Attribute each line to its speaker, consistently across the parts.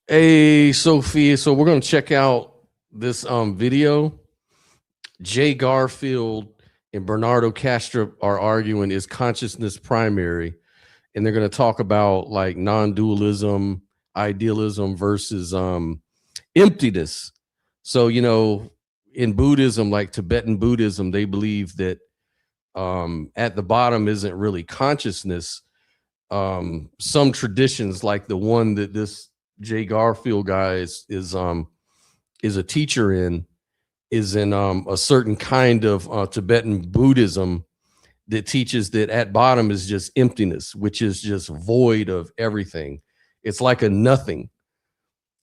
Speaker 1: Hey, Sophia. So we're going to check out this video. Jay Garfield and Bernardo Kastrup are arguing, is consciousness primary? And they're going to talk about like non-dualism, idealism versus emptiness. So, in Buddhism, like Tibetan Buddhism, they believe that at the bottom isn't really consciousness. Some traditions, like the one that this Jay Garfield guy is a teacher in, is in a certain kind of Tibetan Buddhism that teaches that at bottom is just emptiness, which is just void of everything. It's like a nothing.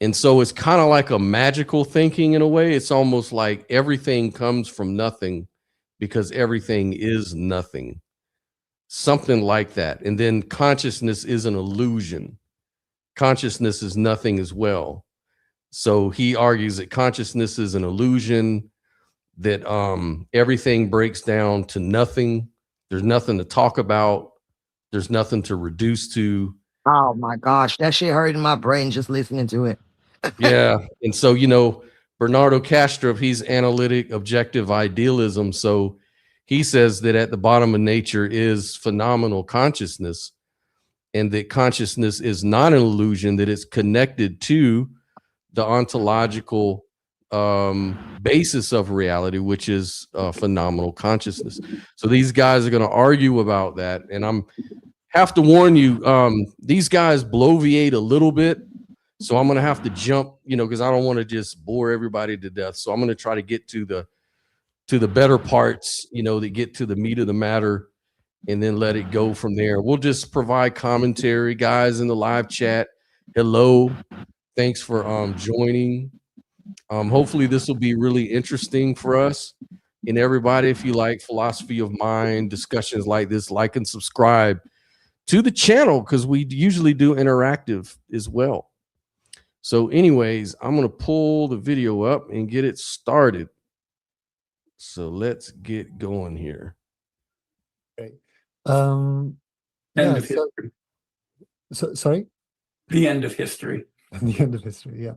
Speaker 1: And so it's kind of like a magical thinking in a way. It's almost like everything comes from nothing because everything is nothing. Something like that. And then consciousness is an illusion. Consciousness is nothing as well. So he argues that consciousness is an illusion, that everything breaks down to nothing. There's nothing to talk about. There's nothing to reduce to.
Speaker 2: Oh my gosh, that shit hurt in my brain just listening to it.
Speaker 1: Yeah. And so, Bernardo Kastrup, he's analytic, objective idealism. So he says that at the bottom of nature is phenomenal consciousness, and that consciousness is not an illusion, that it's connected to the ontological basis of reality, which is phenomenal consciousness. So these guys are going to argue about that. And I'm have to warn you, these guys bloviate a little bit. So I'm going to have to jump, because I don't want to just bore everybody to death. So I'm going to try to get to the better parts, that get to the meat of the matter, and then let it go from there. We'll just provide commentary, guys, in the live chat. Hello. Thanks for joining. Hopefully this will be really interesting for us and everybody. If you like philosophy of mind discussions like this, like and subscribe to the channel, because we usually do interactive as well. So anyways, I'm going to pull the video up and get it started. So let's get going here.
Speaker 3: Okay.
Speaker 4: End of history.
Speaker 3: Sorry?
Speaker 4: The end of history.
Speaker 3: The end of history, yeah.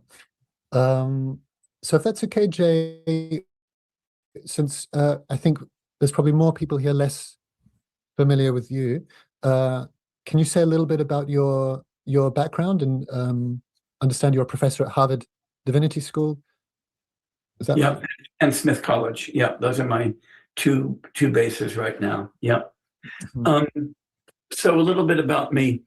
Speaker 3: So if that's okay, Jay, since I think there's probably more people here less familiar with you, can you say a little bit about your background and understand you're a professor at Harvard Divinity School? Is that
Speaker 4: right? And Smith College. Yeah, those are my two bases right now. Yeah. Mm-hmm. So a little bit about me.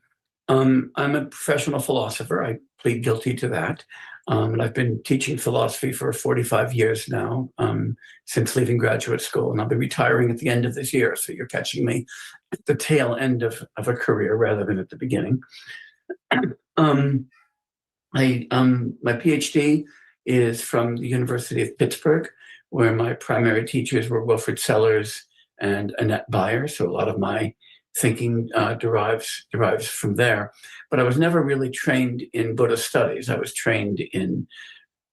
Speaker 4: I'm a professional philosopher. I plead guilty to that. And I've been teaching philosophy for 45 years now, since leaving graduate school, and I'll be retiring at the end of this year. So you're catching me at the tail end of a career rather than at the beginning. My PhD is from the University of Pittsburgh, where my primary teachers were Wilfrid Sellers and Annette Beyer. So a lot of my thinking derives from there. But I was never really trained in Buddhist studies. I was trained in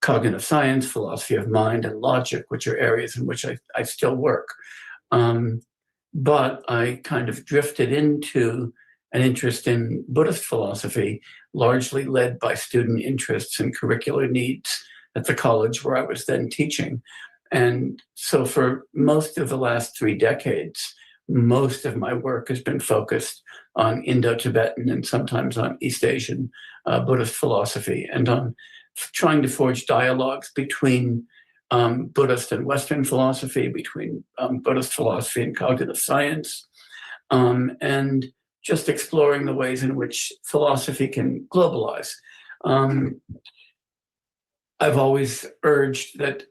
Speaker 4: cognitive science, philosophy of mind, and logic, which are areas in which I still work. But I kind of drifted into an interest in Buddhist philosophy, largely led by student interests and curricular needs at the college where I was then teaching. And so for most of the last 3 decades, most of my work has been focused on Indo-Tibetan and sometimes on East Asian Buddhist philosophy, and on trying to forge dialogues between Buddhist and Western philosophy, between Buddhist philosophy and cognitive science, and just exploring the ways in which philosophy can globalize. I've always urged that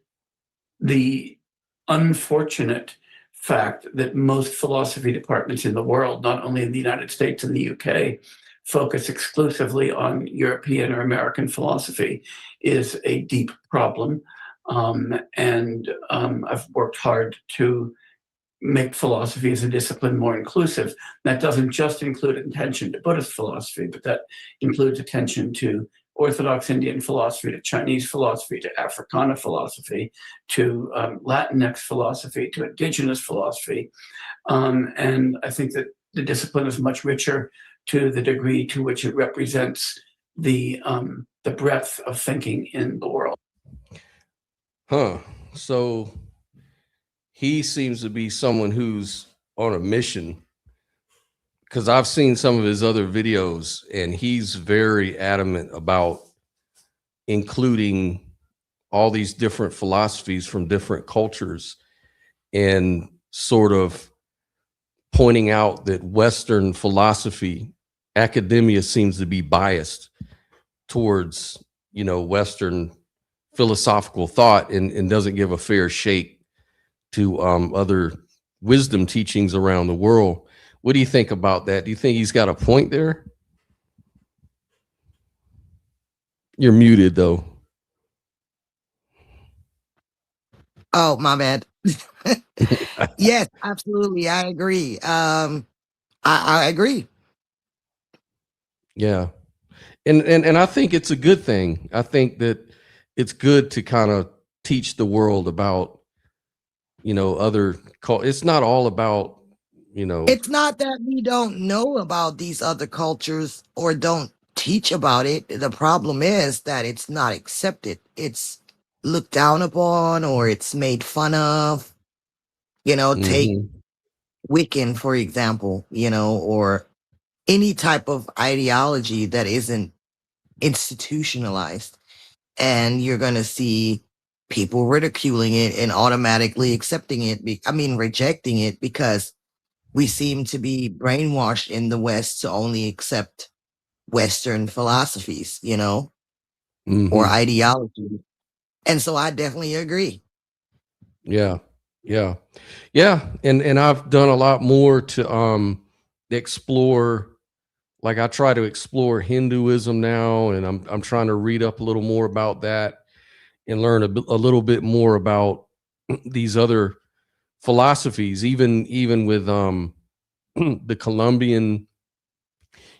Speaker 4: the unfortunate fact that most philosophy departments in the world, not only in the United States and the UK, focus exclusively on European or American philosophy is a deep problem. I've worked hard to make philosophy as a discipline more inclusive. That doesn't just include attention to Buddhist philosophy, but that includes attention to Orthodox Indian philosophy, to Chinese philosophy, to Africana philosophy, to Latinx philosophy, to indigenous philosophy. And I think that the discipline is much richer to the degree to which it represents the breadth of thinking in the world.
Speaker 1: Huh. So he seems to be someone who's on a mission, because I've seen some of his other videos and he's very adamant about including all these different philosophies from different cultures and sort of pointing out that Western philosophy, academia seems to be biased towards, Western philosophical thought and doesn't give a fair shake to other wisdom teachings around the world. What do you think about that? Do you think he's got a point there? You're muted though.
Speaker 2: Oh, my bad. Yes, absolutely. I agree. I agree.
Speaker 1: Yeah. And I think it's a good thing. I think that it's good to kind of teach the world about, other it's not all about,
Speaker 2: It's not that we don't know about these other cultures or don't teach about it. The problem is that it's not accepted. It's looked down upon or it's made fun of. Take
Speaker 1: Mhm.
Speaker 2: Wiccan, for example, or any type of ideology that isn't institutionalized. And you're going to see people ridiculing it and automatically accepting it. Rejecting it, because we seem to be brainwashed in the West to only accept Western philosophies, or
Speaker 1: Mhm.
Speaker 2: ideology. And so I definitely agree.
Speaker 1: Yeah. Yeah. Yeah. And I've done a lot more to explore, like I try to explore Hinduism now, and I'm trying to read up a little more about that and learn a little bit more about these other philosophies, even with the Colombian,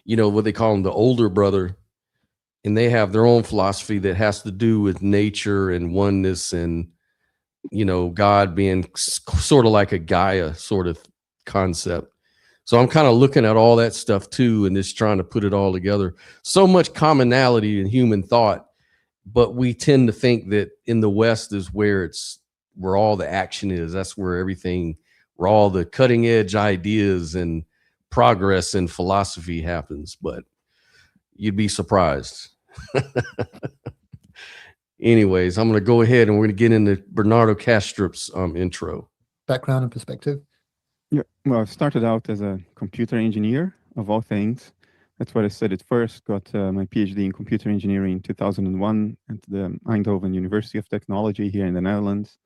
Speaker 1: what they call them, the older brother, and they have their own philosophy that has to do with nature and oneness and God being sort of like a Gaia sort of concept. So I'm kind of looking at all that stuff too and just trying to put it all together. So much commonality in human thought, but we tend to think that in the West is where all the action is. That's where all the cutting edge ideas and progress in philosophy happens, but you'd be surprised. Anyways, I'm going to go ahead and we're going to get into Bernardo Kastrup's intro.
Speaker 3: Background and perspective.
Speaker 5: Yeah, well, I started out as a computer engineer, of all things. That's what I studied first. Got my PhD in computer engineering in 2001 at the Eindhoven University of Technology here in the Netherlands.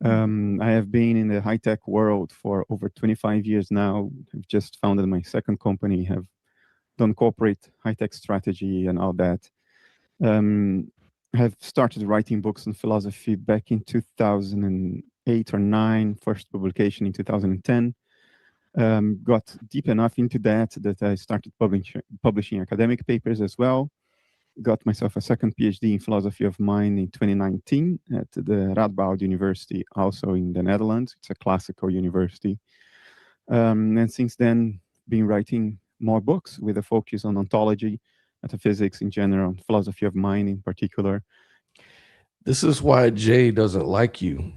Speaker 5: I have been in the high-tech world for over 25 years now. I've just founded my second company, have done corporate high-tech strategy and all that. Have started writing books on philosophy back in 2008 or 9, first publication in 2010. Got deep enough into that I started publishing academic papers as well. Got myself a second PhD in philosophy of mind in 2019 at the Radboud University, also in the Netherlands. It's a classical university. And since then, been writing more books with a focus on ontology, metaphysics in general, philosophy of mind in particular.
Speaker 1: This is why Jay doesn't like you.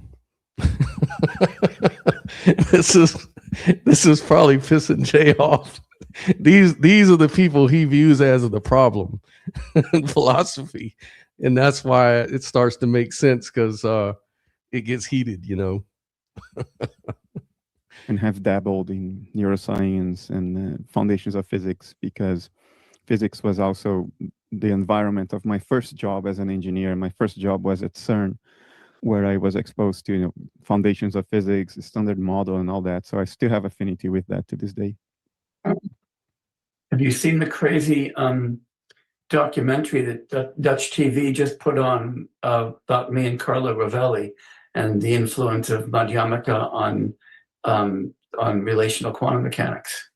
Speaker 1: This is probably pissing Jay off. These are the people he views as the problem in philosophy, and that's why it starts to make sense, because it gets heated,
Speaker 5: And have dabbled in neuroscience and foundations of physics, because physics was also the environment of my first job as an engineer. My first job was at CERN, where I was exposed to foundations of physics, the standard model, and all that. So I still have affinity with that to this day.
Speaker 4: Have you seen the crazy documentary that Dutch TV just put on about me and Carlo Rovelli and the influence of Madhyamaka on relational quantum mechanics?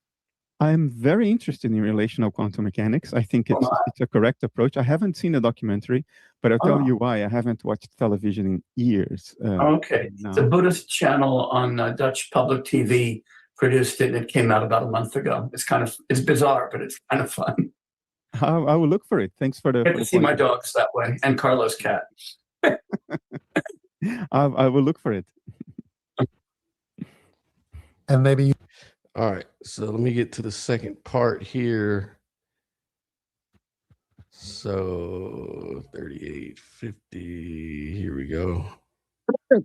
Speaker 5: I'm very interested in relational quantum mechanics. I think it's a correct approach. I haven't seen a documentary, but I'll tell you why. I haven't watched television in years.
Speaker 4: Okay. The Buddhist channel on Dutch public TV produced it, and it came out about a month ago. It's bizarre, but it's kind of fun.
Speaker 5: I will look for it. Thanks for the.
Speaker 4: Get to see my dogs that way, and Carlos' cat.
Speaker 5: I will look for it.
Speaker 3: And maybe
Speaker 1: All right, so let me get to the second part here. So 3850. Here we go.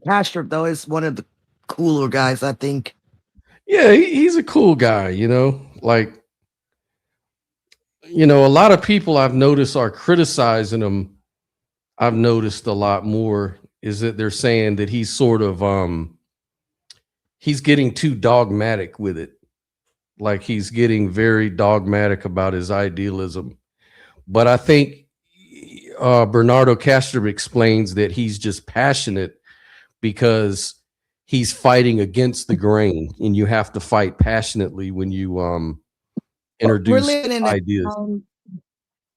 Speaker 2: Kastrup, though, is one of the cooler guys, I think.
Speaker 1: Yeah, he's a cool guy, you know, like, you know, a lot of people I've noticed are criticizing him. I've noticed a lot more is that they're saying that he's sort of, he's getting too dogmatic with it. Like he's getting very dogmatic about his idealism. But I think Bernardo Kastrup explains that he's just passionate because he's fighting against the grain, and you have to fight passionately when you introduce ideas.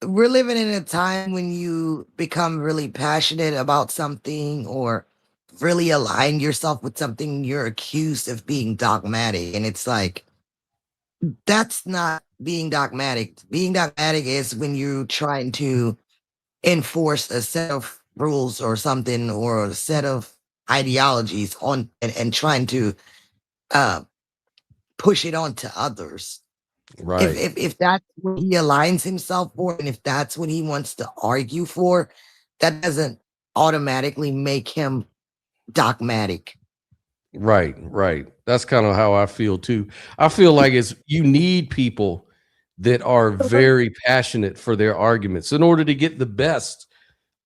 Speaker 2: We're living in a time when you become really passionate about something or really align yourself with something, you're accused of being dogmatic. And it's like, that's not being dogmatic. Being dogmatic is when you're trying to enforce a set of rules or something, or a set of ideologies on and trying to push it on to others.
Speaker 1: Right.
Speaker 2: If that's what he aligns himself for, and if that's what he wants to argue for, that doesn't automatically make him dogmatic.
Speaker 1: Right. That's kind of how I feel too. I feel like you need people that are very passionate for their arguments in order to get the best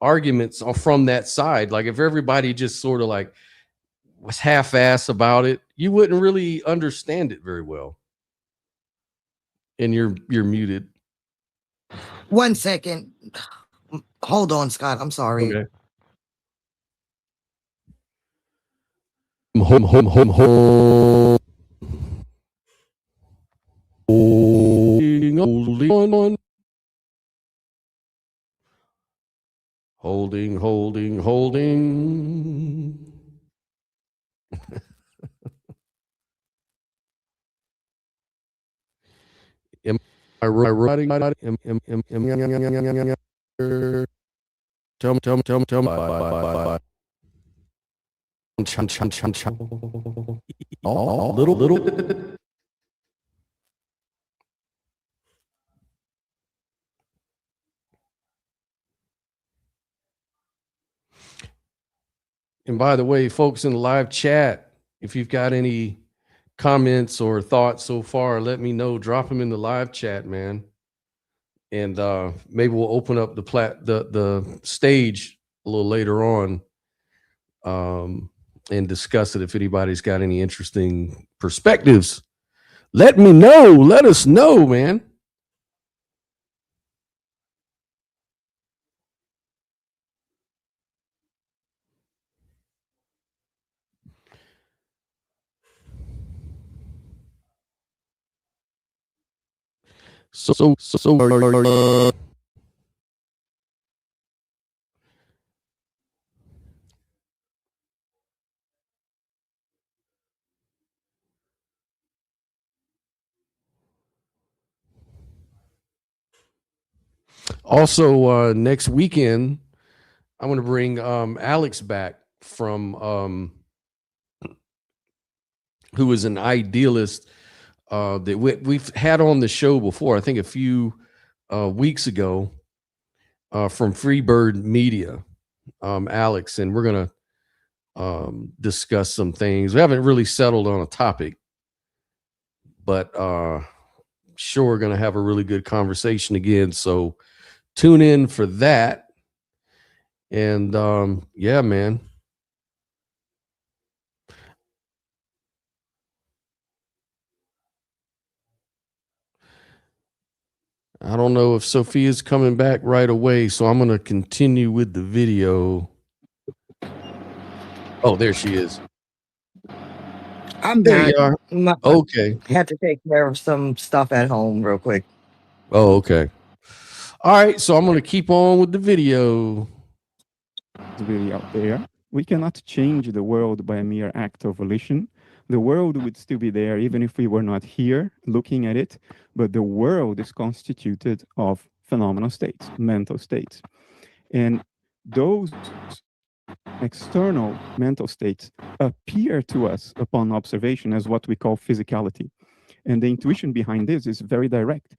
Speaker 1: arguments from that side. Like if everybody just sort of like was half-ass about it, you wouldn't really understand it very well. And you're muted.
Speaker 2: 1 second. Hold on, Scott. I'm sorry.
Speaker 1: Okay. Holding, Am I writing? Tell me. Little. And by the way, folks in the live chat, if you've got any comments or thoughts so far, let me know. Drop them in the live chat, man. And maybe we'll open up the stage a little later on and discuss it. If anybody's got any interesting perspectives, let me know. Let us know, man. So also next weekend, I'm going to bring Alex back from who is an idealist that we've had on the show before, I think a few weeks ago, from Freebird Media, Alex, and we're going to discuss some things. We haven't really settled on a topic, but sure, we're going to have a really good conversation again. So tune in for that. And yeah, man. I don't know if Sophia's coming back right away, so I'm going to continue with the video. Oh, there she is.
Speaker 2: I'm
Speaker 1: There
Speaker 2: back.
Speaker 1: you are. Okay.
Speaker 2: Had to take care of some stuff at home real quick.
Speaker 1: Oh, okay. All right, so I'm going to keep on with the video.
Speaker 5: It's really out there. We cannot change the world by a mere act of volition. The world would still be there even if we were not here looking at it, but the world is constituted of phenomenal states, mental states. And those external mental states appear to us upon observation as what we call physicality. And the intuition behind this is very direct.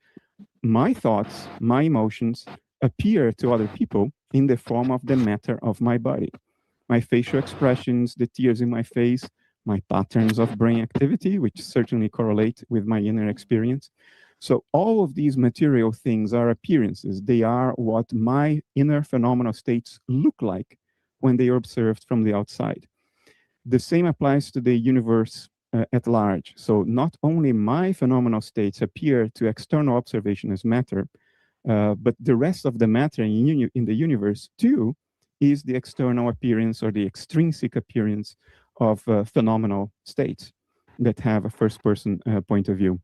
Speaker 5: My thoughts, my emotions appear to other people in the form of the matter of my body. My facial expressions, the tears in my face, my patterns of brain activity, which certainly correlate with my inner experience. So all of these material things are appearances. They are what my inner phenomenal states look like when they are observed from the outside. The same applies to the universe at large. So not only my phenomenal states appear to external observation as matter, but the rest of the matter in the universe too is the external appearance or the extrinsic appearance of phenomenal states that have a first-person point of view.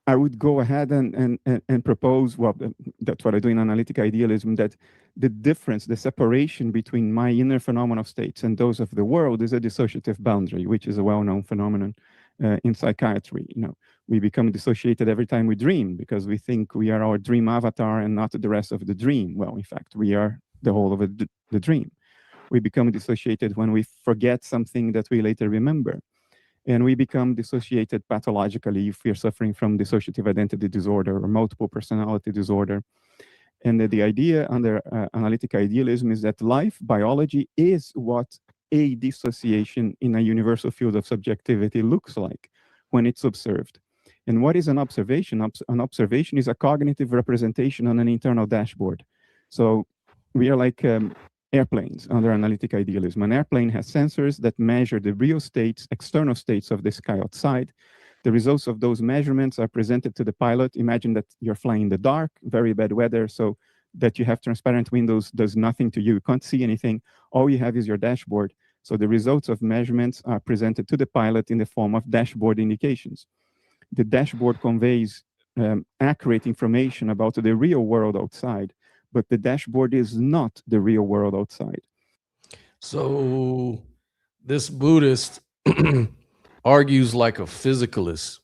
Speaker 5: I would go ahead and propose, well, that's what I do in analytic idealism, that the difference, the separation between my inner phenomenal states and those of the world is a dissociative boundary, which is a well-known phenomenon in psychiatry. You know, we become dissociated every time we dream because we think we are our dream avatar and not the rest of the dream. Well, in fact, we are the whole of the dream. We become dissociated when we forget something that we later remember. And we become dissociated pathologically if we are suffering from dissociative identity disorder or multiple personality disorder. And the idea under analytic idealism is that life, biology, is what a dissociation in a universal field of subjectivity looks like when it's observed. And what is an observation? An observation is a cognitive representation on an internal dashboard. So we are like airplanes under analytic idealism. An airplane has sensors that measure the real states, external states of the sky outside. The results of those measurements are presented to the pilot. Imagine that you're flying in the dark, very bad weather, so that you have transparent windows does nothing to you. You can't see anything. All you have is your dashboard. So the results of measurements are presented to the pilot in the form of dashboard indications. The dashboard conveys accurate information about the real world outside, but the dashboard is not the real world outside.
Speaker 1: So this Buddhist argues like a physicalist.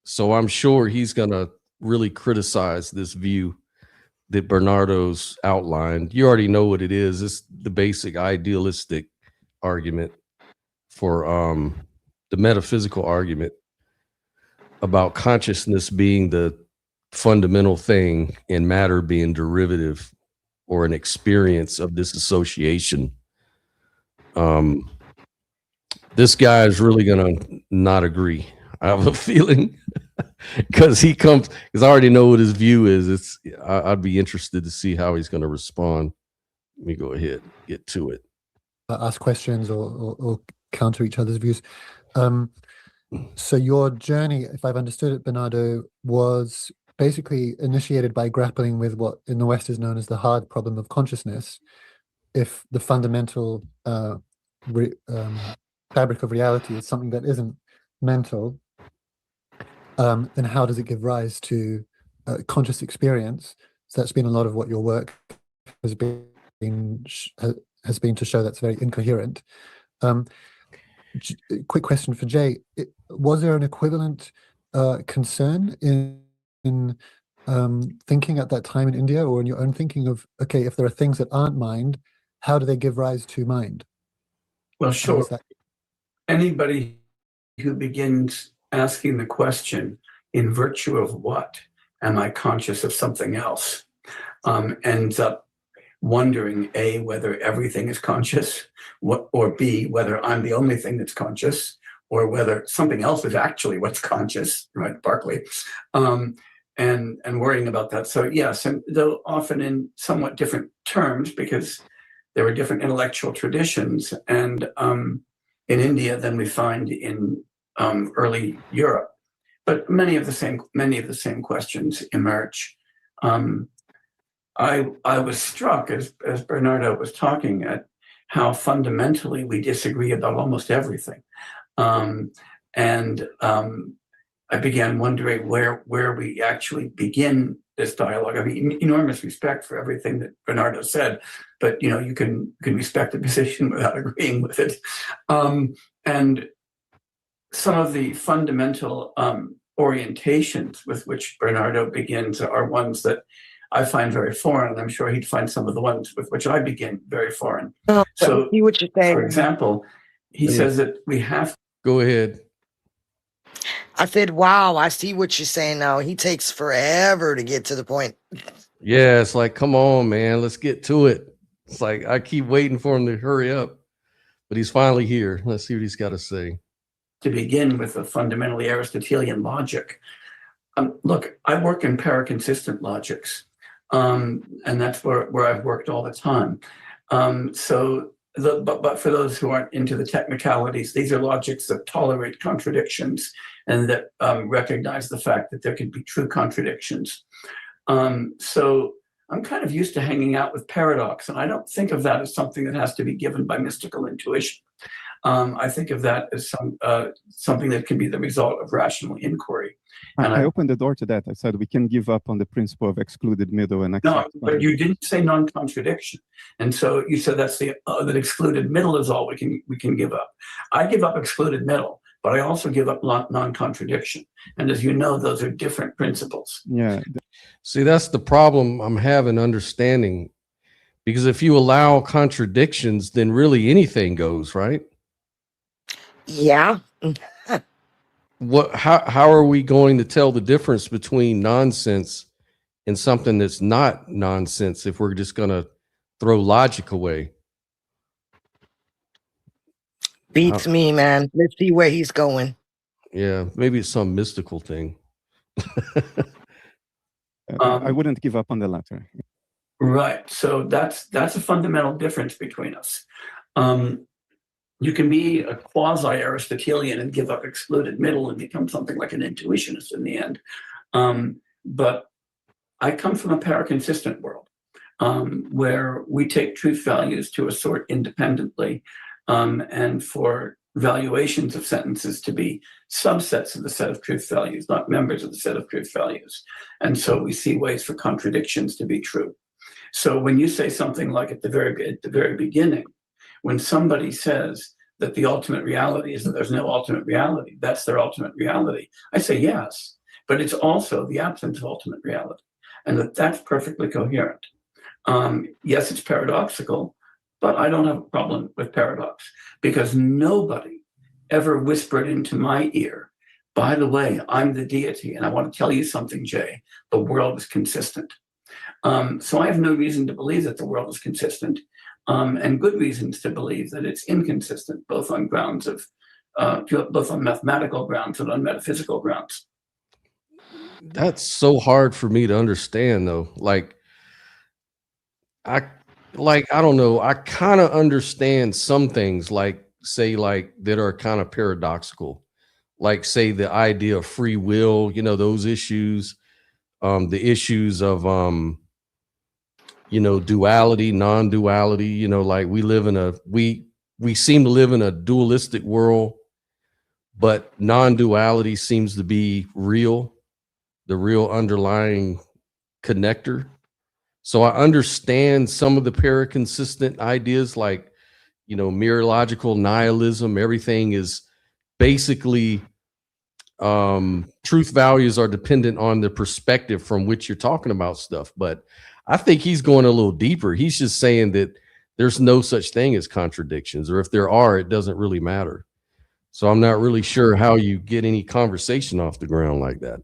Speaker 1: So I'm sure he's going to really criticize this view that Bernardo's outlined. You already know what it is. It's the basic idealistic argument for the metaphysical argument about consciousness being the fundamental thing and matter being derivative or an experience of disassociation. This guy is really gonna not agree. I have a feeling because I already know what his view is. I'd be interested to see how he's going to respond. Let me go ahead and get to it.
Speaker 3: Ask questions or counter each other's views. So your journey, if I've understood it, Bernardo, was basically initiated by grappling with what in the West is known as the hard problem of consciousness. If the fundamental fabric of reality is something that isn't mental, then how does it give rise to conscious experience? So that's been a lot of what your work has been to show that's very incoherent. Quick question for Jay: was there an equivalent concern in thinking at that time in India, or in your own thinking of, okay, if there are things that aren't mind, how do they give rise to mind?
Speaker 4: Well, sure. Anybody who begins asking the question, in virtue of what am I conscious of something else, ends up wondering, A, whether everything is conscious, or B, whether I'm the only thing that's conscious, or whether something else is actually what's conscious, right, Berkeley, and worrying about that. So yes, and though often in somewhat different terms, because there were different intellectual traditions, and in India than we find in early Europe, but many of the same questions emerge. I was struck as Bernardo was talking at how fundamentally we disagree about almost everything, and I began wondering where we actually begin this dialogue. I mean, enormous respect for everything that Bernardo said, but you can respect a position without agreeing with it. And some of the fundamental orientations with which Bernardo begins are ones that I find very foreign. I'm sure he'd find some of the ones with which I begin very foreign.
Speaker 2: Oh,
Speaker 4: So,
Speaker 2: I see what you're saying.
Speaker 4: for example, he says that we have.
Speaker 1: Go ahead.
Speaker 2: I said, wow, I see what you're saying now. He takes forever to get to the point.
Speaker 1: Yeah, it's like, come on, man, let's get to it. It's like I keep waiting for him to hurry up, but he's finally here. Let's see what he's got to say.
Speaker 4: To begin with a fundamentally Aristotelian logic. Look, I work in paraconsistent logics, and that's where I've worked all the time. But for those who aren't into the technicalities, these are logics that tolerate contradictions and that recognize the fact that there can be true contradictions. So I'm kind of used to hanging out with paradox, and I don't think of that as something that has to be given by mystical intuition. I think of that as something that can be the result of rational inquiry. And
Speaker 5: I opened the door to that. I said we can give up on the principle of excluded middle and
Speaker 4: no,
Speaker 5: accept.
Speaker 4: but you didn't say non-contradiction, and so you said that's that excluded middle is all we can give up. I give up excluded middle, but I also give up non-contradiction. And as you know, those are different principles.
Speaker 5: Yeah.
Speaker 1: See, that's the problem I'm having understanding, because if you allow contradictions, then really anything goes, right?
Speaker 2: Yeah.
Speaker 1: How are we going to tell the difference between nonsense and something that's not nonsense if we're just going to throw logic away?
Speaker 2: Beats me, man. Let's see where he's going.
Speaker 1: Yeah, maybe it's some mystical thing.
Speaker 5: I wouldn't give up on the latter.
Speaker 4: Right. So that's a fundamental difference between us. You can be a quasi-Aristotelian and give up excluded middle and become something like an intuitionist in the end. But I come from a paraconsistent world where we take truth values to assort independently and for valuations of sentences to be subsets of the set of truth values, not members of the set of truth values. And so we see ways for contradictions to be true. So when you say something like at the very beginning, when somebody says that the ultimate reality is that there's no ultimate reality, that's their ultimate reality, I say yes, but it's also the absence of ultimate reality, and that's perfectly coherent. Yes, it's paradoxical, but I don't have a problem with paradox, because nobody ever whispered into my ear, by the way, I'm the deity, and I want to tell you something, Jay, the world is consistent. So I have no reason to believe that the world is consistent, and good reasons to believe that it's inconsistent, both on grounds of, both on mathematical grounds and on metaphysical grounds.
Speaker 1: That's so hard for me to understand, though. I don't know. I kind of understand some things, like that are kind of paradoxical, like say the idea of free will, those issues, the issues of, duality, non-duality, like we seem to live in a dualistic world, but non-duality seems to be the real underlying connector. So I understand some of the paraconsistent ideas, like, mereological nihilism. Everything is basically, truth values are dependent on the perspective from which you're talking about stuff. But I think he's going a little deeper. He's just saying that there's no such thing as contradictions, or if there are, it doesn't really matter. So I'm not really sure how you get any conversation off the ground like that.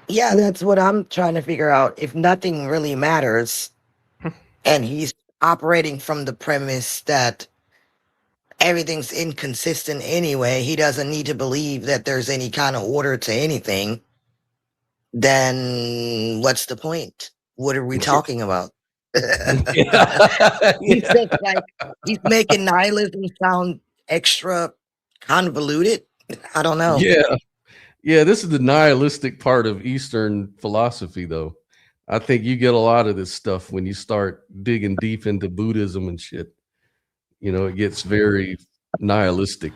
Speaker 2: Yeah, that's what I'm trying to figure out. If nothing really matters, and he's operating from the premise that everything's inconsistent anyway, he doesn't need to believe that there's any kind of order to anything, then what's the point? What are we talking about? He's just like, he's making nihilism sound extra convoluted. I don't know.
Speaker 1: Yeah, this is the nihilistic part of Eastern philosophy, though. I think you get a lot of this stuff when you start digging deep into Buddhism and shit. It gets very nihilistic.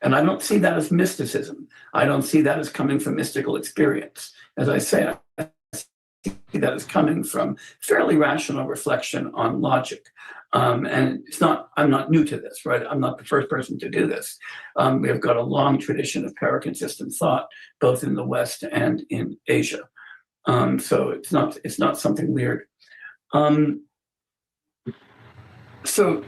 Speaker 4: And I don't see that as mysticism. I don't see that as coming from mystical experience. As I say, I see that as coming from fairly rational reflection on logic. And I'm not new to this, right? I'm not the first person to do this. We have got a long tradition of paraconsistent thought, both in the West and in Asia. So it's not something weird. So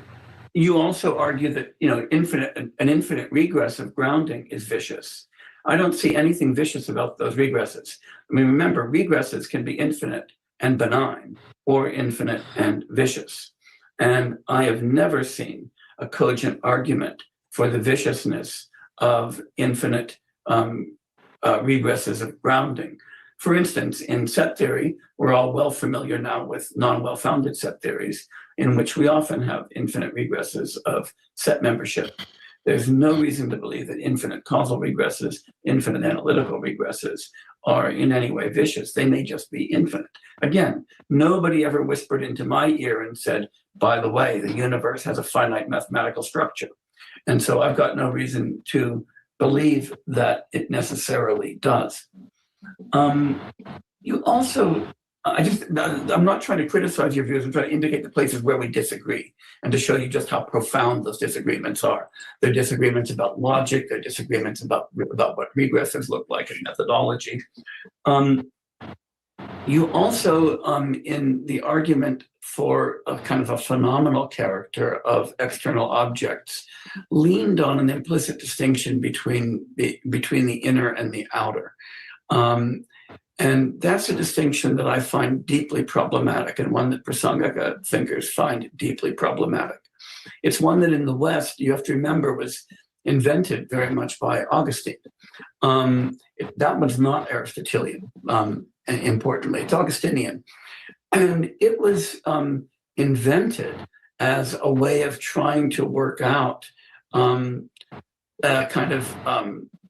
Speaker 4: you also argue that, an infinite regress of grounding is vicious. I don't see anything vicious about those regresses. I mean, remember, regresses can be infinite and benign, or infinite and vicious. And I have never seen a cogent argument for the viciousness of infinite regresses of grounding. For instance, in set theory, we're all well familiar now with non-well-founded set theories, in which we often have infinite regresses of set membership. There's no reason to believe that infinite causal regresses, infinite analytical regresses are in any way vicious. They may just be infinite. Again, nobody ever whispered into my ear and said, by the way, the universe has a finite mathematical structure. And so I've got no reason to believe that it necessarily does. You also, I'm not trying to criticize your views. I'm trying to indicate the places where we disagree and to show you just how profound those disagreements are. They're disagreements about logic. They're disagreements about what regressives look like in methodology. You also, in the argument for a kind of a phenomenal character of external objects, leaned on an implicit distinction between the inner and the outer. And that's a distinction that I find deeply problematic, and one that Prasangika thinkers find deeply problematic. It's one that in the West, you have to remember, was invented very much by Augustine. That was not Aristotelian, importantly, it's Augustinian. And it was invented as a way of trying to work out a kind of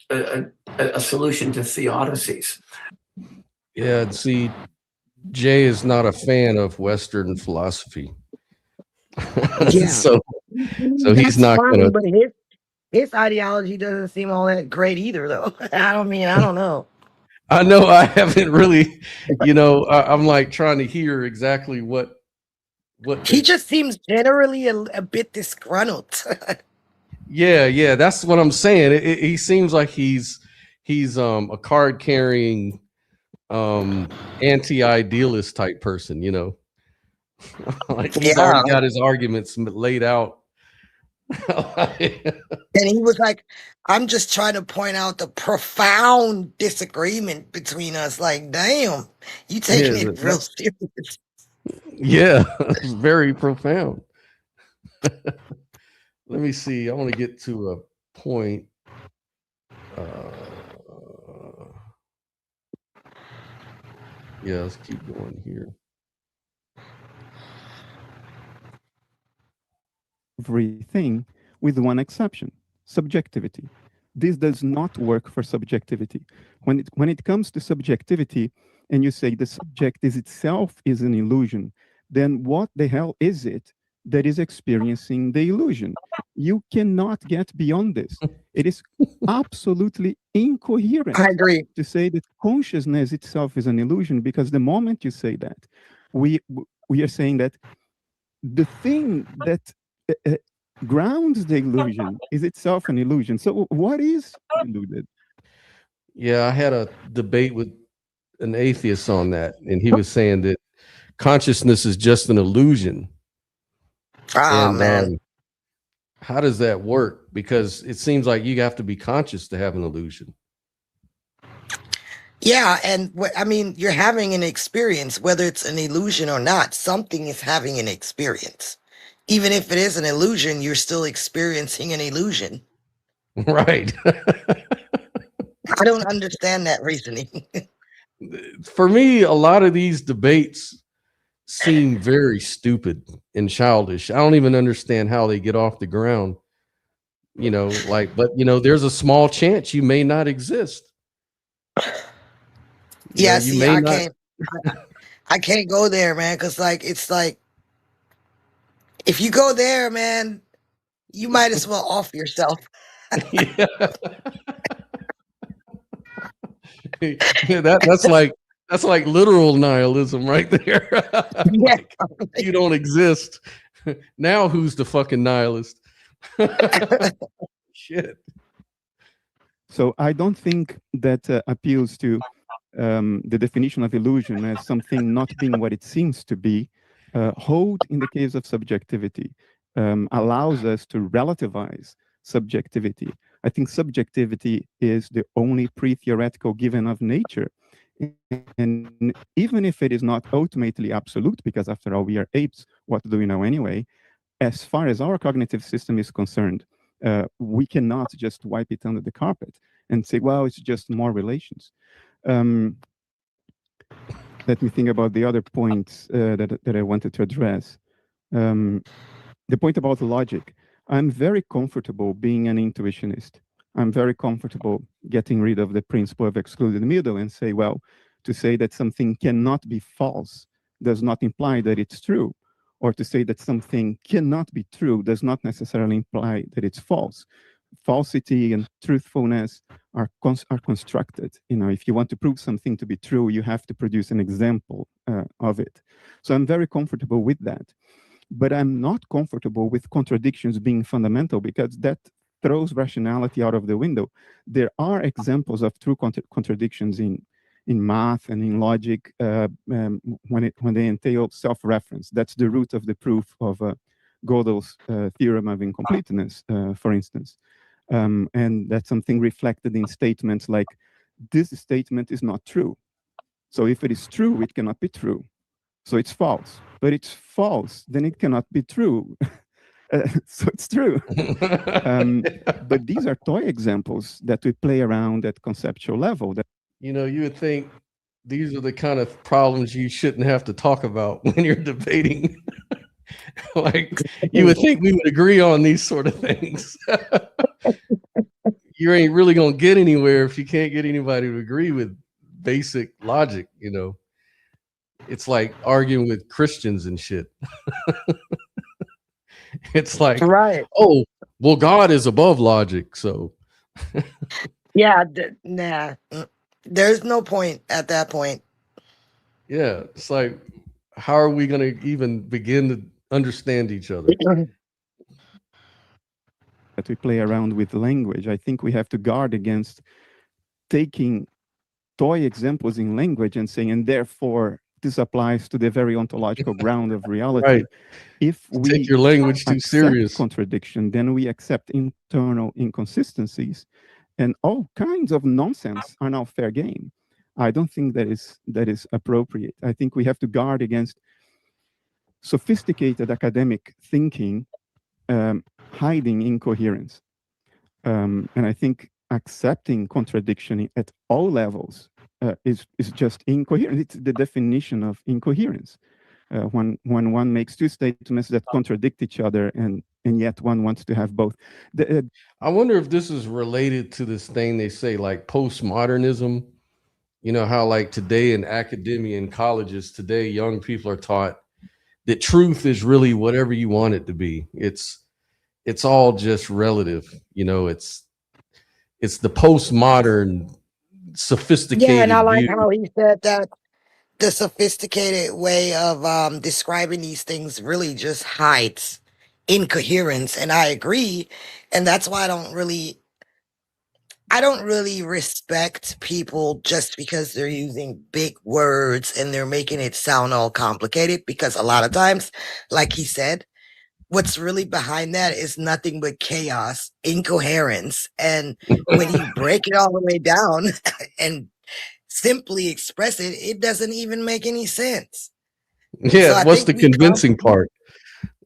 Speaker 4: a solution to theodicies.
Speaker 1: Yeah, see, Jay is not a fan of Western philosophy.
Speaker 2: Yeah.
Speaker 1: so he's not
Speaker 2: funny,
Speaker 1: gonna.
Speaker 2: But his ideology doesn't seem all that great either, though. I don't know.
Speaker 1: I know I haven't really, I'm like trying to hear exactly what
Speaker 2: He just seems generally a bit disgruntled.
Speaker 1: Yeah, that's what I'm saying. He seems like he's a card carrying anti-idealist type person, like he's already got his arguments laid out.
Speaker 2: And he was like, I'm just trying to point out the profound disagreement between us. Like, damn, you taking it real serious.
Speaker 1: Yeah, it's very profound. Let me see. I want to get to a point. Yeah, let's keep going here.
Speaker 5: Everything with one exception: subjectivity. This does not work for subjectivity. When it comes to subjectivity, and you say the subject itself is an illusion, then what the hell is it that is experiencing the illusion? You cannot get beyond this. It is absolutely incoherent.
Speaker 2: I agree.
Speaker 5: To say that consciousness itself is an illusion, because the moment you say that, we are saying that the thing that grounds the illusion is itself an illusion. So what is deluded?
Speaker 1: Yeah, I had a debate with an atheist on that, and he was saying that consciousness is just an illusion.
Speaker 2: Man.
Speaker 1: How does that work? Because it seems like you have to be conscious to have an illusion.
Speaker 2: Yeah, and I mean, you're having an experience, whether it's an illusion or not. Something is having an experience. Even if it is an illusion, you're still experiencing an illusion.
Speaker 1: Right.
Speaker 2: I don't understand that reasoning.
Speaker 1: For me, a lot of these debates seem very stupid and childish. I don't even understand how they get off the ground. But there's a small chance you may not exist.
Speaker 2: Yeah, see, I can't go there, man, because it's like if you go there, man, you might as well off yourself.
Speaker 1: Yeah. That's like literal nihilism right there.
Speaker 2: Yeah.
Speaker 1: You don't exist. Now who's the fucking nihilist? Shit.
Speaker 5: So I don't think that appeals to the definition of illusion as something not being what it seems to be. Hold, in the case of subjectivity, allows us to relativize subjectivity. I think subjectivity is the only pre-theoretical given of nature. And even if it is not ultimately absolute, because after all, we are apes, what do we know anyway? As far as our cognitive system is concerned, we cannot just wipe it under the carpet and say, well, it's just more relations. Let me think about the other points that I wanted to address. The point about logic. I'm very comfortable being an intuitionist. I'm very comfortable getting rid of the principle of excluded middle and say, well, to say that something cannot be false does not imply that it's true. Or to say that something cannot be true does not necessarily imply that it's false. Falsity and truthfulness are constructed. You know, if you want to prove something to be true, you have to produce an example of it. So I'm very comfortable with that. But I'm not comfortable with contradictions being fundamental, because that throws rationality out of the window. There are examples of true contradictions in math and in logic when they entail self-reference. That's the root of the proof of Gödel's theorem of incompleteness, for instance. And that's something reflected in statements like, this statement is not true. So if it is true, it cannot be true. So it's false. But it's false, then it cannot be true. So it's true. But these are toy examples that we play around at conceptual level.
Speaker 1: You know, you would think these are the kind of problems you shouldn't have to talk about when you're debating. Like, you would think we would agree on these sort of things. You ain't really going to get anywhere if you can't get anybody to agree with basic logic, you know. It's like arguing with Christians and shit. It's like,
Speaker 2: Right.
Speaker 1: oh, well, God is above logic, so.
Speaker 2: Yeah, nah. There's no point at that point.
Speaker 1: Yeah, it's like, how are we going to even begin to understand each other?
Speaker 5: That we play around with language. I think we have to guard against taking toy examples in language and saying, and therefore this applies to the very ontological ground of reality.
Speaker 1: Right.
Speaker 5: If we
Speaker 1: take your language too serious
Speaker 5: contradiction, then we accept internal inconsistencies, and all kinds of nonsense are now fair game. I don't think that is appropriate. I think we have to guard against sophisticated academic thinking hiding incoherence. And I think accepting contradiction at all levels is just incoherent. It's the definition of incoherence. When one makes two statements that contradict each other, and yet one wants to have both.
Speaker 1: I wonder if this is related to this thing they say, like postmodernism. You know how, like, today in academia and colleges today, young people are taught that truth is really whatever you want it to be. It's all just relative. You know, it's the postmodern sophisticated
Speaker 2: Yeah, and I like
Speaker 1: view.
Speaker 2: how he said that the sophisticated way of describing these things really just hides incoherence, and I agree. And that's why I don't really respect people just because they're using big words and they're making it sound all complicated, because a lot of times, like he said, what's really behind that is nothing but chaos, incoherence. And when you break it all the way down and simply express it, it doesn't even make any sense.
Speaker 1: Yeah,
Speaker 2: So I
Speaker 1: what's
Speaker 2: think
Speaker 1: the
Speaker 2: we
Speaker 1: convincing part?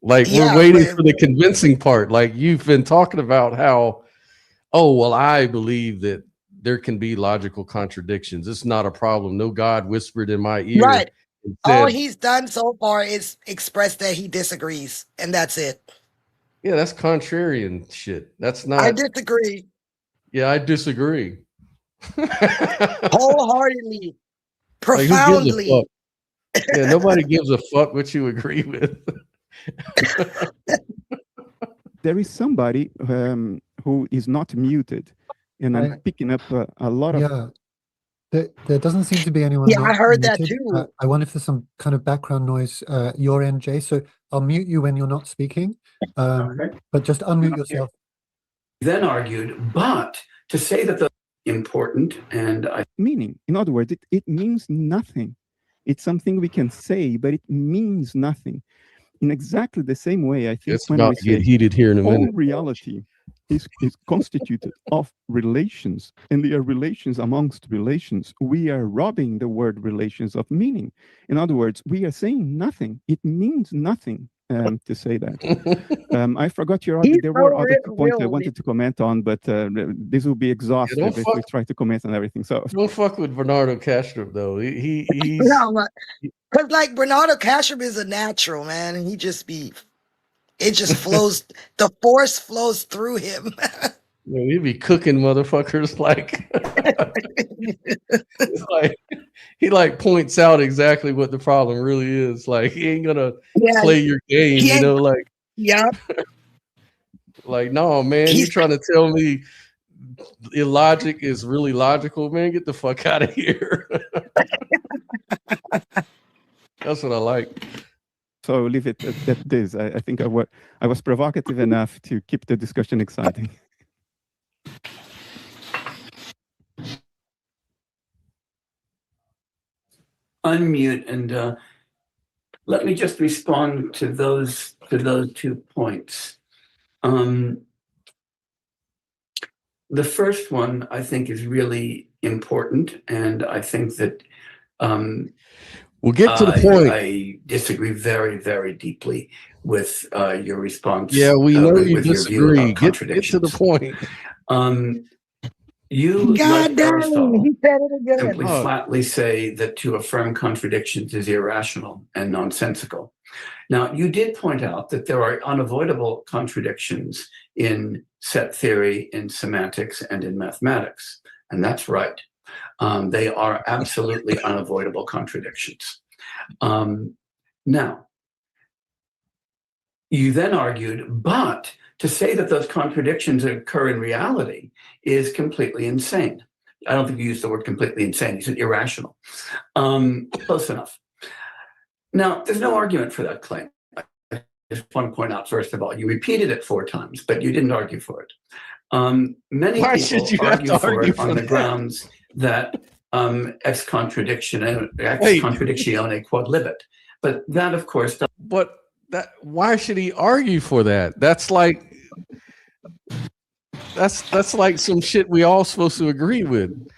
Speaker 1: Like, we're
Speaker 2: yeah,
Speaker 1: waiting for the convincing part. Like, you've been talking about how, oh, well, I believe that there can be logical contradictions. It's not a problem. No God whispered in my ear
Speaker 2: right.
Speaker 1: and
Speaker 2: All
Speaker 1: said,
Speaker 2: he's done so far is express that he disagrees, and that's it.
Speaker 1: yeah, that's contrarian shit. That's
Speaker 2: I
Speaker 1: not.
Speaker 2: disagree
Speaker 1: Yeah, I disagree.
Speaker 2: wholeheartedly,
Speaker 1: Like, who gives a
Speaker 2: profoundly.
Speaker 1: fuck? Yeah, nobody gives a fuck what you agree with.
Speaker 5: There is somebody who is not muted, and I'm picking up a lot of.
Speaker 3: Yeah, There doesn't seem to be anyone.
Speaker 2: Yeah, I
Speaker 3: not
Speaker 2: heard that
Speaker 3: muted.
Speaker 2: too.
Speaker 3: I wonder if there's some kind of background noise your end, Jay. So I'll mute you when you're not speaking,
Speaker 4: Okay.
Speaker 3: but just unmute yourself.
Speaker 4: Then argued, but to say that the important and
Speaker 5: Meaning, in other words, it means nothing. It's something we can say, but it means nothing. In exactly the same way, I think
Speaker 1: It's
Speaker 5: when
Speaker 1: about
Speaker 5: we
Speaker 1: to get
Speaker 5: say
Speaker 1: heated here in a
Speaker 5: all
Speaker 1: minute.
Speaker 5: reality is constituted of relations, and they are relations amongst relations, we are robbing the word relations of meaning. In other words, we are saying nothing. It means nothing to say that. I forgot your other, there were other points I wanted to comment on, but this will be exhaustive if we try to comment on everything. So
Speaker 1: Don't fuck with Bernardo Kastrup though. He's
Speaker 2: No, because like Bernardo Kastrup is a natural, man, and it just flows. The force flows through him.
Speaker 1: he'd be cooking motherfuckers like, it's like he like points out exactly what the problem really is. Like he ain't gonna play your game, you know, like
Speaker 2: yeah.
Speaker 1: Like, no, man, you're trying to tell me illogic is really logical, man. Get the fuck out of here. That's what I like.
Speaker 5: So I'll leave it at this. I think I was provocative enough to keep the discussion exciting.
Speaker 4: Unmute and let me just respond to those 2 points. The first one I think is really important, and I think that
Speaker 1: we'll get to the point.
Speaker 4: I disagree very, very deeply with your response.
Speaker 1: Yeah, we know you
Speaker 4: with
Speaker 1: disagree.
Speaker 4: Get
Speaker 1: to the point.
Speaker 4: You,
Speaker 2: God
Speaker 4: like
Speaker 2: damn,
Speaker 4: Aristotle,
Speaker 2: he said it again.
Speaker 4: simply flatly say that to affirm contradictions is irrational and nonsensical. Now, you did point out that there are unavoidable contradictions in set theory, in semantics, and in mathematics, and that's right. They are absolutely unavoidable contradictions. Now, you then argued, but to say that those contradictions occur in reality is completely insane. I don't think you used the word completely insane. You said irrational. Close enough. Now, there's no argument for that claim. I just want to point out, first of all, you repeated it 4 times, but you didn't argue for it. Many people argue for it on the grounds that ex contradictione quod libet. But that, of course,
Speaker 1: but that, why should he argue for that? That's like some shit we all supposed to agree with.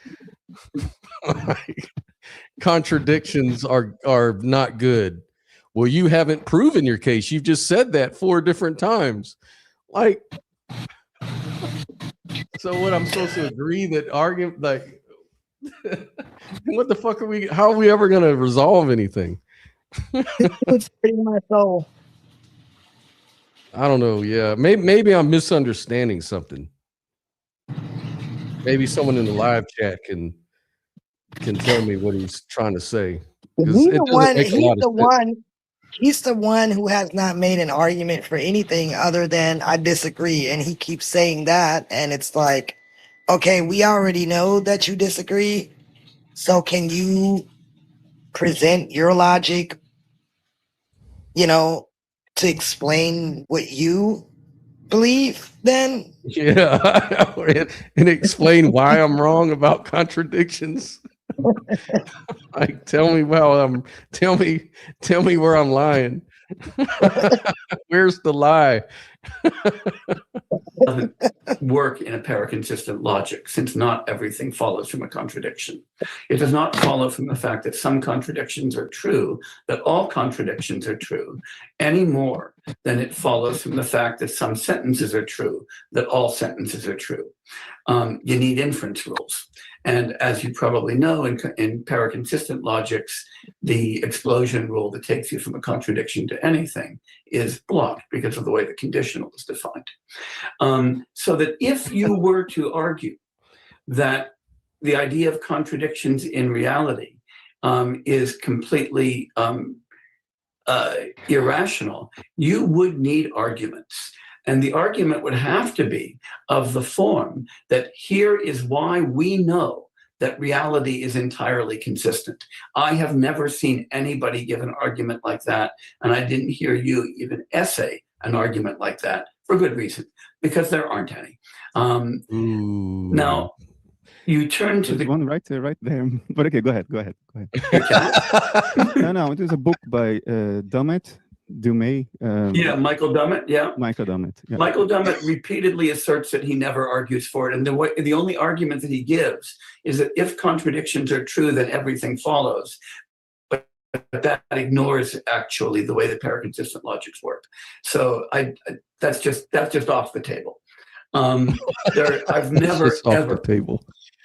Speaker 1: Contradictions are not good. Well, you haven't proven your case. You've just said that 4 different times. Like, so what, I'm supposed to agree that argument, like, what the fuck how are we ever going to resolve anything?
Speaker 2: It's pretty my soul.
Speaker 1: I don't know. Yeah, maybe I'm misunderstanding something. Maybe someone in the live chat can tell me what he's trying to say.
Speaker 2: He's the one who has not made an argument for anything other than I disagree, and he keeps saying that, and it's like, okay, we already know that you disagree, so can you present your logic, to explain what you believe then?
Speaker 1: Yeah, and explain why I'm wrong about contradictions. Like, tell me where I'm lying. Where's the lie?
Speaker 4: doesn't work in a paraconsistent logic, since not everything follows from a contradiction. It does not follow from the fact that some contradictions are true, that all contradictions are true, any more than it follows from the fact that some sentences are true, that all sentences are true. You need inference rules. And as you probably know, in paraconsistent logics, the explosion rule that takes you from a contradiction to anything is blocked because of the way the conditional is defined. So that if you were to argue that the idea of contradictions in reality is completely irrational, you would need arguments. And the argument would have to be of the form that here is why we know that reality is entirely consistent. I have never seen anybody give an argument like that, and I didn't hear you even essay an argument like that, for good reason, because there aren't any. Now, you turn to
Speaker 5: There's one right there. But okay, go ahead. No, it is a book by Dummett.
Speaker 4: Michael Dummett. Yeah,
Speaker 5: Michael Dummett. Yeah.
Speaker 4: Michael Dummett repeatedly asserts that he never argues for it, and the only argument that he gives is that if contradictions are true, then everything follows. But that ignores actually the way that paraconsistent logics work. So that's just off the table. I've never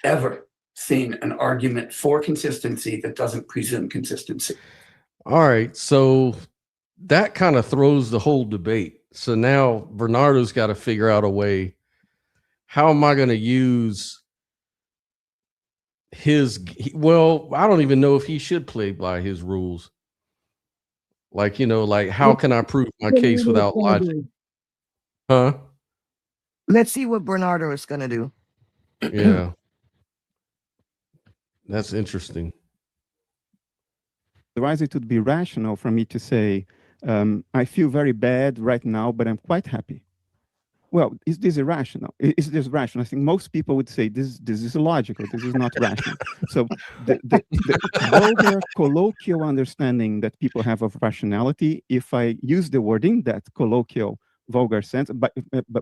Speaker 4: ever seen an argument for consistency that doesn't presume consistency.
Speaker 1: All right, so that kind of throws the whole debate. So now Bernardo's got to figure out a way. How am I going to use well, I don't even know if he should play by his rules. Like, how can I prove my case without logic? Huh?
Speaker 2: Let's see what Bernardo is going to do.
Speaker 1: Yeah. That's interesting.
Speaker 5: Otherwise, it would be rational for me to say, I feel very bad right now, but I'm quite happy. Well, is this irrational? Is this rational? I think most people would say this is illogical. This is not rational. So the vulgar colloquial understanding that people have of rationality, if I use the word in that colloquial vulgar sense, but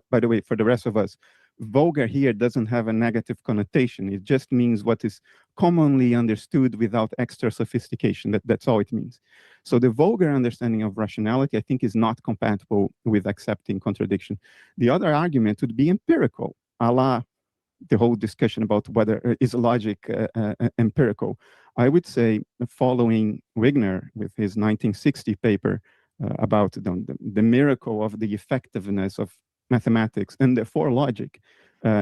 Speaker 5: by the way, for the rest of us, vulgar here doesn't have a negative connotation. It just means what is commonly understood without extra sophistication. That's all it means. So the vulgar understanding of rationality, I think, is not compatible with accepting contradiction. The other argument would be empirical, a la the whole discussion about whether is logic empirical. I would say, following Wigner with his 1960 paper about the miracle of the effectiveness of mathematics and therefore logic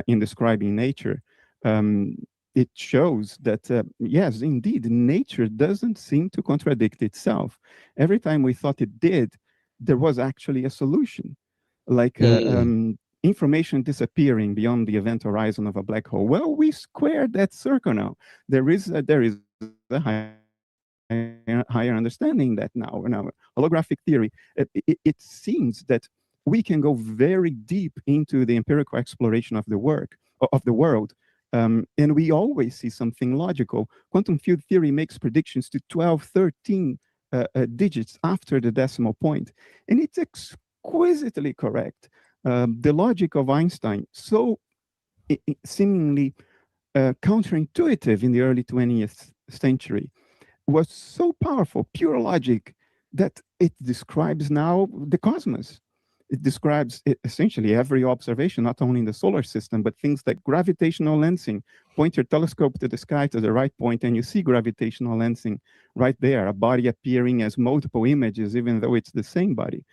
Speaker 5: in describing nature, it shows that, yes, indeed, nature doesn't seem to contradict itself. Every time we thought it did, there was actually a solution. Like information disappearing beyond the event horizon of a black hole. Well, we squared that circle now. There is a higher understanding that now. Now, holographic theory, it seems that we can go very deep into the empirical exploration of the world, and we always see something logical. Quantum field theory makes predictions to 12, 13 digits after the decimal point, and it's exquisitely correct. The logic of Einstein, so seemingly counterintuitive in the early 20th century, was so powerful, pure logic, that it describes now the cosmos. It describes essentially every observation, not only in the solar system, but things like gravitational lensing. Point your telescope to the sky to the right point, and you see gravitational lensing right there, a body appearing as multiple images, even though it's the same body.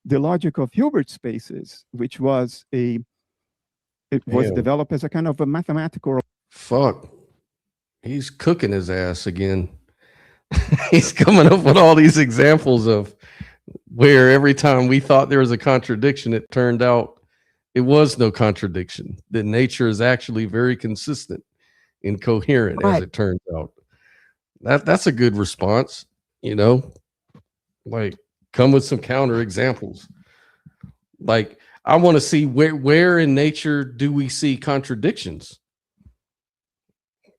Speaker 5: The logic of Hilbert spaces, which was developed as a kind of a mathematical.
Speaker 1: Fuck. He's cooking his ass again. He's coming up with all these examples of where every time we thought there was a contradiction, it turned out it was no contradiction. That nature is actually very consistent and coherent, as it turns out. That's a good response, like come with some counter examples. Like, I want to see where in nature do we see contradictions?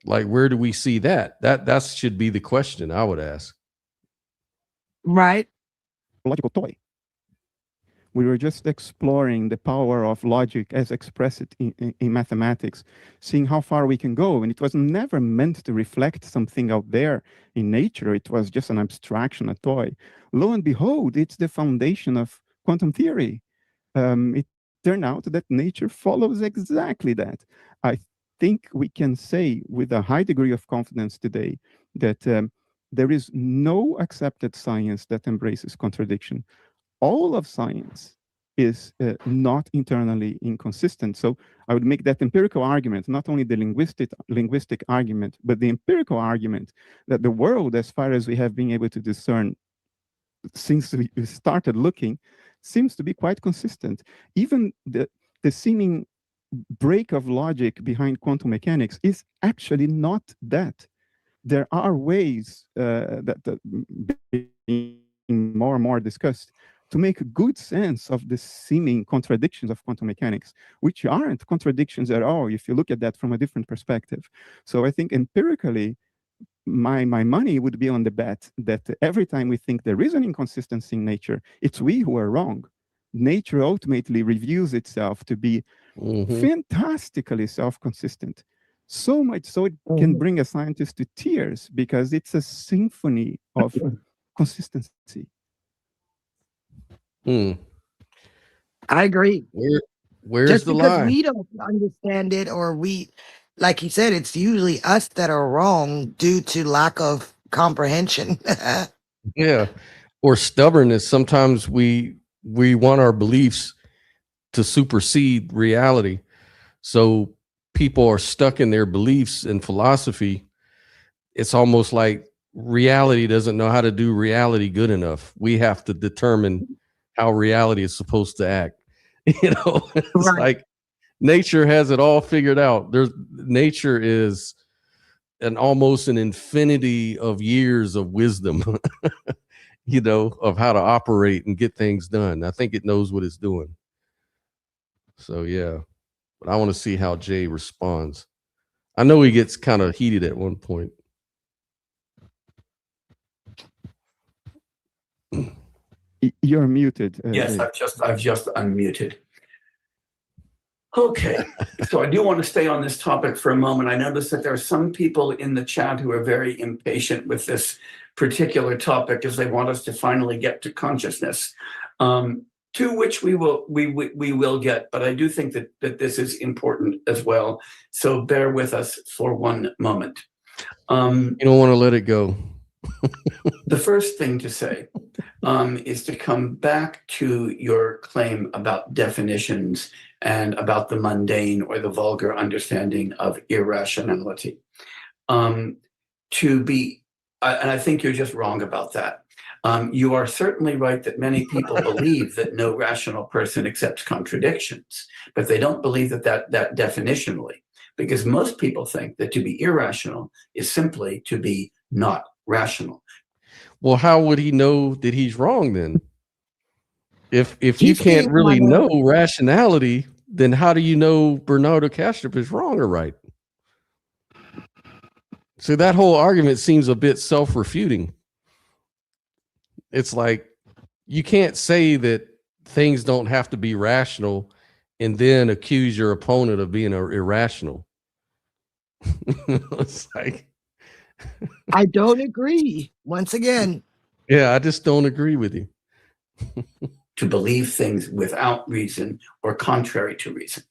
Speaker 1: Like, where do we see that? That should be the question I would ask.
Speaker 2: Right.
Speaker 5: Logical toy. We were just exploring the power of logic as expressed in mathematics, seeing how far we can go. And it was never meant to reflect something out there in nature. It was just an abstraction, a toy. Lo and behold, it's the foundation of quantum theory. It turned out that nature follows exactly that. I think we can say with a high degree of confidence today that there is no accepted science that embraces contradiction. All of science is not internally inconsistent. So I would make that empirical argument, not only the linguistic argument, but the empirical argument that the world, as far as we have been able to discern since we started looking, seems to be quite consistent. Even the seeming break of logic behind quantum mechanics is actually not that. There are ways that being more and more discussed to make good sense of the seeming contradictions of quantum mechanics, which aren't contradictions at all if you look at that from a different perspective. So I think empirically, my money would be on the bet that every time we think there is an inconsistency in nature, it's we who are wrong. Nature ultimately reveals itself to be fantastically self-consistent. So much so it can bring a scientist to tears because it's a symphony of consistency.
Speaker 2: I agree.
Speaker 1: Where's
Speaker 2: Just
Speaker 1: the
Speaker 2: because
Speaker 1: line?
Speaker 2: we don't understand it, or we, like you said, it's usually us that are wrong due to lack of comprehension.
Speaker 1: Yeah, or stubbornness. Sometimes we want our beliefs to supersede reality, so people are stuck in their beliefs and philosophy. It's almost like reality doesn't know how to do reality good enough. We have to determine how reality is supposed to act. It's
Speaker 2: Right.
Speaker 1: like nature has it all figured out. Nature is almost an infinity of years of wisdom, of how to operate and get things done. I think it knows what it's doing. So yeah, but I want to see how Jay responds. I know he gets kind of heated at one point.
Speaker 5: You're muted.
Speaker 4: Yes,
Speaker 5: Jay.
Speaker 4: I've just unmuted. Okay, so I do want to stay on this topic for a moment. I notice that there are some people in the chat who are very impatient with this particular topic as they want us to finally get to consciousness, to which we will get. But I do think that this is important as well. So bear with us for one moment.
Speaker 1: You don't want to let it go.
Speaker 4: The first thing to say is to come back to your claim about definitions and about the mundane or the vulgar understanding of irrationality. And I think you're just wrong about that. You are certainly right that many people believe that no rational person accepts contradictions, but they don't believe that definitionally, because most people think that to be irrational is simply to be not rational.
Speaker 1: Well, how would he know that he's wrong then? If you
Speaker 2: He's
Speaker 1: can't
Speaker 2: being
Speaker 1: really
Speaker 2: honest.
Speaker 1: know rationality, then how do you know Bernardo Kastrup is wrong or right? So that whole argument seems a bit self-refuting. It's like you can't say that things don't have to be rational and then accuse your opponent of being irrational. It's like,
Speaker 2: I don't agree. Once again,
Speaker 1: yeah, I just don't agree with you.
Speaker 4: To believe things without reason or contrary to reason.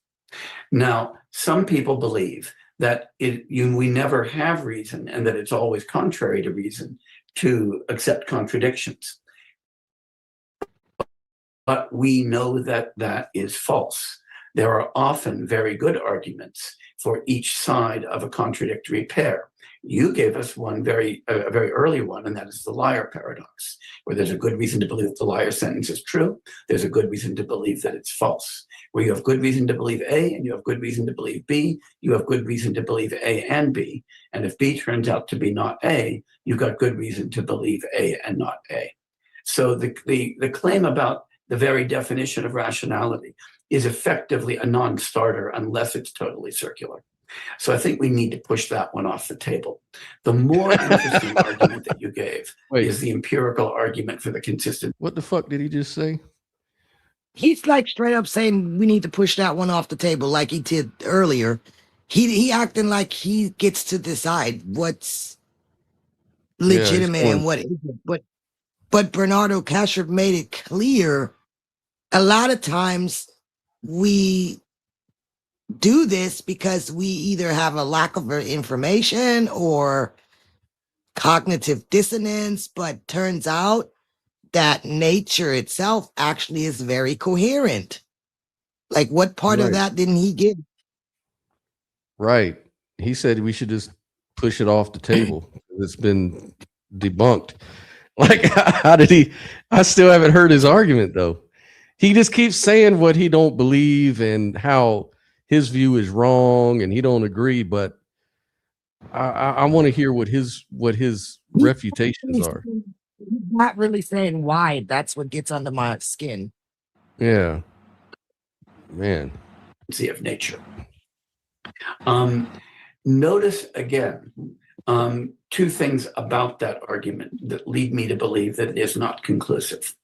Speaker 4: Now, some people believe that we never have reason and that it's always contrary to reason to accept contradictions. But we know that that is false. There are often very good arguments for each side of a contradictory pair. You gave us one a very early one, and that is the liar paradox, where there's a good reason to believe that the liar sentence is true. There's a good reason to believe that it's false. Where you have good reason to believe A and you have good reason to believe B, you have good reason to believe A and B. And if B turns out to be not A, you've got good reason to believe A and not A. So the claim about the very definition of rationality is effectively a non-starter unless it's totally circular. So I think we need to push that one off the table. The more interesting argument that you gave is the empirical argument for the consistent.
Speaker 1: What the fuck did he just say?
Speaker 2: he's like straight up saying we need to push that one off the table like he did earlier. He acting like he gets to decide what's legitimate and what isn't. But Bernardo Kastrup made it clear a lot of times we do this because we either have a lack of information or cognitive dissonance, but turns out that nature itself actually is very coherent. Like, what part of that didn't he get?
Speaker 1: Right. He said we should just push it off the table. It's been debunked. Like, how did he? I still haven't heard his argument though. He just keeps saying what he don't believe and how his view is wrong and he don't agree, but I want to hear what his refutations are.
Speaker 2: Not really saying why. That's what gets under my skin.
Speaker 1: Yeah, man.
Speaker 4: Of nature. Notice again two things about that argument that lead me to believe that it is not conclusive.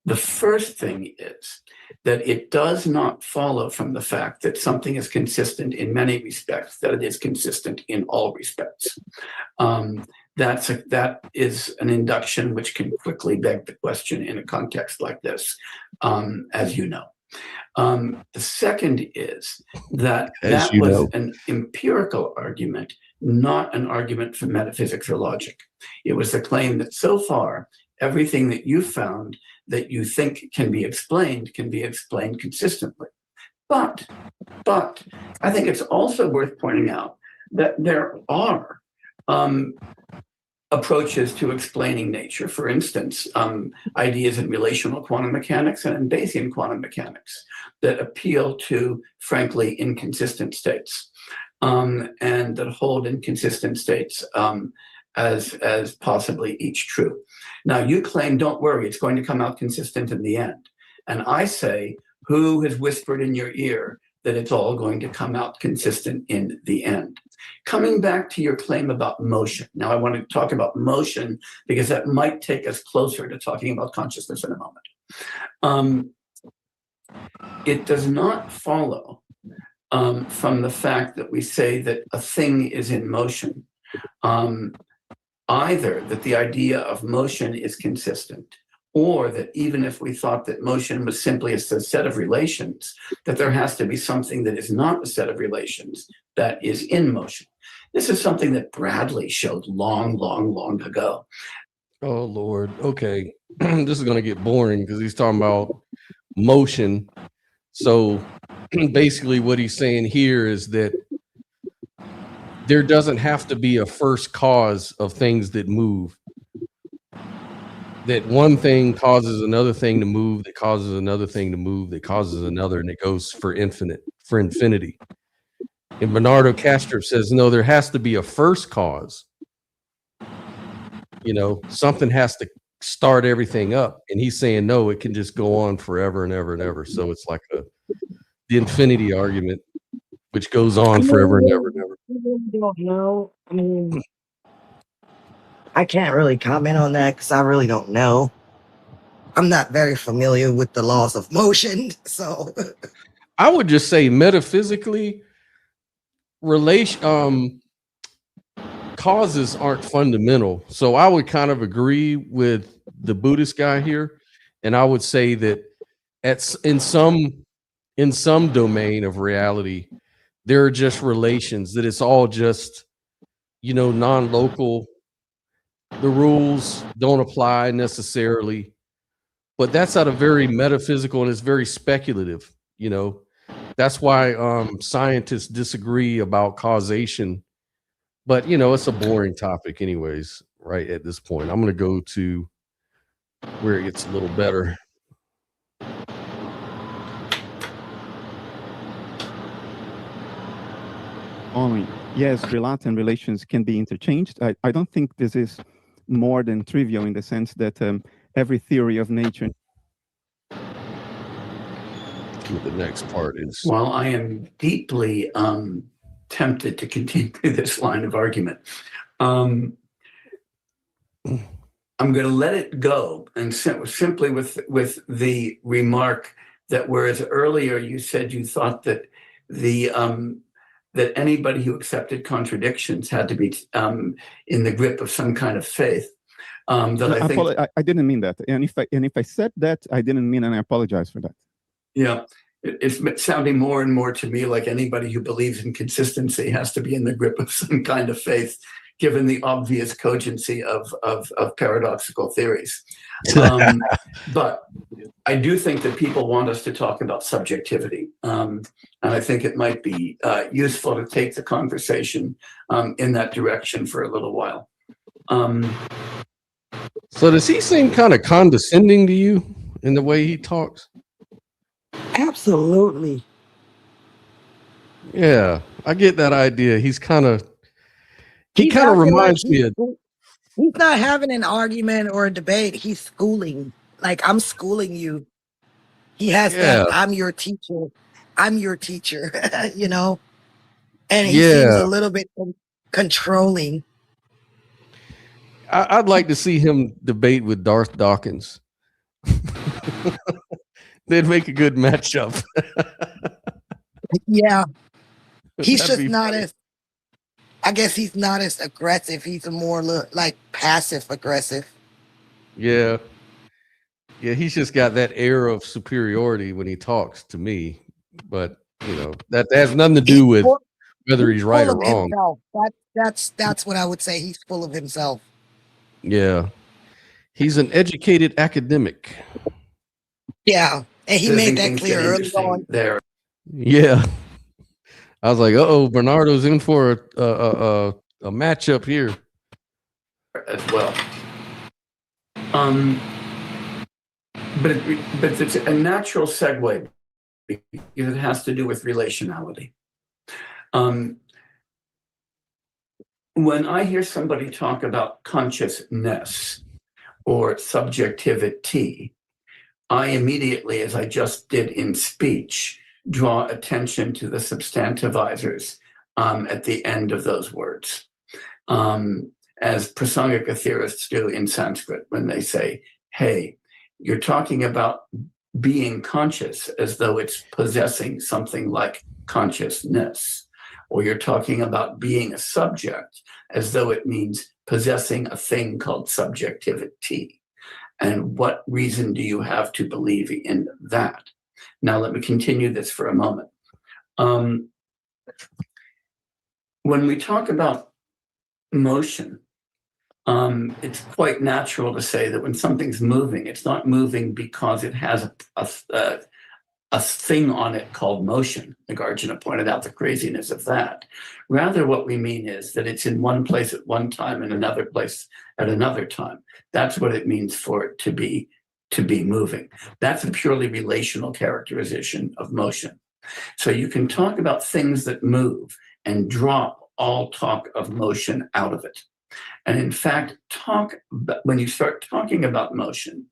Speaker 4: The first thing is that it does not follow from the fact that something is consistent in many respects, that it is consistent in all respects. That is an induction which can quickly beg the question in a context like this, as you know. The second is that that was an empirical argument, not an argument for metaphysics or logic. It was the claim that so far, everything that you found that you think can be explained consistently. But I think it's also worth pointing out that there are approaches to explaining nature. For instance, ideas in relational quantum mechanics and in Bayesian quantum mechanics that appeal to, frankly, inconsistent states, and that hold inconsistent states as possibly each true. Now, you claim, don't worry, it's going to come out consistent in the end. And I say, who has whispered in your ear that it's all going to come out consistent in the end? Coming back to your claim about motion. Now, I want to talk about motion because that might take us closer to talking about consciousness in a moment. It does not follow from the fact that we say that a thing is in motion, either that the idea of motion is consistent, or that even if we thought that motion was simply a set of relations, that there has to be something that is not a set of relations that is in motion. This is something that Bradley showed long ago.
Speaker 1: Oh, Lord. Okay. This is going to get boring because he's talking about motion. So basically what he's saying here is that there doesn't have to be a first cause of things that move. That one thing causes another thing to move, that causes another thing to move, that causes another, and it goes for infinity. And Bernardo Kastrup says, no, there has to be a first cause. You know, something has to start everything up. And he's saying, no, it can just go on forever and ever and ever. So it's like the infinity argument, which goes on forever and ever and ever.
Speaker 2: I don't know. I mean, I can't really comment on that because I really don't know. I'm not very familiar with the laws of motion, so
Speaker 1: I would just say metaphysically, causes aren't fundamental. So I would kind of agree with the Buddhist guy here, and I would say that in some domain of reality, there are just relations, that it's all just, you know, non-local. The rules don't apply necessarily, but that's at a very metaphysical and it's very speculative, you know. That's why scientists disagree about causation, but you know, it's a boring topic anyways, right? At this point, I'm going to go to where it gets a little better.
Speaker 5: Only, yes, relate and relations can be interchanged. I don't think this is more than trivial in the sense that every theory of nature.
Speaker 1: The next part is.
Speaker 4: Well, I am deeply tempted to continue this line of argument. I'm going to let it go, and simply with the remark that whereas earlier you said you thought that that anybody who accepted contradictions had to be in the grip of some kind of faith. That
Speaker 5: I didn't mean that, and if I said that, I didn't mean, and I apologize for that. Yeah,
Speaker 4: it's sounding more and more to me like anybody who believes in consistency has to be in the grip of some kind of faith, given the obvious cogency of paradoxical theories. But I do think that people want us to talk about subjectivity. And I think it might be useful to take the conversation in that direction for a little while.
Speaker 1: So does he seem kind of condescending to you in the way he talks?
Speaker 2: absolutely.
Speaker 1: Yeah, I get that idea. He
Speaker 2: He's
Speaker 1: kind of
Speaker 2: acting like
Speaker 1: reminds me of,
Speaker 2: he's not having an argument or a debate. He's schooling. Like, I'm schooling you. He has that,
Speaker 1: yeah,
Speaker 2: I'm your teacher. I'm your teacher, you know? And he seems
Speaker 1: yeah.
Speaker 2: a little bit controlling.
Speaker 1: I'd like to see him debate with Darth Dawkins. They'd make a good matchup.
Speaker 2: Yeah. He's
Speaker 1: That'd
Speaker 2: just
Speaker 1: be
Speaker 2: not
Speaker 1: funny.
Speaker 2: as, I guess he's not as aggressive. He's a more like passive aggressive.
Speaker 1: Yeah. Yeah, he's just got that air of superiority when he talks to me. But, you know, that has nothing to do with whether he's right or
Speaker 2: full of
Speaker 1: wrong.
Speaker 2: himself. That's what I would say. He's full of himself.
Speaker 1: Yeah. He's an educated academic.
Speaker 2: Yeah. And he
Speaker 4: Doesn't
Speaker 2: made that
Speaker 4: things
Speaker 2: clear
Speaker 4: get
Speaker 2: early
Speaker 4: interesting
Speaker 2: on.
Speaker 4: there.
Speaker 1: Yeah. I was like, uh-oh, Bernardo's in for a matchup here.
Speaker 4: As well. But it's a natural segue because it has to do with relationality. When I hear somebody talk about consciousness or subjectivity, I immediately, as I just did in speech, draw attention to the substantivizers at the end of those words, as Prasangika theorists do in Sanskrit when they say, hey, you're talking about being conscious as though it's possessing something like consciousness, or you're talking about being a subject as though it means possessing a thing called subjectivity. And what reason do you have to believe in that? Now, let me continue this for a moment. When we talk about motion, it's quite natural to say that when something's moving, it's not moving because it has a thing on it called motion. Nagarjuna pointed out the craziness of that. Rather, what we mean is that it's in one place at one time and another place at another time. That's what it means for it to be moving. That's a purely relational characterization of motion. So you can talk about things that move and drop all talk of motion out of it. And in fact, when you start talking about motion,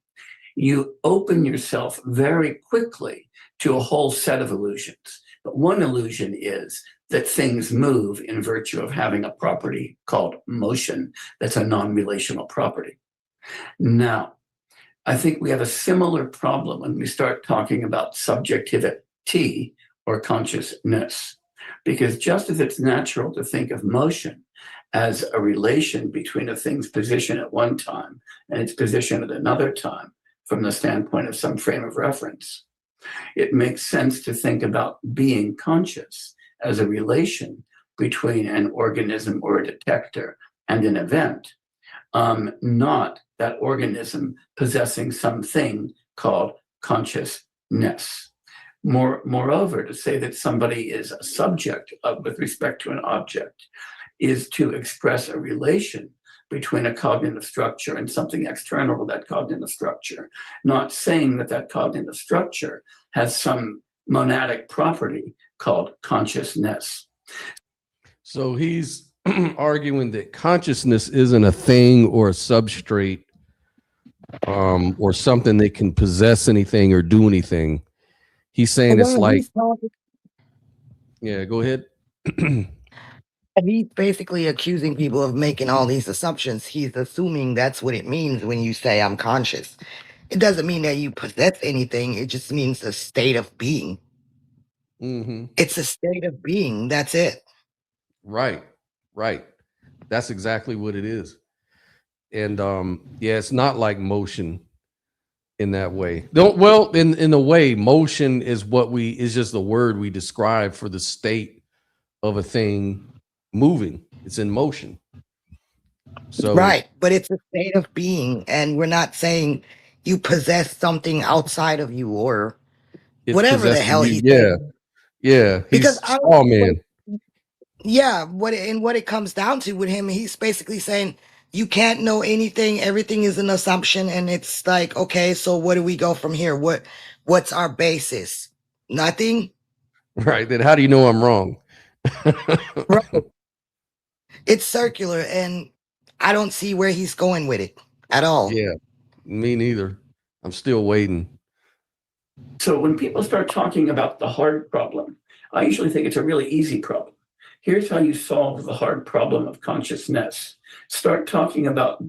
Speaker 4: you open yourself very quickly to a whole set of illusions. But one illusion is that things move in virtue of having a property called motion that's a non-relational property. Now, I think we have a similar problem when we start talking about subjectivity or consciousness, because just as it's natural to think of motion as a relation between a thing's position at one time and its position at another time from the standpoint of some frame of reference, it makes sense to think about being conscious as a relation between an organism or a detector and an event, not that organism possessing something called consciousness. Moreover, to say that somebody is a subject with respect to an object is to express a relation between a cognitive structure and something external to that cognitive structure, not saying that that cognitive structure has some monadic property called consciousness.
Speaker 1: So he's arguing that consciousness isn't a thing or a substrate or something that can possess anything or do anything. He's saying it's like, yeah, go ahead.
Speaker 2: And he's basically accusing people of making all these assumptions. He's assuming that's what it means when you say I'm conscious. It doesn't mean that you possess anything. It just means a state of being.
Speaker 1: Mm-hmm.
Speaker 2: It's a state of being. That's it.
Speaker 1: Right. That's exactly what it is. And yeah, it's not like motion in that way. Well, in a way, motion is is just the word we describe for the state of a thing moving. It's in motion. So
Speaker 2: right, but it's a state of being, and we're not saying you possess something outside of you or whatever the hell he's saying.
Speaker 1: Yeah.
Speaker 2: Because
Speaker 1: man.
Speaker 2: Yeah, what it comes down to with him, he's basically saying you can't know anything. Everything is an assumption, and it's like, okay, so where do we go from here? What's our basis? Nothing.
Speaker 1: Right. Then how do you know I'm wrong?
Speaker 2: Right. It's circular, and I don't see where he's going with it at all.
Speaker 1: Yeah, me neither. I'm still waiting.
Speaker 4: So when people start talking about the hard problem, I usually think it's a really easy problem. Here's how you solve the hard problem of consciousness. Start talking about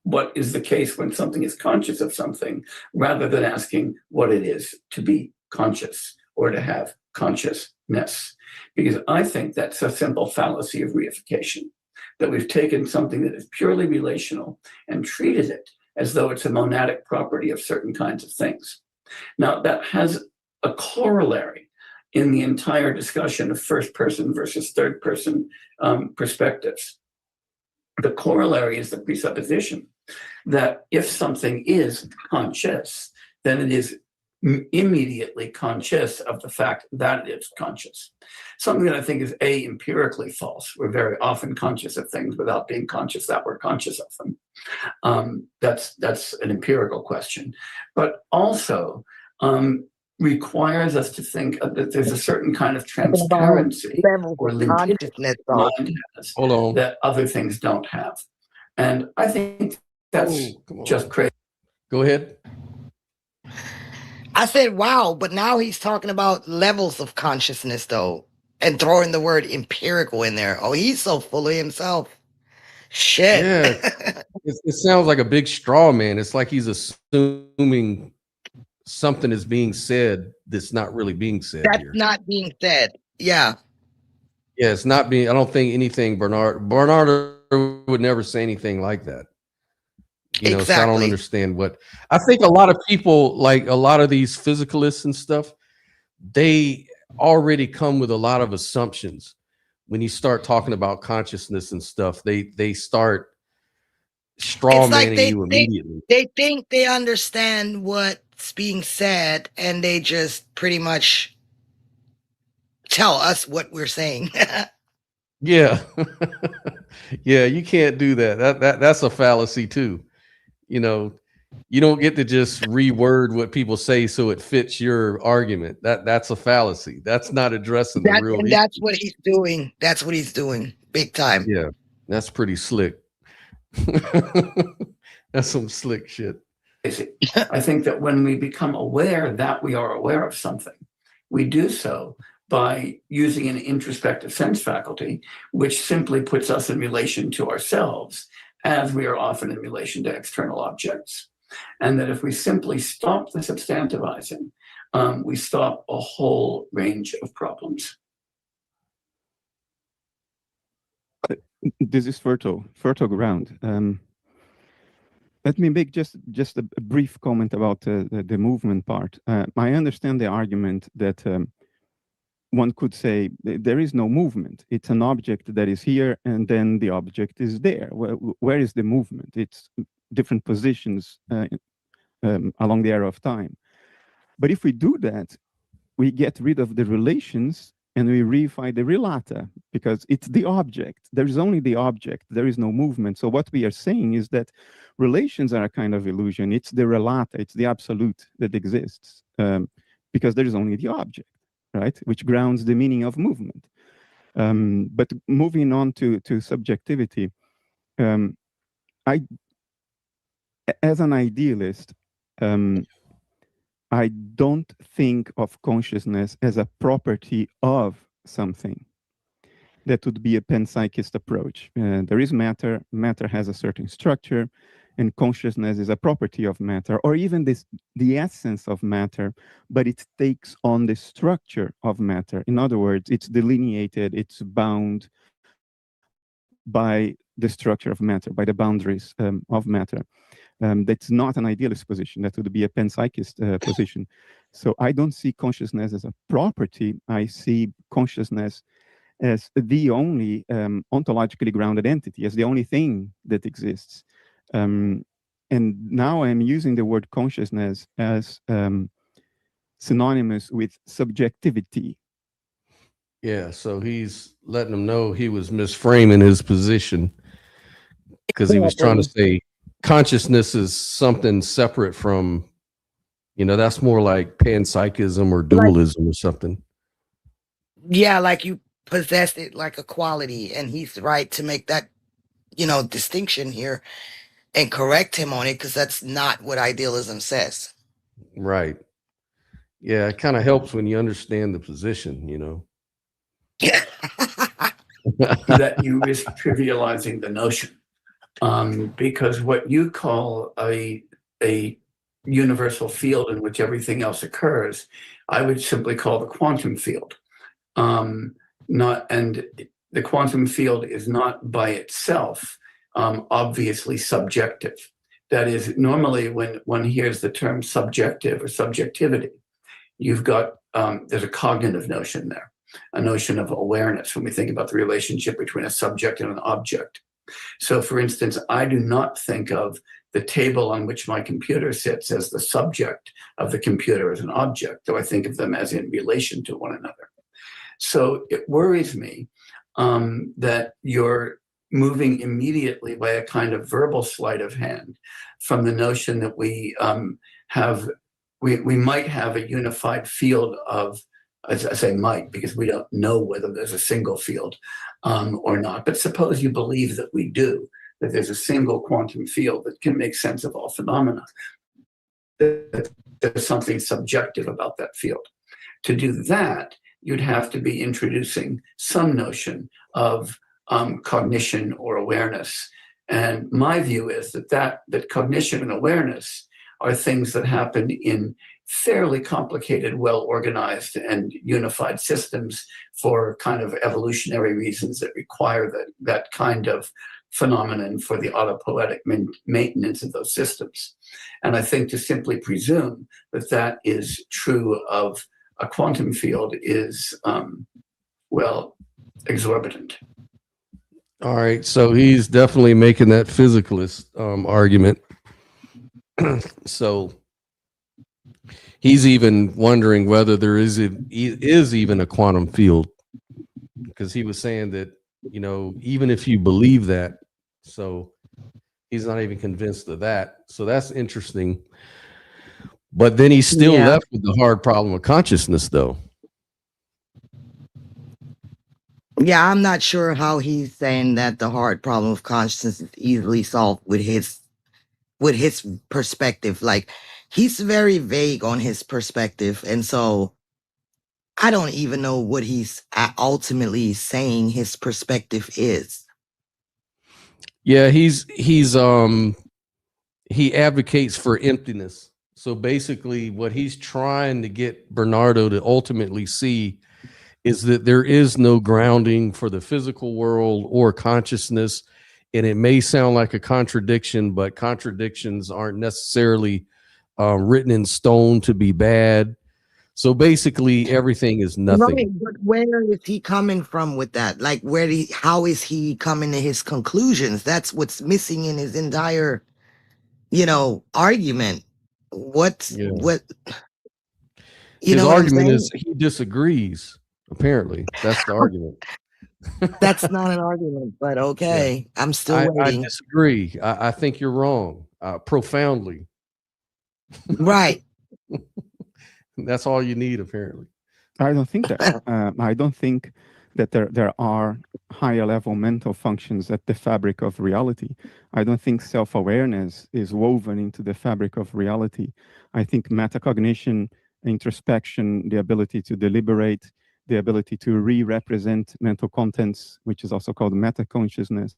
Speaker 4: what is the case when something is conscious of something, rather than asking what it is to be conscious or to have consciousness. Because I think that's a simple fallacy of reification, that we've taken something that is purely relational and treated it as though it's a monadic property of certain kinds of things. Now, that has a corollary in the entire discussion of first person versus third person perspectives. The corollary is the presupposition that if something is conscious, then it is immediately conscious of the fact that it is conscious. Something that I think is empirically false. We're very often conscious of things without being conscious that we're conscious of them. That's an empirical question, but also requires us to think that there's a certain kind of transparency or limpidity mind has that other things don't have. And I think that's just crazy.
Speaker 1: Go ahead.
Speaker 2: I said, wow, but now he's talking about levels of consciousness, though, and throwing the word empirical in there. Oh, he's so full of himself. Shit.
Speaker 1: Yeah, it sounds like a big straw man. It's like he's assuming something is being said that's not really being said.
Speaker 2: That's
Speaker 1: here.
Speaker 2: not being said. Yeah.
Speaker 1: Yeah, it's not being. I don't think anything. Bernardo would never say anything like that. You know,
Speaker 2: Exactly.
Speaker 1: so I don't understand what. I think a lot of people, like a lot of these physicalists and stuff, they already come with a lot of assumptions. When you start talking about consciousness and stuff, they start straw manning you immediately.
Speaker 2: They think they understand what's being said, and they just pretty much tell us what we're saying.
Speaker 1: Yeah. Yeah, you can't do that. That's a fallacy too. You know, you don't get to just reword what people say so it fits your argument. That's a fallacy. That's not addressing the real issue.
Speaker 2: That's what he's doing. That's what he's doing. Big time.
Speaker 1: Yeah, that's pretty slick. That's some slick shit.
Speaker 4: I think that when we become aware that we are aware of something, we do so by using an introspective sense faculty, which simply puts us in relation to ourselves, as we are often in relation to external objects. And that if we simply stop the substantivizing, we stop a whole range of problems.
Speaker 5: This is fertile ground. Let me make just a brief comment about the movement part. I understand the argument that one could say there is no movement. It's an object that is here, and then the object is there. Where is the movement? It's different positions along the arrow of time. But if we do that, we get rid of the relations and we reify the relata, because it's the object. There is only the object. There is no movement. So what we are saying is that relations are a kind of illusion. It's the relata, it's the absolute that exists, because there is only the object, right? Which grounds the meaning of movement. But moving on to subjectivity, as an idealist, I don't think of consciousness as a property of something. That would be a panpsychist approach. There is matter, matter has a certain structure, and consciousness is a property of matter, or even the essence of matter, but it takes on the structure of matter. In other words, it's delineated, it's bound by the structure of matter, by the boundaries of matter. That's not an idealist position. That would be a panpsychist position. So I don't see consciousness as a property. I see consciousness as the only ontologically grounded entity, as the only thing that exists. And now I'm using the word consciousness as synonymous with subjectivity.
Speaker 1: Yeah, so he's letting them know he was misframing his position, because he was trying to say consciousness is something separate from, you know, that's more like panpsychism or dualism or something.
Speaker 2: Yeah, like you possess it like a quality, and he's right to make that, distinction here and correct him on it, because that's not what idealism says.
Speaker 1: Right. Yeah, it kind of helps when you understand the position,
Speaker 2: Yeah.
Speaker 4: that you risk trivializing the notion. Because what you call a universal field in which everything else occurs, I would simply call the quantum field. And the quantum field is not by itself obviously subjective. That is, normally when one hears the term subjective or subjectivity, you've got, there's a cognitive notion there, a notion of awareness when we think about the relationship between a subject and an object. So for instance, I do not think of the table on which my computer sits as the subject of the computer as an object, though I think of them as in relation to one another. So it worries me that you're moving immediately by a kind of verbal sleight of hand from the notion that we might have a unified field of, as I say might, because we don't know whether there's a single field or not. But suppose you believe that we do, that there's a single quantum field that can make sense of all phenomena, that there's something subjective about that field. To do that, you'd have to be introducing some notion of cognition or awareness. And my view is that cognition and awareness are things that happen in fairly complicated, well-organized and unified systems for kind of evolutionary reasons that require that kind of phenomenon for the autopoietic maintenance of those systems. And I think to simply presume that that is true of a quantum field is, exorbitant.
Speaker 1: All right. So he's definitely making that physicalist argument. So he's even wondering whether there is even a quantum field, because he was saying that, even if you believe that, so he's not even convinced of that. So that's interesting. But then he's still left with the hard problem of consciousness, though.
Speaker 2: Yeah, I'm not sure how he's saying that the hard problem of consciousness is easily solved with his perspective. Like, he's very vague on his perspective, and so I don't even know what he's ultimately saying his perspective is.
Speaker 1: Yeah, he advocates for emptiness. So basically what he's trying to get Bernardo to ultimately see is that there is no grounding for the physical world or consciousness. And it may sound like a contradiction, but contradictions aren't necessarily written in stone to be bad. So basically everything is nothing.
Speaker 2: Right, but where is he coming from with that? Like, how is he coming to his conclusions? That's what's missing in his entire, argument.
Speaker 1: His argument is he disagrees. Apparently, that's the argument.
Speaker 2: That's not an argument, but okay. Yeah. I'm still waiting.
Speaker 1: I disagree. I think you're wrong, profoundly.
Speaker 2: Right.
Speaker 1: That's all you need, apparently.
Speaker 5: I don't think that. I don't think that there are higher level mental functions at the fabric of reality. I don't think self-awareness is woven into the fabric of reality. I think metacognition, introspection, the ability to deliberate, the ability to re-represent mental contents, which is also called meta-consciousness.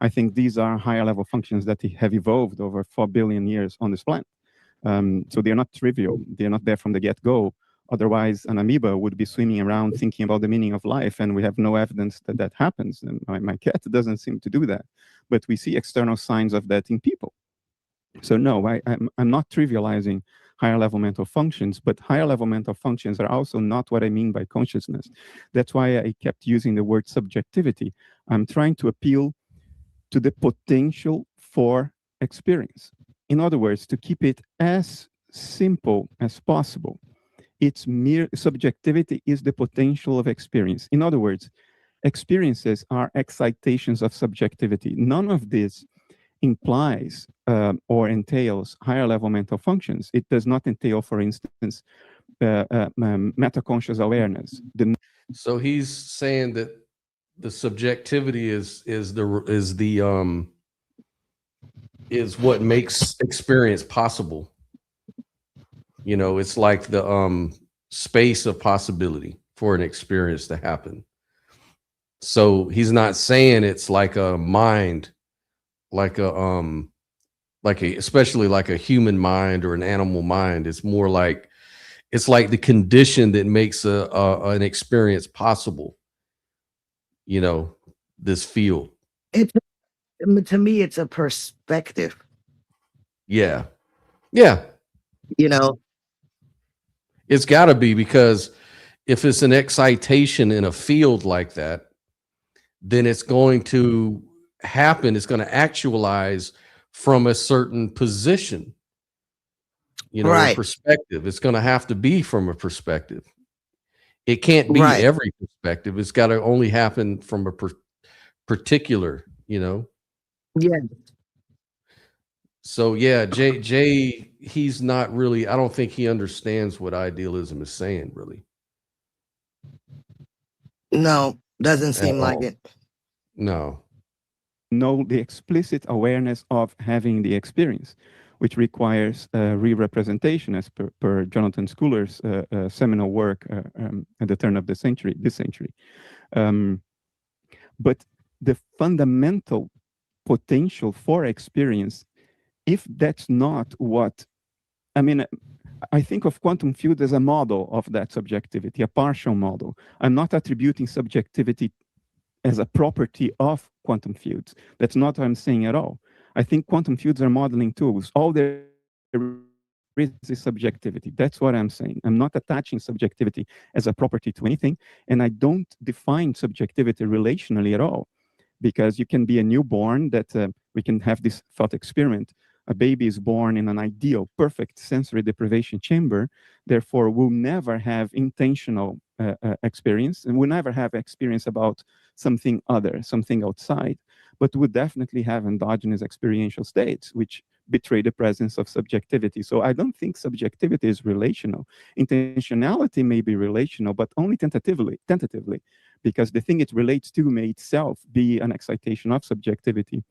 Speaker 5: I think these are higher level functions that have evolved over 4 billion years on this planet. So they're not trivial. They're not there from the get-go. Otherwise, an amoeba would be swimming around thinking about the meaning of life, and we have no evidence that that happens. And my cat doesn't seem to do that. But we see external signs of that in people. So no, I'm not trivializing higher level mental functions, but higher level mental functions are also not what I mean by consciousness. That's why I kept using the word subjectivity. I'm trying to appeal to the potential for experience. In other words, to keep it as simple as possible. It's mere subjectivity is the potential of experience. In other words, experiences are excitations of subjectivity. None of this implies or entails higher level mental functions. It does not entail, for instance, metaconscious awareness.
Speaker 1: So he's saying that the subjectivity is what makes experience possible. You know, it's like the space of possibility for an experience to happen. So he's not saying it's like a mind, like especially like a human mind or an animal mind. It's more like it's like the condition that makes an experience possible. You know, this field.
Speaker 2: It's to me, it's a perspective.
Speaker 1: Yeah. Yeah.
Speaker 2: You know,
Speaker 1: It's got to be, because if it's an excitation in a field like that, then it's going to happen. It's going to actualize from a certain position, you know,
Speaker 2: Right.
Speaker 1: perspective. It's going to have to be from a perspective. It can't be
Speaker 2: Right.
Speaker 1: every perspective. It's got to only happen from a particular, you know.
Speaker 2: Yeah.
Speaker 1: So yeah, Jay, he's not really, I don't think he understands what idealism is saying, really.
Speaker 2: No, doesn't seem like
Speaker 1: all.
Speaker 2: it.
Speaker 1: No.
Speaker 5: Know the explicit awareness of having the experience, which requires re-representation, as per Jonathan Schooler's seminal work at the turn of this century. But the fundamental potential for experience, if that's not what, I mean, I think of quantum field as a model of that subjectivity, a partial model. I'm not attributing subjectivity as a property of quantum fields. That's not what I'm saying at all. I think quantum fields are modeling tools. All there is subjectivity. That's what I'm saying. I'm not attaching subjectivity as a property to anything, and I don't define subjectivity relationally at all, because you can be a newborn that we can have this thought experiment. A baby is born in an ideal, perfect sensory deprivation chamber, therefore will never have intentional experience, and will never have experience about something other, something outside, but would definitely have endogenous experiential states, which betray the presence of subjectivity. So I don't think subjectivity is relational. Intentionality may be relational, but only tentatively, because the thing it relates to may itself be an excitation of subjectivity.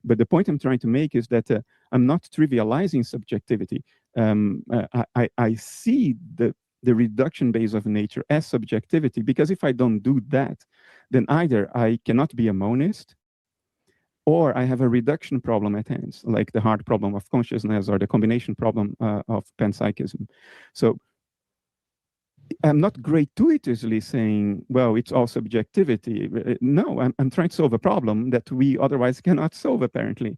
Speaker 5: But the point I'm trying to make is that I'm not trivializing subjectivity. I see the reduction base of nature as subjectivity, because if I don't do that, then either I cannot be a monist, or I have a reduction problem at hands, like the hard problem of consciousness or the combination problem of panpsychism. So I'm not gratuitously saying, well, it's all subjectivity. No, I'm trying to solve a problem that we otherwise cannot solve, apparently.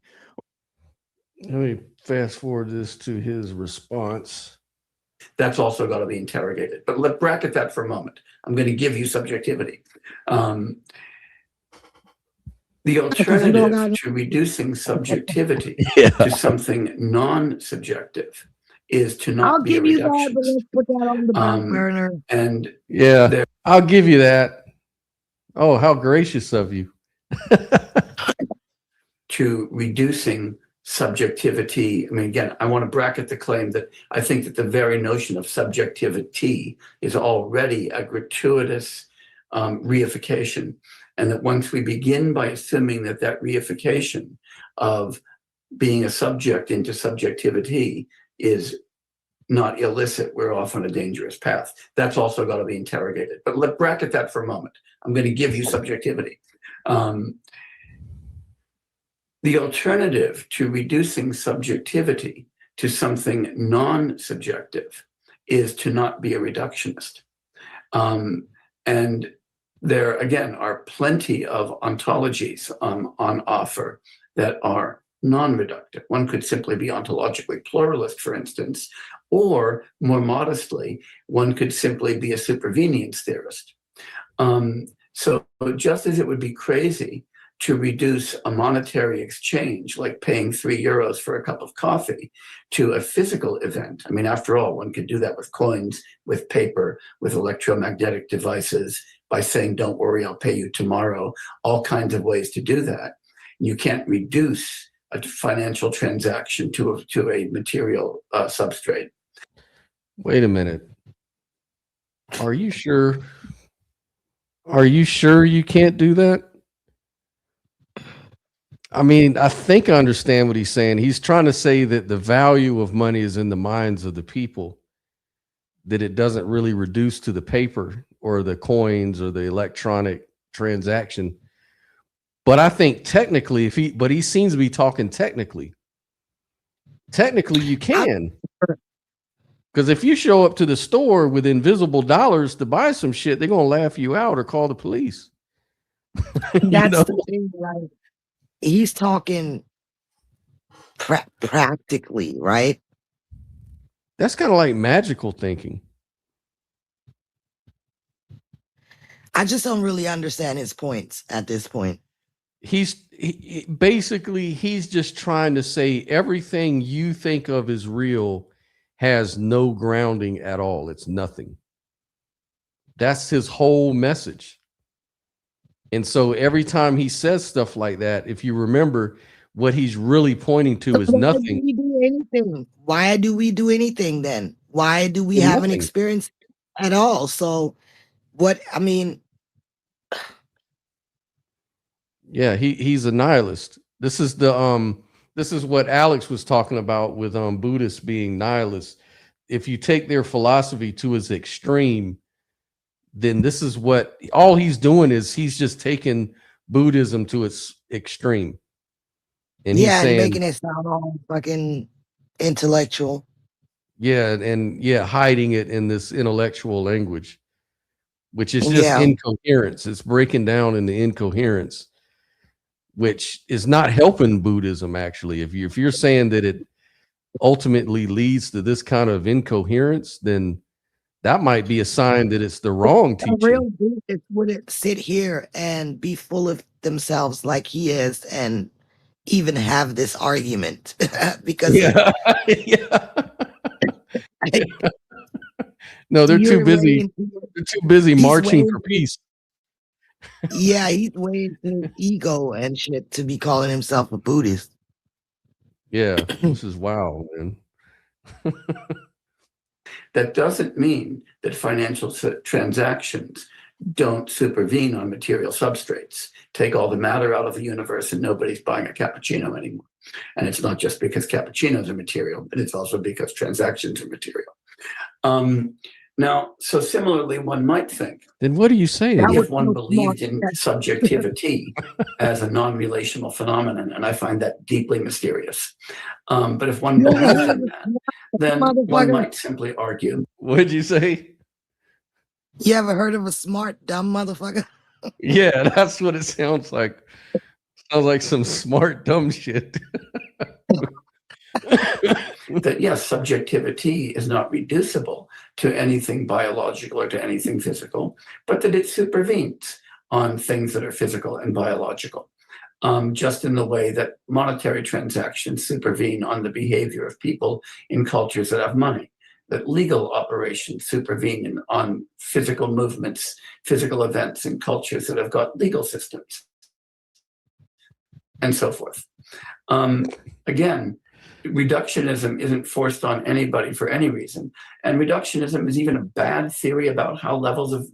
Speaker 1: Let me fast forward this to his response.
Speaker 4: That's also got to be interrogated. But let's bracket that for a moment. I'm going to give you subjectivity. The alternative to reducing subjectivity to something non-subjective is to not be a reductionist. I'll give you that, but let's put that on the back burner. And
Speaker 1: yeah, I'll give you that. Oh, how gracious of you.
Speaker 4: To reducing subjectivity. I mean, again, I want to bracket the claim that I think that the very notion of subjectivity is already a gratuitous reification. And that once we begin by assuming that that reification of being a subject into subjectivity is not illicit, we're off on a dangerous path. That's also got to be interrogated. But let's bracket that for a moment. I'm going to give you subjectivity. The alternative to reducing subjectivity to something non-subjective is to not be a reductionist. And there, again, are plenty of ontologies on offer that are non-reductive. One could simply be ontologically pluralist, for instance, or more modestly, one could simply be a supervenience theorist. So just as it would be crazy to reduce a monetary exchange, like paying €3 for a cup of coffee, to a physical event. I mean, after all, one could do that with coins, with paper, with electromagnetic devices, by saying, don't worry, I'll pay you tomorrow, all kinds of ways to do that. You can't reduce a financial transaction to a material substrate.
Speaker 1: Wait a minute. Are you sure? Are you sure you can't do that? I mean, I think I understand what he's saying. He's trying to say that the value of money is in the minds of the people, that it doesn't really reduce to the paper or the coins or the electronic transaction. But I think technically, but he seems to be talking technically. Technically, you can. Because if you show up to the store with invisible dollars to buy some shit, they're going to laugh you out or call the police.
Speaker 2: That's the thing, right? He's talking practically, right?
Speaker 1: That's kind of like magical thinking.
Speaker 2: I just don't really understand his points at this point.
Speaker 1: Basically he's just trying to say everything you think of as real has no grounding at all. It's nothing. That's his whole message. And so every time he says stuff like that, if you remember, what he's really pointing to is nothing.
Speaker 2: Why do we do anything then? Why do we have an experience at all? So what, I mean,
Speaker 1: yeah, he's a nihilist. This is what Alex was talking about with Buddhists being nihilists. If you take their philosophy to its extreme, then this is what all he's doing is he's just taking Buddhism to its extreme. And he's saying,
Speaker 2: making it sound all fucking intellectual.
Speaker 1: Yeah, and hiding it in this intellectual language, which is just incoherence. It's breaking down in the incoherence, which is not helping Buddhism, actually. If you're saying that it ultimately leads to this kind of incoherence, then that might be a sign that it's the wrong teaching.
Speaker 2: Real Buddhists wouldn't sit here and be full of themselves like he is and even have this argument because
Speaker 1: no, they're too busy. They're too busy marching for peace.
Speaker 2: Yeah, he's way too ego and shit to be calling himself a Buddhist.
Speaker 1: Yeah, this is wow, man.
Speaker 4: That doesn't mean that financial transactions don't supervene on material substrates. Take all the matter out of the universe and nobody's buying a cappuccino anymore. And it's not just because cappuccinos are material, but it's also because transactions are material. Now, so similarly, one might think.
Speaker 1: Then what are you saying?
Speaker 4: If one believed in subjectivity as a non-relational phenomenon, and I find that deeply mysterious. But if one believes in that, then one might simply argue.
Speaker 1: What did you say?
Speaker 2: You ever heard of a smart, dumb motherfucker?
Speaker 1: Yeah, that's what it sounds like. Sounds like some smart, dumb shit.
Speaker 4: That yes, subjectivity is not reducible to anything biological or to anything physical, but that it supervenes on things that are physical and biological, just in the way that monetary transactions supervene on the behavior of people in cultures that have money, that legal operations supervene on physical movements, physical events in cultures that have got legal systems, and so forth. Again, reductionism isn't forced on anybody for any reason. And reductionism is even a bad theory about how levels of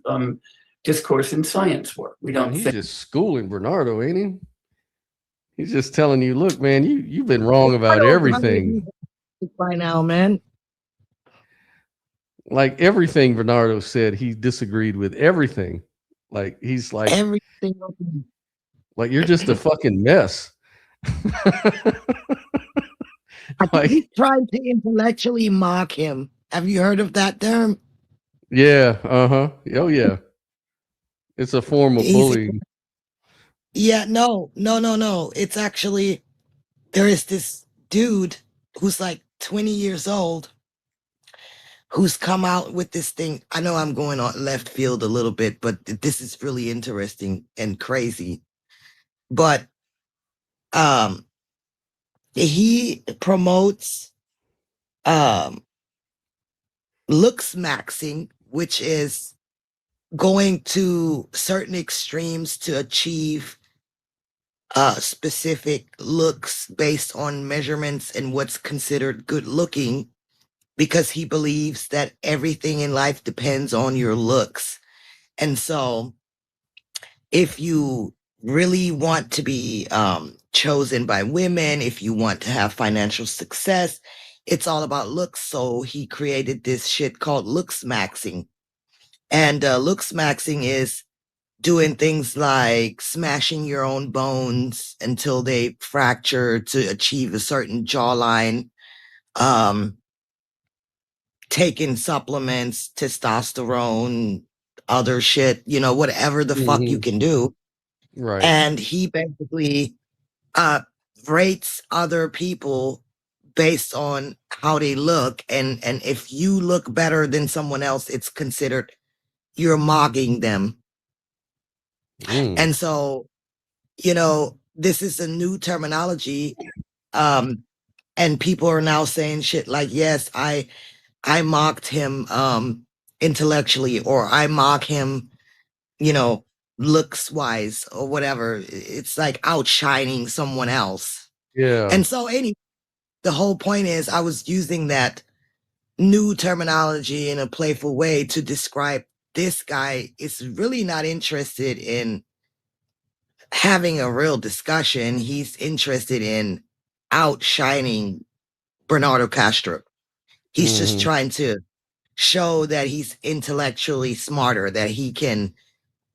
Speaker 4: discourse in science work. We don't
Speaker 1: He's just schooling Bernardo, ain't he? He's just telling you, look, man, you've been wrong about everything.
Speaker 2: By now, man.
Speaker 1: Like everything Bernardo said, he disagreed with everything. Like he's like
Speaker 2: everything.
Speaker 1: Like you're just a fucking mess.
Speaker 2: I think he's trying to intellectually mock him. Have you heard of that term?
Speaker 1: Yeah. Oh yeah. It's a form of bullying.
Speaker 2: Yeah. No. It's actually, there is this dude who's like 20 years old who's come out with this thing. I know I'm going on left field a little bit, but this is really interesting and crazy. But he promotes looks maxing, which is going to certain extremes to achieve specific looks based on measurements and what's considered good looking, because he believes that everything in life depends on your looks. And so if you really want to be chosen by women, if you want to have financial success, it's all about looks. So he created this shit called looks maxing. And looks maxing is doing things like smashing your own bones until they fracture to achieve a certain jawline, taking supplements, testosterone, other shit, whatever the fuck you can do.
Speaker 1: Right.
Speaker 2: And he basically rates other people based on how they look. And if you look better than someone else, it's considered you're mocking them. And so, this is a new terminology. And people are now saying shit like, yes, I mocked him intellectually, or I mock him, looks wise, or whatever. It's like outshining someone else.
Speaker 1: Yeah.
Speaker 2: And so the whole point is I was using that new terminology in a playful way to describe this guy is really not interested in having a real discussion. He's interested in outshining Bernardo Kastrup. He's just trying to show that he's intellectually smarter, that he can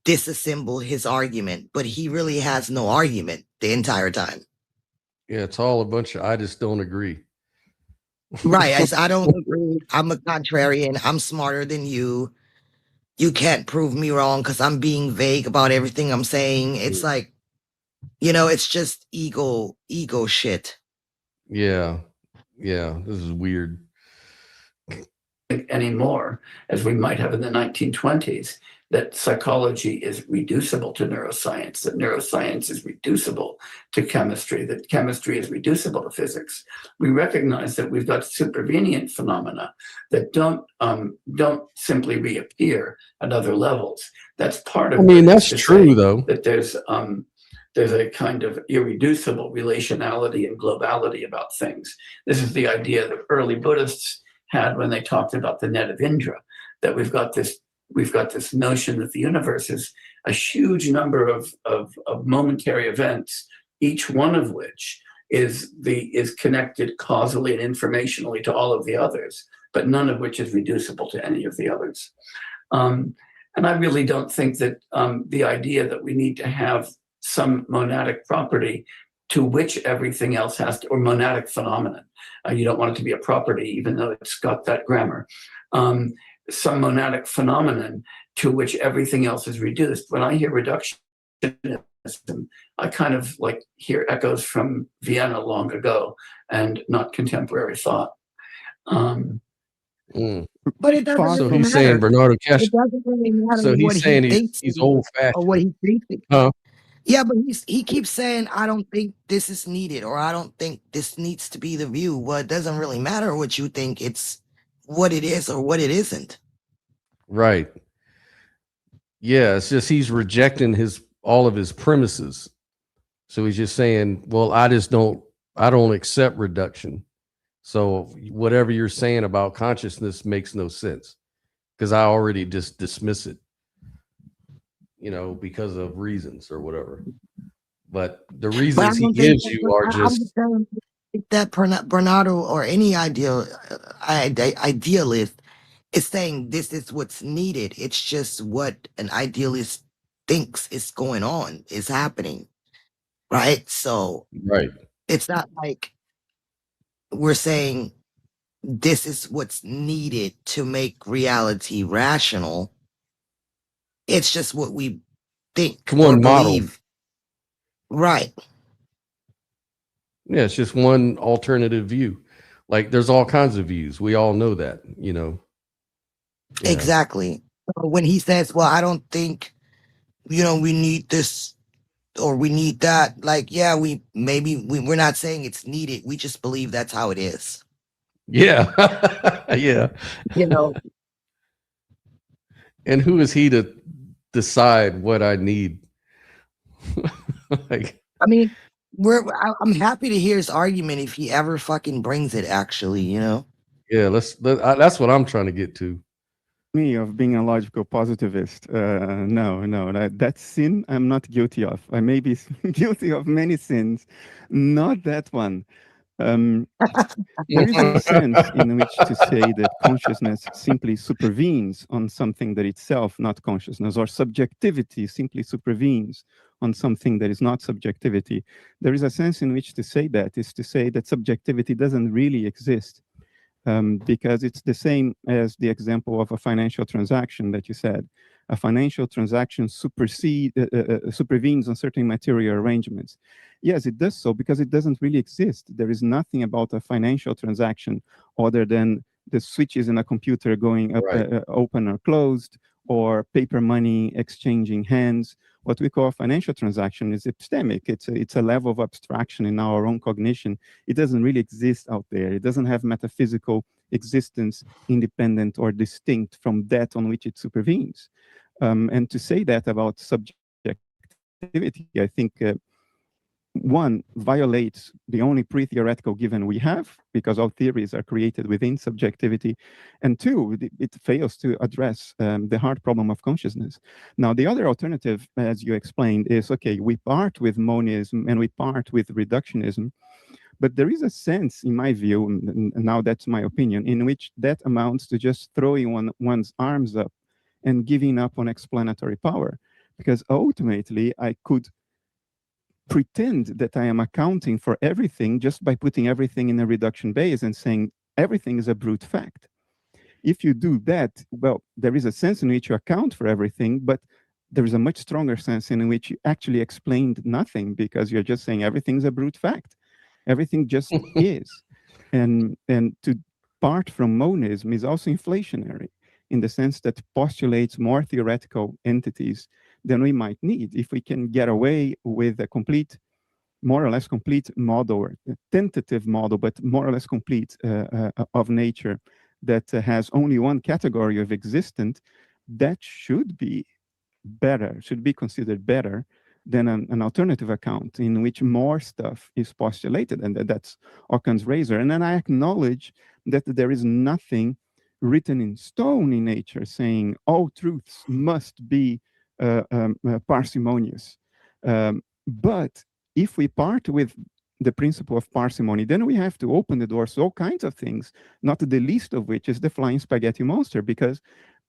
Speaker 2: disassemble his argument, but he really has no argument the entire time.
Speaker 1: Yeah, it's all a bunch of I just don't agree.
Speaker 2: Right. I don't agree. I'm a contrarian. I'm smarter than you. You can't prove me wrong because I'm being vague about everything I'm saying. It's like, it's just ego shit.
Speaker 1: Yeah. Yeah. This is weird.
Speaker 4: Anymore, as we might have in the 1920s, that psychology is reducible to neuroscience, that neuroscience is reducible to chemistry, that chemistry is reducible to physics. We recognize that we've got supervenient phenomena that don't simply reappear at other levels. That's part of
Speaker 1: that's true, though.
Speaker 4: That there's a kind of irreducible relationality and globality about things. This is the idea that early Buddhists had when they talked about the net of Indra, that we've got this notion that the universe is a huge number of momentary events, each one of which is connected causally and informationally to all of the others, but none of which is reducible to any of the others. And I really don't think that the idea that we need to have some monadic property to which everything else has to, or monadic phenomenon. You don't want it to be a property, even though it's got that grammar. Some monadic phenomenon to which everything else is reduced. When I hear reductionism, I kind of like hear echoes from Vienna long ago and not contemporary thought.
Speaker 2: But it doesn't
Speaker 1: So
Speaker 2: really
Speaker 1: he's
Speaker 2: matter.
Speaker 1: saying Bernardo Kastrup.
Speaker 2: It doesn't really matter
Speaker 1: So
Speaker 2: what
Speaker 1: he's saying
Speaker 2: he thinks
Speaker 1: he's old fashioned.
Speaker 2: or what he thinks.
Speaker 1: Huh?
Speaker 2: Yeah, but he keeps saying, I don't think this is needed, or I don't think this needs to be the view. Well, it doesn't really matter what you think. It's what it is or what it isn't.
Speaker 1: Right. Yeah, it's just he's rejecting all of his premises. So he's just saying, well, I don't accept reduction. So whatever you're saying about consciousness makes no sense because I already just dismiss it. Because of reasons or whatever. But the reasons he gives you are just
Speaker 2: that Bernardo or any idealist is saying this is what's needed. It's just what an idealist thinks is going on, is happening. Right? So
Speaker 1: right.
Speaker 2: It's not like we're saying this is what's needed to make reality rational. It's just what we think or believe. Right.
Speaker 1: Yeah, it's just one alternative view. Like there's all kinds of views. We all know that, Yeah.
Speaker 2: Exactly. So when he says, well, I don't think, we need this or we need that. Like, yeah, we're not saying it's needed. We just believe that's how it is.
Speaker 1: Yeah. Yeah. And who is he to decide what I need?
Speaker 2: I'm happy to hear his argument if he ever fucking brings it, actually,
Speaker 1: Yeah, that's what I'm trying to get to.
Speaker 5: Me of being a logical positivist. No, that sin I'm not guilty of. I may be guilty of many sins, not that one. There is a sense in which to say that consciousness simply supervenes on something that itself not consciousness, or subjectivity simply supervenes on something that is not subjectivity. There is a sense in which to say that is to say that subjectivity doesn't really exist. Because it's the same as the example of a financial transaction that you said. A financial transaction supervenes on certain material arrangements. Yes, it does so because it doesn't really exist. There is nothing about a financial transaction other than the switches in a computer going up,
Speaker 1: Right.
Speaker 5: open or closed, or paper money exchanging hands. What we call a financial transaction is epistemic. It's a level of abstraction in our own cognition. It doesn't really exist out there. It doesn't have metaphysical existence independent or distinct from that on which it supervenes. And to say that about subjectivity, I think one, violates the only pre-theoretical given we have, because all theories are created within subjectivity. And two, it fails to address the hard problem of consciousness. Now, the other alternative, as you explained, is, okay, we part with monism and we part with reductionism. But there is a sense, in my view, and now that's my opinion, in which that amounts to just throwing one's arms up and giving up on explanatory power. Because ultimately, I could pretend that I am accounting for everything just by putting everything in a reduction base and saying everything is a brute fact. If you do that, well, there is a sense in which you account for everything, but there is a much stronger sense in which you actually explained nothing, because you're just saying everything's a brute fact. Everything just is. And to part from monism is also inflationary, in the sense that postulates more theoretical entities than we might need. If we can get away with a complete, more or less complete model, or a tentative model, but more or less complete of nature, that has only one category of existence, that should be better, should be considered better than an alternative account in which more stuff is postulated. And that's Occam's razor. And then I acknowledge that there is nothing written in stone in nature saying all truths must be parsimonious. But if we part with the principle of parsimony, then we have to open the doors to all kinds of things, not the least of which is the flying spaghetti monster, because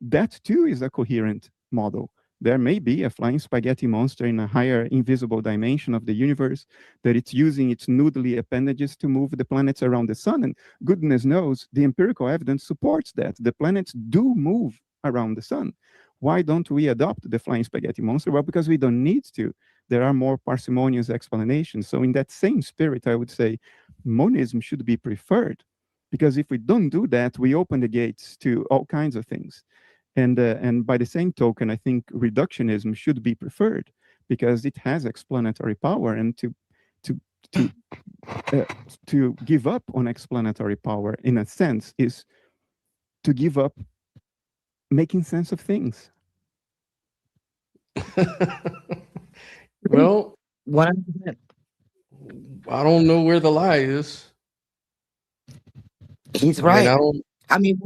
Speaker 5: that too is a coherent model. There may be a flying spaghetti monster in a higher invisible dimension of the universe, that it's using its noodly appendages to move the planets around the sun. And goodness knows, the empirical evidence supports that. The planets do move around the sun. Why don't we adopt the flying spaghetti monster? Well, because we don't need to. There are more parsimonious explanations. So in that same spirit, I would say monism should be preferred, because if we don't do that, we open the gates to all kinds of things. And by the same token, I think reductionism should be preferred, because it has explanatory power. And to give up on explanatory power, in a sense, is to give up making sense of things.
Speaker 1: Well,
Speaker 2: 100%.
Speaker 1: I don't know where the lie is.
Speaker 2: He's
Speaker 1: I mean,
Speaker 2: right.
Speaker 1: I don't.
Speaker 2: I mean,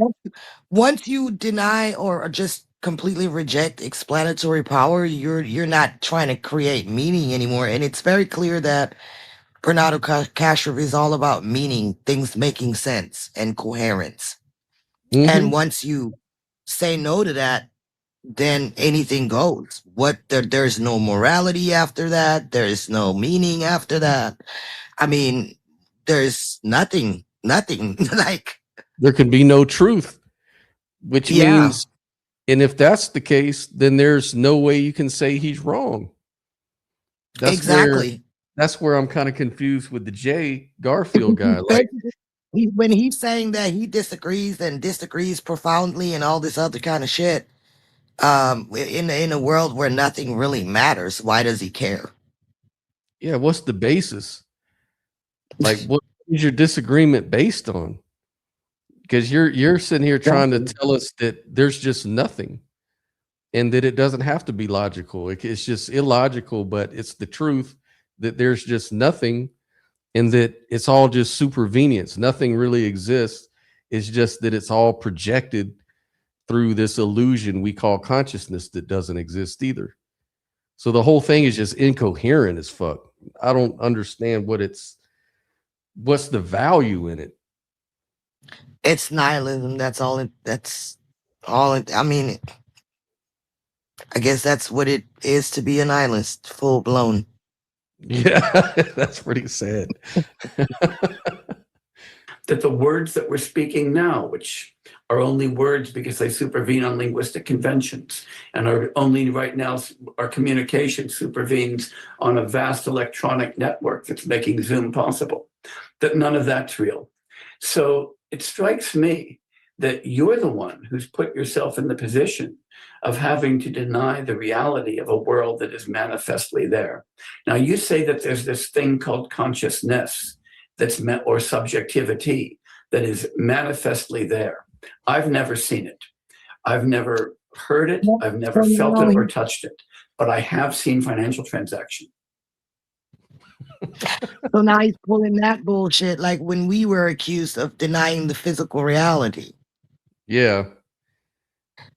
Speaker 2: once you deny or just completely reject explanatory power, you're not trying to create meaning anymore. And it's very clear that Bernardo Kastrup is all about meaning, things making sense and coherence. And once you say no to that, then anything goes. There's no morality after that. There's no meaning after that. I mean, there's nothing like,
Speaker 1: There can be no truth, which
Speaker 2: yeah,
Speaker 1: means, and if that's the case, then there's no way you can say he's wrong.
Speaker 2: exactly.
Speaker 1: That's where I'm kind of confused with the Jay Garfield guy. Like,
Speaker 2: When he's saying that he disagrees and disagrees profoundly and all this other kind of shit, in a world where nothing really matters, why does he care?
Speaker 1: yeah, what's the basis? Like, what is your disagreement based on? Because you're sitting here trying to tell us that there's just nothing, and that it doesn't have to be logical. It's just illogical, but it's the truth that there's just nothing, and that it's all just supervenience. Nothing really exists. It's just that it's all projected through this illusion we call consciousness that doesn't exist either. So the whole thing is just incoherent as fuck. I don't understand what's the value in it.
Speaker 2: It's nihilism. That's all it. I mean, I guess that's what it is to be a nihilist, full blown.
Speaker 1: Yeah, that's pretty sad.
Speaker 4: That the words that we're speaking now, which are only words because they supervene on linguistic conventions, and are only right now, our communication supervenes on a vast electronic network that's making Zoom possible, that none of that's real. So it strikes me that you're the one who's put yourself in the position of having to deny the reality of a world that is manifestly there. Now, you say that there's this thing called consciousness or subjectivity that is manifestly there. I've never seen it. I've never heard it. I've never felt it or touched it, but I have seen financial transaction.
Speaker 2: So now he's pulling that bullshit like when we were accused of denying the physical reality.
Speaker 1: Yeah.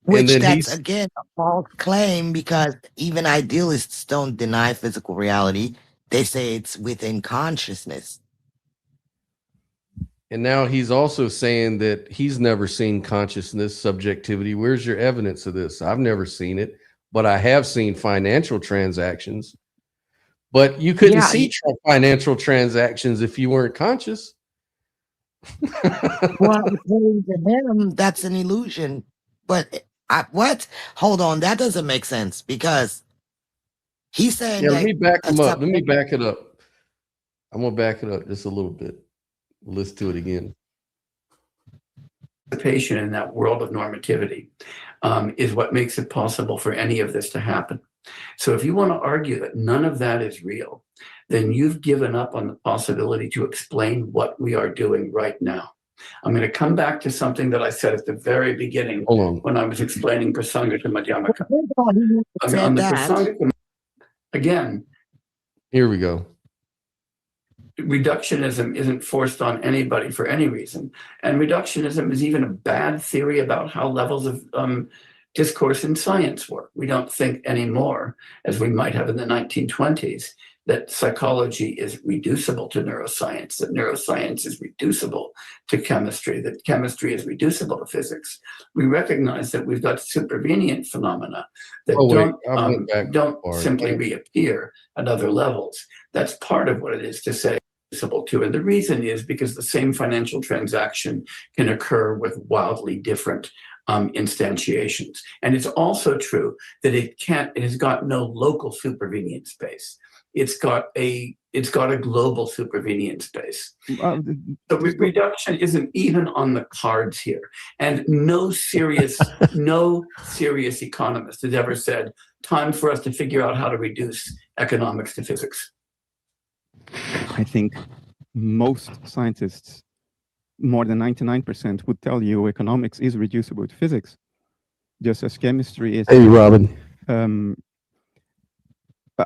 Speaker 2: Which that's, again, a false claim, because even idealists don't deny physical reality. They say it's within consciousness.
Speaker 1: And now he's also saying that he's never seen consciousness, subjectivity. Where's your evidence of this? I've never seen it, but I have seen financial transactions. But you couldn't see financial transactions if you weren't conscious.
Speaker 2: Well, according to him, that's an illusion. But what? Hold on, that doesn't make sense, because he's saying that.
Speaker 1: Let me back him up. Let me back it up. I'm gonna back it up just a little bit. Let's do it again.
Speaker 4: Participation in that world of normativity is what makes it possible for any of this to happen. So if you want to argue that none of that is real, then you've given up on the possibility to explain what we are doing right now. I'm going to come back to something that I said at the very beginning when I was explaining Prasanga to Madhyamaka. On the Prasanga, again,
Speaker 1: here we go.
Speaker 4: Reductionism isn't forced on anybody for any reason. And reductionism is even a bad theory about how levels of discourse in science work. We don't think anymore, as we might have in the 1920s, that psychology is reducible to neuroscience, that neuroscience is reducible to chemistry, that chemistry is reducible to physics. We recognize that we've got supervenient phenomena that don't simply reappear at other levels. That's part of what it is to say reducible to. And the reason is because the same financial transaction can occur with wildly different instantiations. And it's also true that it has got no local supervenient space. It's got a global supervenient space. So reduction isn't even on the cards here. And no serious economist has ever said, time for us to figure out how to reduce economics to physics.
Speaker 5: I think most scientists, more than 99%, would tell you economics is reducible to physics, just as chemistry is.
Speaker 1: Hey, Robin.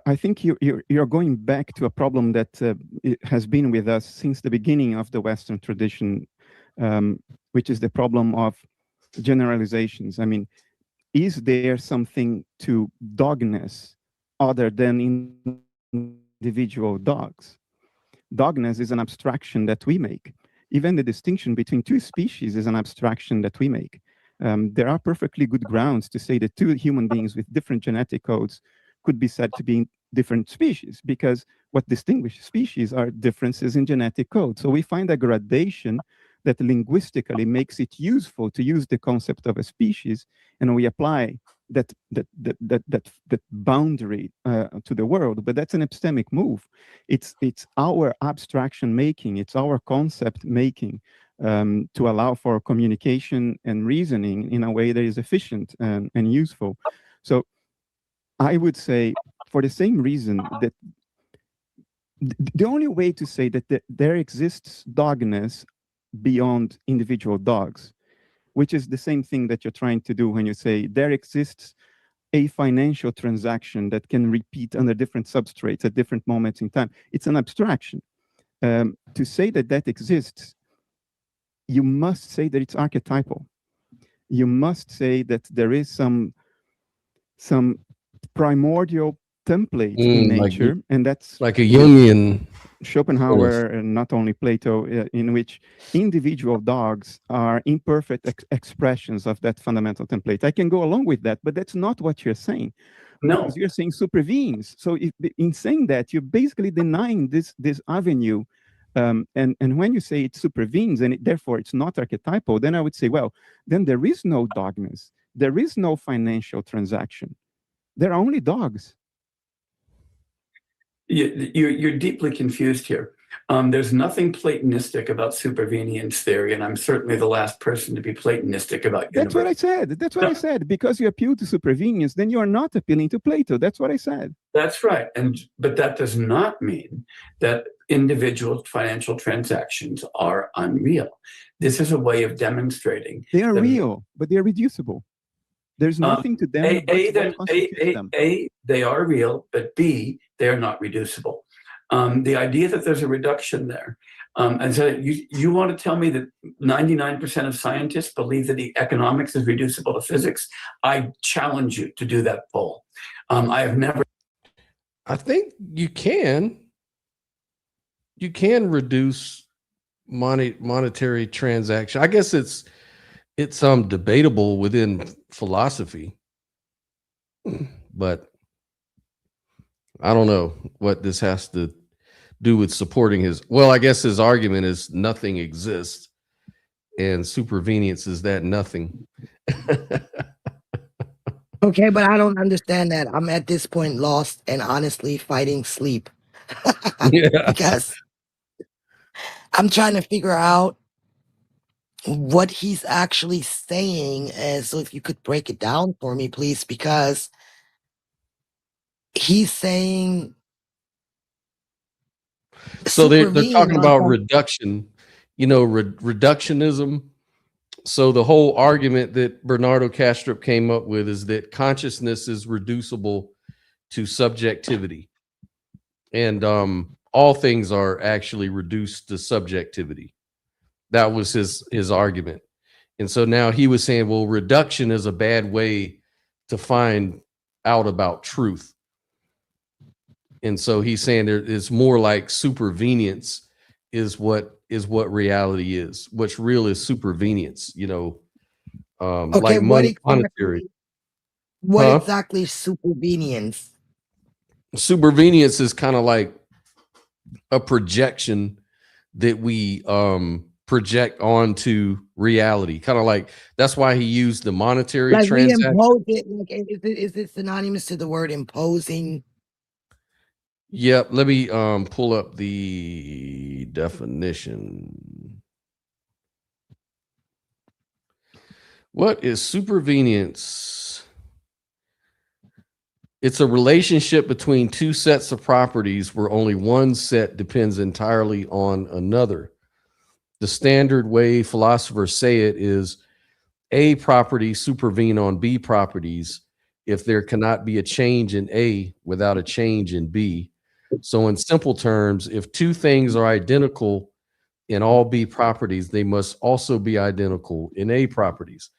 Speaker 5: I think you're going back to a problem that has been with us since the beginning of the Western tradition, which is the problem of generalizations. I mean, is there something to dogness other than individual dogs? Dogness is an abstraction that we make. Even the distinction between two species is an abstraction that we make. There are perfectly good grounds to say that two human beings with different genetic codes could be said to be different species, because what distinguishes species are differences in genetic code. So we find a gradation that linguistically makes it useful to use the concept of a species, and we apply that boundary to the world. But that's an epistemic move. It's our abstraction making, it's our concept making to allow for communication and reasoning in a way that is efficient and useful. So I would say, for the same reason, that the only way to say that there exists dogness beyond individual dogs, which is the same thing that you're trying to do when you say there exists a financial transaction that can repeat under different substrates at different moments in time. It's an abstraction. To say that exists, you must say that it's archetypal. you must say that there is some primordial template in nature, and that's
Speaker 1: like a Jungian.
Speaker 5: Schopenhauer and not only Plato, in which individual dogs are imperfect expressions of that fundamental template. I can go along with that, but that's not what you're saying.
Speaker 4: No,
Speaker 5: Because you're saying supervenes. So in saying that, you're basically denying this avenue. And when you say it supervenes and therefore it's not archetypal, then I would say, well, then there is no dogmas. There is no financial transaction. There are only dogs.
Speaker 4: You're deeply confused here. There's nothing Platonistic about supervenience theory, and I'm certainly the last person to be Platonistic about universe.
Speaker 5: That's what I said. That's what I said. Because you appeal to supervenience, then you are not appealing to Plato. That's what I said.
Speaker 4: That's right. But that does not mean that individual financial transactions are unreal. This is a way of demonstrating
Speaker 5: they are real, but they are reducible. There's nothing to them.
Speaker 4: They are real, but B, they are not reducible. The idea that there's a reduction there, and so you want to tell me that 99% of scientists believe that the economics is reducible to physics? I challenge you to do that poll. I have never.
Speaker 1: I think you can reduce monetary transaction. I guess it's debatable within philosophy, but I don't know what this has to do with supporting his. Well, I guess his argument is nothing exists, and supervenience is that nothing.
Speaker 2: Okay, but I don't understand that. I'm at this point lost and honestly fighting sleep.
Speaker 1: Yeah.
Speaker 2: Because I'm trying to figure out what he's actually saying. And so if you could break it down for me, please, because he's saying.
Speaker 1: So they're talking about
Speaker 2: on
Speaker 1: reduction, reductionism. So the whole argument that Bernardo Kastrup came up with is that consciousness is reducible to subjectivity, and all things are actually reduced to subjectivity. That was his argument. And so now he was saying, well, reduction is a bad way to find out about truth. And so he's saying it's more like supervenience is what reality is. What's real is supervenience,
Speaker 2: okay,
Speaker 1: like monetary.
Speaker 2: What exactly is supervenience?
Speaker 1: Supervenience is kind of like a projection that we project onto reality. Kind of like, that's why he used the monetary
Speaker 2: Like we
Speaker 1: transaction.
Speaker 2: impose it. Like, is it synonymous to the word imposing?
Speaker 1: Yep. Let me pull up the definition. What is supervenience? It's a relationship between two sets of properties where only one set depends entirely on another. The standard way philosophers say it is A properties supervene on B properties if there cannot be a change in A without a change in B. So in simple terms, if two things are identical in all B properties, they must also be identical in A properties.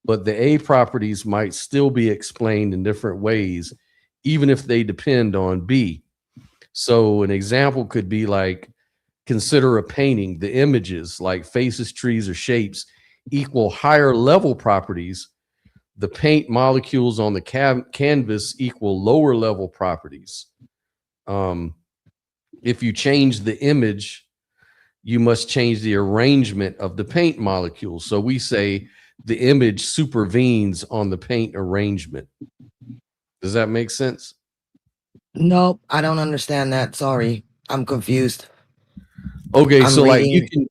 Speaker 1: But the A properties might still be explained in different ways, even if they depend on B. So an example could be like, consider a painting. The images like faces, trees, or shapes equal higher level properties. The paint molecules on the canvas equal lower level properties. If you change the image, you must change the arrangement of the paint molecules. So we say the image supervenes on the paint arrangement. Does that make sense?
Speaker 2: Nope, I don't understand that. Sorry, I'm confused.
Speaker 1: Okay,
Speaker 2: I'm
Speaker 1: so
Speaker 2: reading,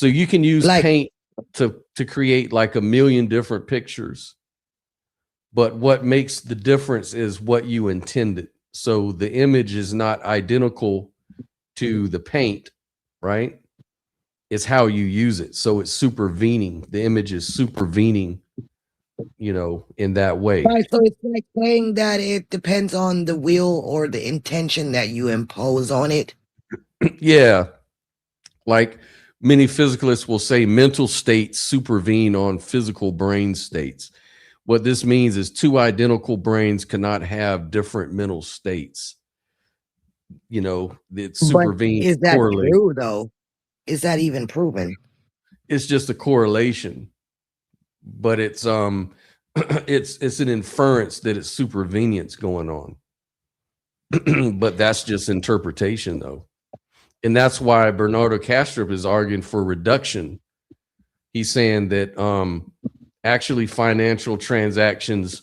Speaker 1: like you can use paint to create like a million different pictures. But what makes the difference is what you intended. So the image is not identical to the paint, right? It's how you use it. So it's supervening. The image is supervening, in that way.
Speaker 2: Right, so it's like saying that it depends on the will or the intention that you impose on it.
Speaker 1: Yeah. Like Many physicalists will say mental states supervene on physical brain states. What this means is two identical brains cannot have different mental states. You know, it
Speaker 2: But
Speaker 1: supervenes,
Speaker 2: is that
Speaker 1: correlate.
Speaker 2: true though? Is that even proven?
Speaker 1: It's just a correlation, but it's it's an inference that it's supervenience going on. But that's just interpretation though. And that's why Bernardo Kastrup is arguing for reduction. He's saying that actually financial transactions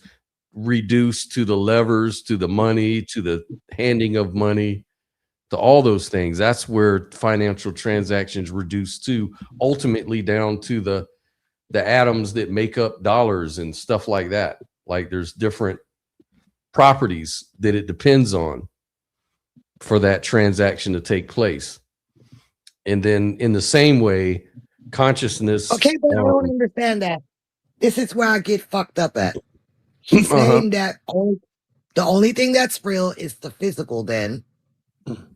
Speaker 1: reduce to the levers, to the money, to the handing of money, to all those things. That's where financial transactions reduce to, ultimately down to the atoms that make up dollars and stuff like that. Like there's different properties that it depends on for that transaction to take place. And then in the same way, consciousness.
Speaker 2: Okay, but I don't understand that. This is where I get fucked up at. He's saying that the only thing that's real is the physical then.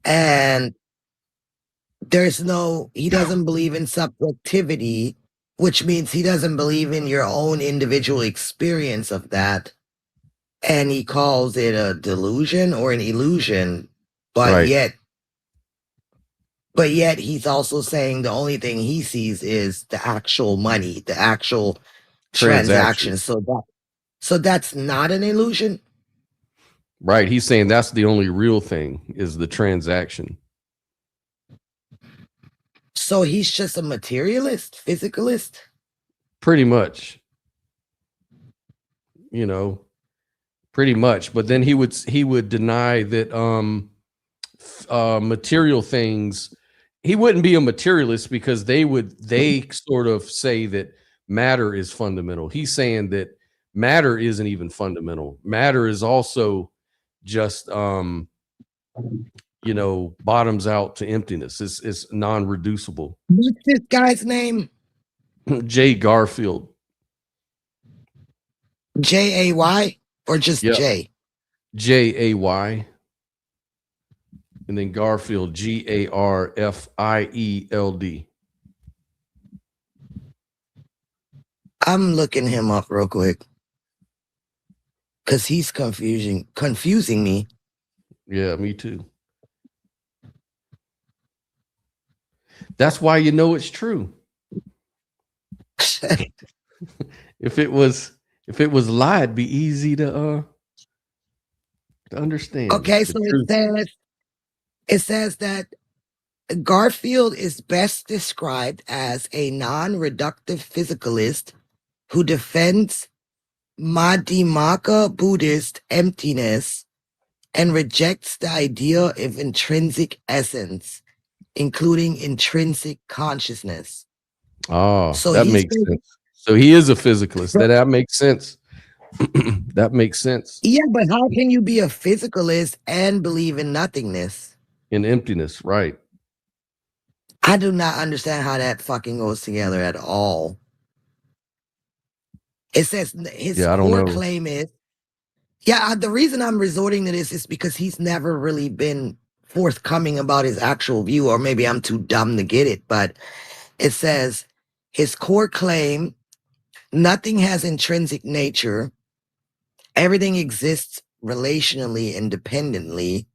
Speaker 2: And he doesn't believe in subjectivity, which means he doesn't believe in your own individual experience of that. And he calls it a delusion or an illusion, but yet he's also saying the only thing he sees is the actual money, the actual transaction. So that's not an illusion.
Speaker 1: Right. He's saying that's the only real thing is the transaction.
Speaker 2: So he's just a materialist, physicalist?
Speaker 1: Pretty much. You know, pretty much. But then he would deny that material things, he wouldn't be a materialist because they sort of say that matter is fundamental. He's saying that matter isn't even fundamental. Matter is also just bottoms out to emptiness. It's non-reducible.
Speaker 2: What's this guy's name?
Speaker 1: J. Garfield.
Speaker 2: J-A-Y or just J?
Speaker 1: J-A-Y. And then Garfield, G-A-R-F-I-E-L-D.
Speaker 2: I'm looking him up real quick. Because he's confusing me.
Speaker 1: Yeah, me too. That's why you know it's true. If it was lie, it'd be easy to understand.
Speaker 2: Okay, so it says that Garfield is best described as a non-reductive physicalist who defends Madhyamaka Buddhist emptiness and rejects the idea of intrinsic essence, including intrinsic consciousness.
Speaker 1: Oh, so that makes sense. So he is a physicalist. That makes sense. That makes sense.
Speaker 2: Yeah, but how can you be a physicalist and believe in nothingness?
Speaker 1: In emptiness, right.
Speaker 2: I do not understand how that fucking goes together at all. It says his core claim is, the reason I'm resorting to this is because he's never really been forthcoming about his actual view, or maybe I'm too dumb to get it, but it says his core claim, nothing has intrinsic nature, everything exists relationally, independently,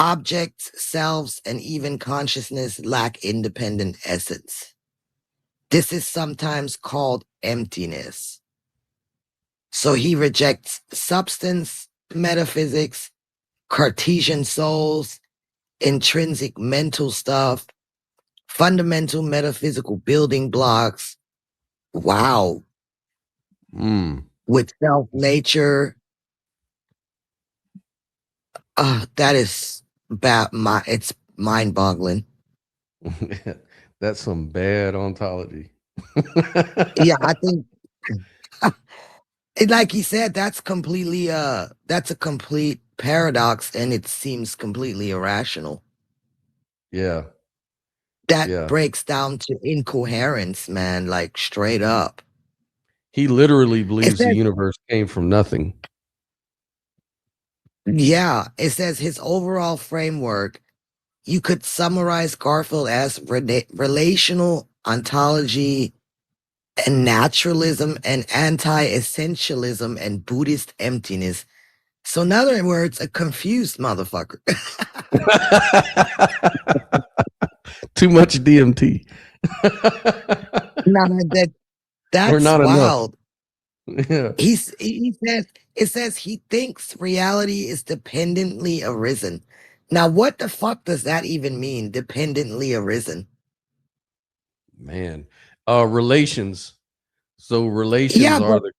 Speaker 2: objects, selves, and even consciousness lack independent essence. This is sometimes called emptiness. So he rejects substance, metaphysics, Cartesian souls, intrinsic mental stuff, fundamental metaphysical building blocks. Wow. With self-nature. That is bad. It's mind-boggling.
Speaker 1: That's some bad ontology.
Speaker 2: Yeah, I think like he said, that's completely that's a complete paradox, and it seems completely irrational.
Speaker 1: Yeah.
Speaker 2: That breaks down to incoherence, man, like straight up.
Speaker 1: He literally believes the universe came from nothing.
Speaker 2: Yeah, it says his overall framework you could summarize Garfield as relational ontology and naturalism and anti-essentialism and Buddhist emptiness. So in other words, a confused motherfucker.
Speaker 1: Too much DMT.
Speaker 2: No, that's
Speaker 1: not
Speaker 2: wild.
Speaker 1: enough. Yeah.
Speaker 2: He says, it says he thinks reality is dependently arisen. Now, what the fuck does that even mean? Dependently arisen.
Speaker 1: Man. Relations. So relations
Speaker 2: Yeah,
Speaker 1: are
Speaker 2: but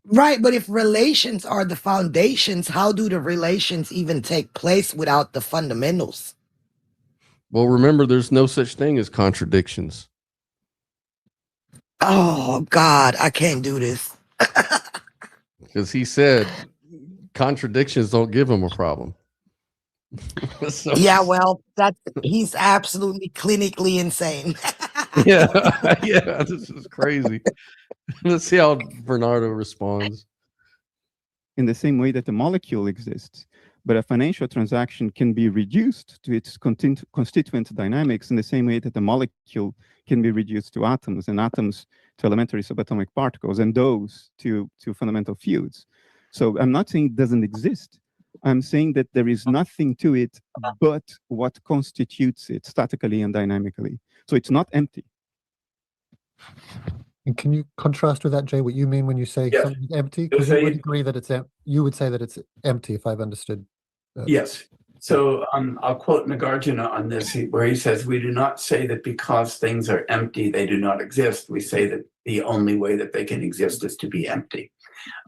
Speaker 2: right, but if relations are the foundations, how do the relations even take place without the fundamentals?
Speaker 1: well, remember, there's no such thing as contradictions.
Speaker 2: Oh God, I can't do this.
Speaker 1: Because he said contradictions don't give him a problem. So-
Speaker 2: Yeah, well, he's absolutely clinically insane.
Speaker 1: yeah, yeah, this is crazy. Let's see how Bernardo responds.
Speaker 5: In the same way that the molecule exists, but a financial transaction can be reduced to its constituent dynamics in the same way that the molecule can be reduced to atoms, and atoms to elementary subatomic particles, and those to fundamental fields. So I'm not saying it doesn't exist. I'm saying that there is nothing to it but what constitutes it statically and dynamically. So it's not empty.
Speaker 3: And can you contrast with that, Jay, what you mean when you say
Speaker 4: Yes.
Speaker 3: something's empty?
Speaker 4: You'll
Speaker 3: Because you
Speaker 4: say-
Speaker 3: would agree that it's you would say that it's empty, if I've understood.
Speaker 4: Yes. So I'll quote Nagarjuna on this, where he says, "We do not say that because things are empty, they do not exist. We say that the only way that they can exist is to be empty.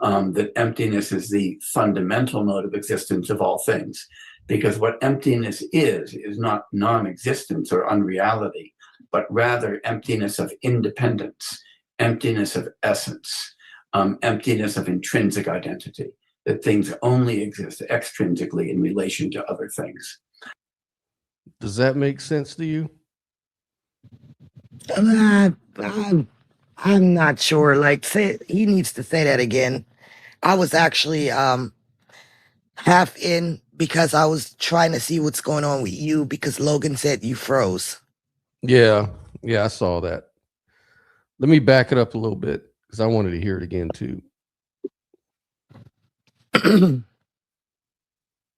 Speaker 4: That emptiness is the fundamental mode of existence of all things, because what emptiness is not non-existence or unreality, but rather emptiness of independence, emptiness of essence, emptiness of intrinsic identity, that things only exist extrinsically in relation to other things."
Speaker 1: Does that make sense to you?
Speaker 2: I'm not sure. Like, he needs to say that again. I was actually half in because I was trying to see what's going on with you because Logan said you froze.
Speaker 1: Yeah, I saw that. Let me back it up a little bit because I wanted to hear it again too.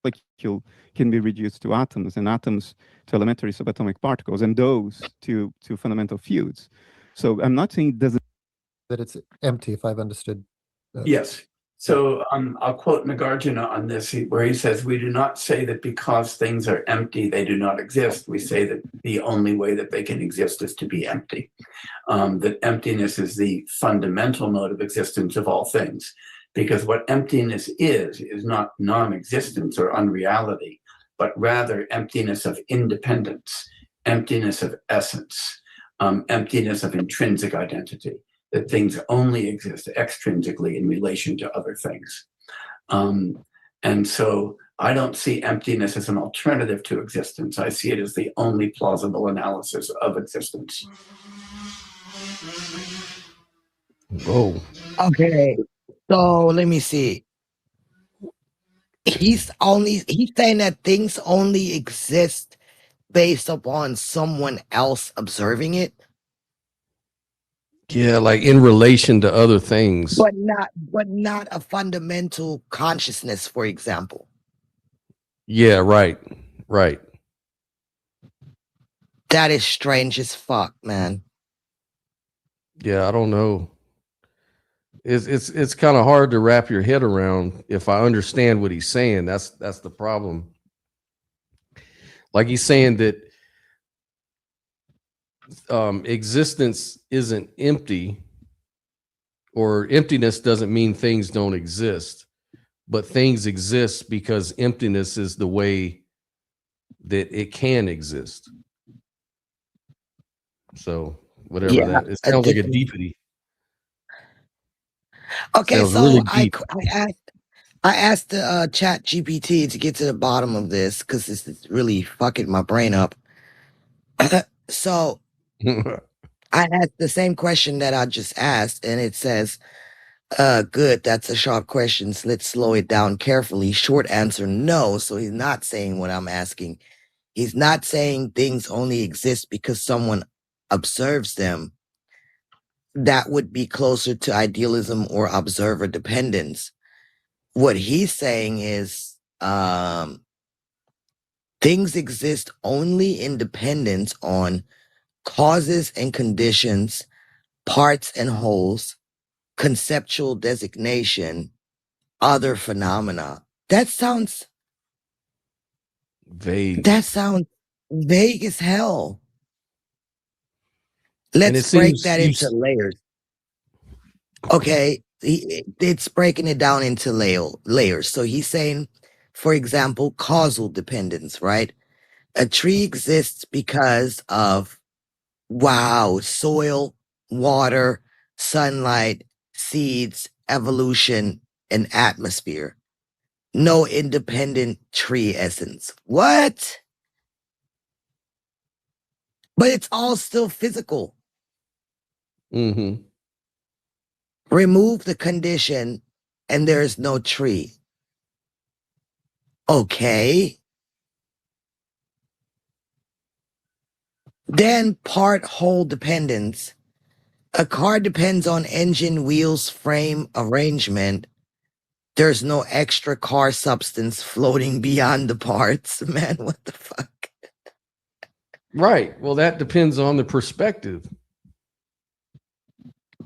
Speaker 5: Molecule can be reduced to atoms, and atoms to elementary subatomic particles, and those to fundamental fields. So I'm not saying it doesn't.
Speaker 3: That it's empty, if I've understood.
Speaker 4: Yes. So I'll quote Nagarjuna on this, where he says, "We do not say that because things are empty, they do not exist. We say that the only way that they can exist is to be empty. That emptiness is the fundamental mode of existence of all things, because what emptiness is not non-existence or unreality, but rather emptiness of independence, emptiness of essence, emptiness of intrinsic identity, that things only exist extrinsically in relation to other things." And so I don't see emptiness as an alternative to existence. I see it as the only plausible analysis of existence.
Speaker 1: Oh,
Speaker 2: Okay. So let me see. He's saying that things only exist based upon someone else observing it,
Speaker 1: yeah, like in relation to other things.
Speaker 2: but not a fundamental consciousness, for example.
Speaker 1: Yeah, right.
Speaker 2: That is strange as fuck, man.
Speaker 1: Yeah, I don't know. It's kind of hard to wrap your head around if I understand what he's saying. That's the problem. Like he's saying that existence isn't empty, or emptiness doesn't mean things don't exist, but things exist because emptiness is the way that it can exist. So whatever
Speaker 2: Yeah,
Speaker 1: that, it sounds like a
Speaker 2: different-
Speaker 1: deepity.
Speaker 2: Okay,
Speaker 1: Sounds
Speaker 2: so
Speaker 1: really
Speaker 2: I
Speaker 1: deep.
Speaker 2: asked the chat GPT to get to the bottom of this because this is really fucking my brain up. So I asked the same question that I just asked, and it says, good, that's a sharp question. So let's slow it down carefully. Short answer, no. So he's not saying what I'm asking. He's not saying things only exist because someone observes them. That would be closer to idealism or observer dependence. What he's saying is things exist only in dependence on causes and conditions, parts and wholes, conceptual designation, other phenomena. That sounds
Speaker 1: vague.
Speaker 2: That sounds vague as hell.
Speaker 1: And
Speaker 2: Let's
Speaker 1: it
Speaker 2: break
Speaker 1: seems
Speaker 2: that into layers. Okay, it's breaking it down into layers. So he's saying, for example, causal dependence, right? A tree exists because of, soil, water, sunlight, seeds, evolution, and atmosphere. No independent tree essence. What? But it's all still physical.
Speaker 1: Mm-hmm.
Speaker 2: Remove the condition and there is no tree. Okay. Then part whole dependence. A car depends on engine, wheels, frame, arrangement. There's no extra car substance floating beyond the parts. Man, what the fuck?
Speaker 1: Right. Well, that depends on the perspective.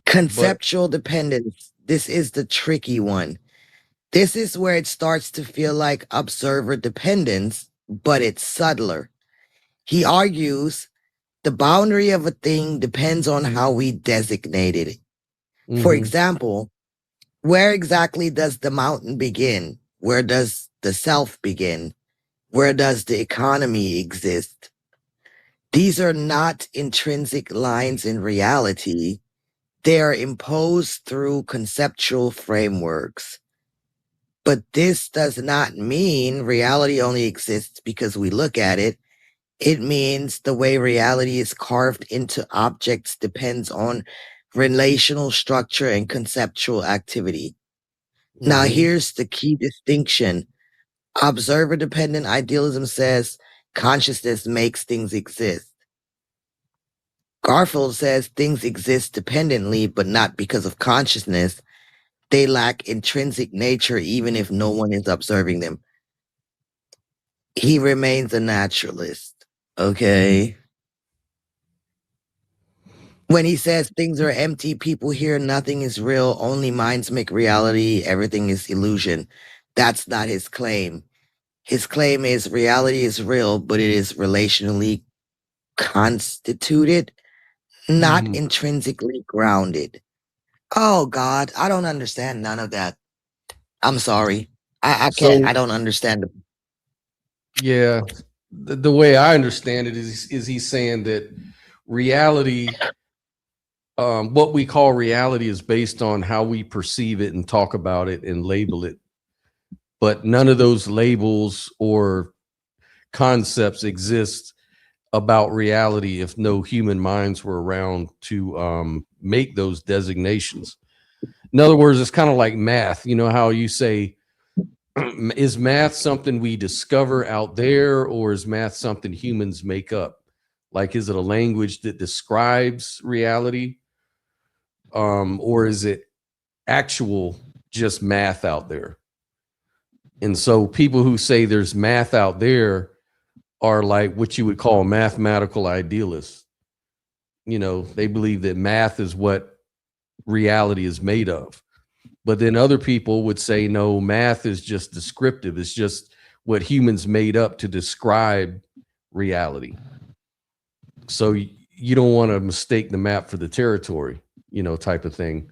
Speaker 2: Conceptual dependence. This is the tricky one. This is where it starts to feel like observer dependence, but it's subtler. He argues the boundary of a thing depends on how we designate it. For example, where exactly does the mountain begin? Where does the self begin? Where does the economy exist? These are not intrinsic lines in reality. They are imposed through conceptual frameworks. But this does not mean reality only exists because we look at it. It means the way reality is carved into objects depends on relational structure and conceptual activity. Now, here's the key distinction. Observer-dependent idealism says consciousness makes things exist. Garfield says things exist dependently, but not because of consciousness. They lack intrinsic nature even if no one is observing them. He remains a naturalist, okay? When he says things are empty, people hear nothing is real, only minds make reality, everything is illusion. That's not his claim. His claim is reality is real, but it is relationally constituted, not intrinsically grounded. Oh God, I don't understand none of that. I'm sorry. I can't, I don't understand.
Speaker 1: Yeah. The way I understand it is he's saying that reality, what we call reality is based on how we perceive it and talk about it and label it. But none of those labels or concepts exist about reality if no human minds were around to make those designations. In other words, it's kind of like math. You know how you say, is math something we discover out there, or is math something humans make up? Like, is it a language that describes reality? Or is it actual just math out there? And so people who say there's math out there are like what you would call mathematical idealists. You know, they believe that math is what reality is made of. But then other people would say, no, math is just descriptive. It's just what humans made up to describe reality. So you don't want to mistake the map for the territory, you know, type of thing.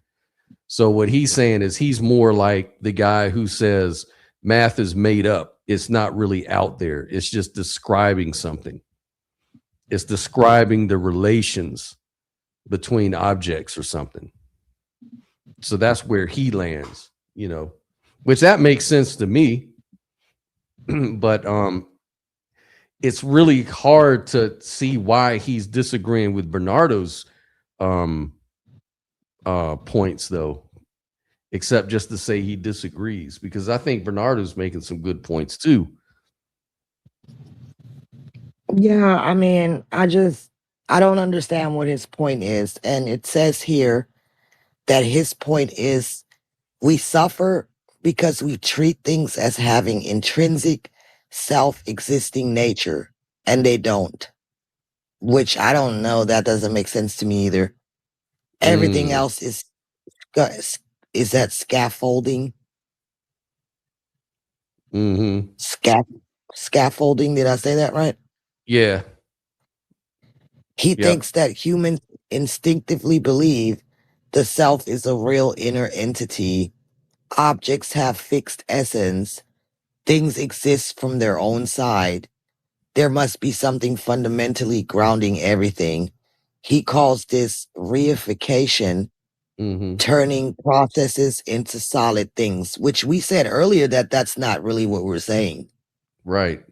Speaker 1: So what he's saying is he's more like the guy who says math is made up. It's not really out there. It's just describing something. It's describing the relations between objects or something. So that's where he lands, you know, which that makes sense to me. But it's really hard to see why he's disagreeing with Bernardo's points, though, except just to say he disagrees, because I think Bernardo's making some good points too.
Speaker 2: Yeah, I mean, I don't understand what his point is. And it says here that his point is we suffer because we treat things as having intrinsic, self-existing nature, and they don't. Which I don't know. That doesn't make sense to me either. Everything else is that scaffolding?
Speaker 1: Mm-hmm.
Speaker 2: Scaffolding. Did I say that right?
Speaker 1: Yeah.
Speaker 2: He
Speaker 1: Yep.
Speaker 2: thinks that humans instinctively believe the self is a real inner entity. Objects have fixed essence. Things exist from their own side. There must be something fundamentally grounding everything. He calls this reification,
Speaker 1: Mm-hmm.
Speaker 2: turning processes into solid things, which we said earlier that that's not really what we're saying.
Speaker 1: Right.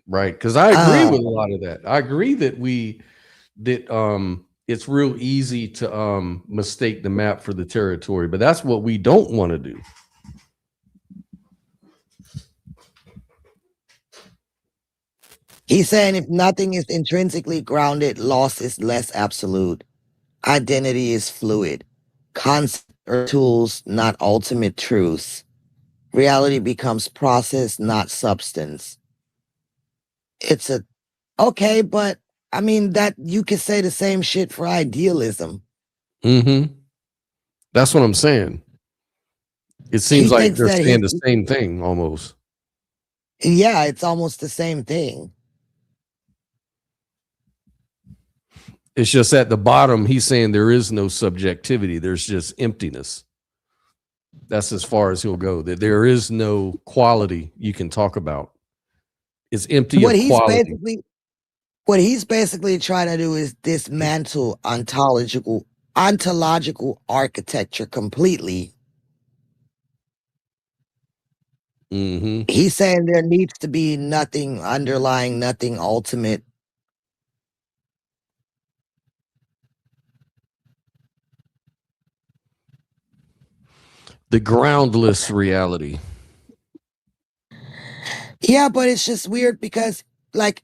Speaker 1: Right. Because I agree with a lot of that. I agree that it's real easy to mistake the map for the territory, but that's what we don't want to do.
Speaker 2: He's saying if nothing is intrinsically grounded, loss is less absolute. Identity is fluid. Concepts are tools, not ultimate truths. Reality becomes process, not substance. It's okay, but I mean that you could say the same shit for idealism.
Speaker 1: Mm-hmm. That's what I'm saying. It seems like they're saying the same thing almost.
Speaker 2: Yeah, it's almost the same thing.
Speaker 1: It's just at the bottom, he's saying there is no subjectivity. There's just emptiness. That's as far as he'll go. That there is no quality you can talk about. It's empty of quality.
Speaker 2: What he's basically trying to do is dismantle ontological architecture completely.
Speaker 1: Mm-hmm.
Speaker 2: He's saying there needs to be nothing underlying, nothing ultimate.
Speaker 1: The groundless reality.
Speaker 2: Yeah, but it's just weird because, like,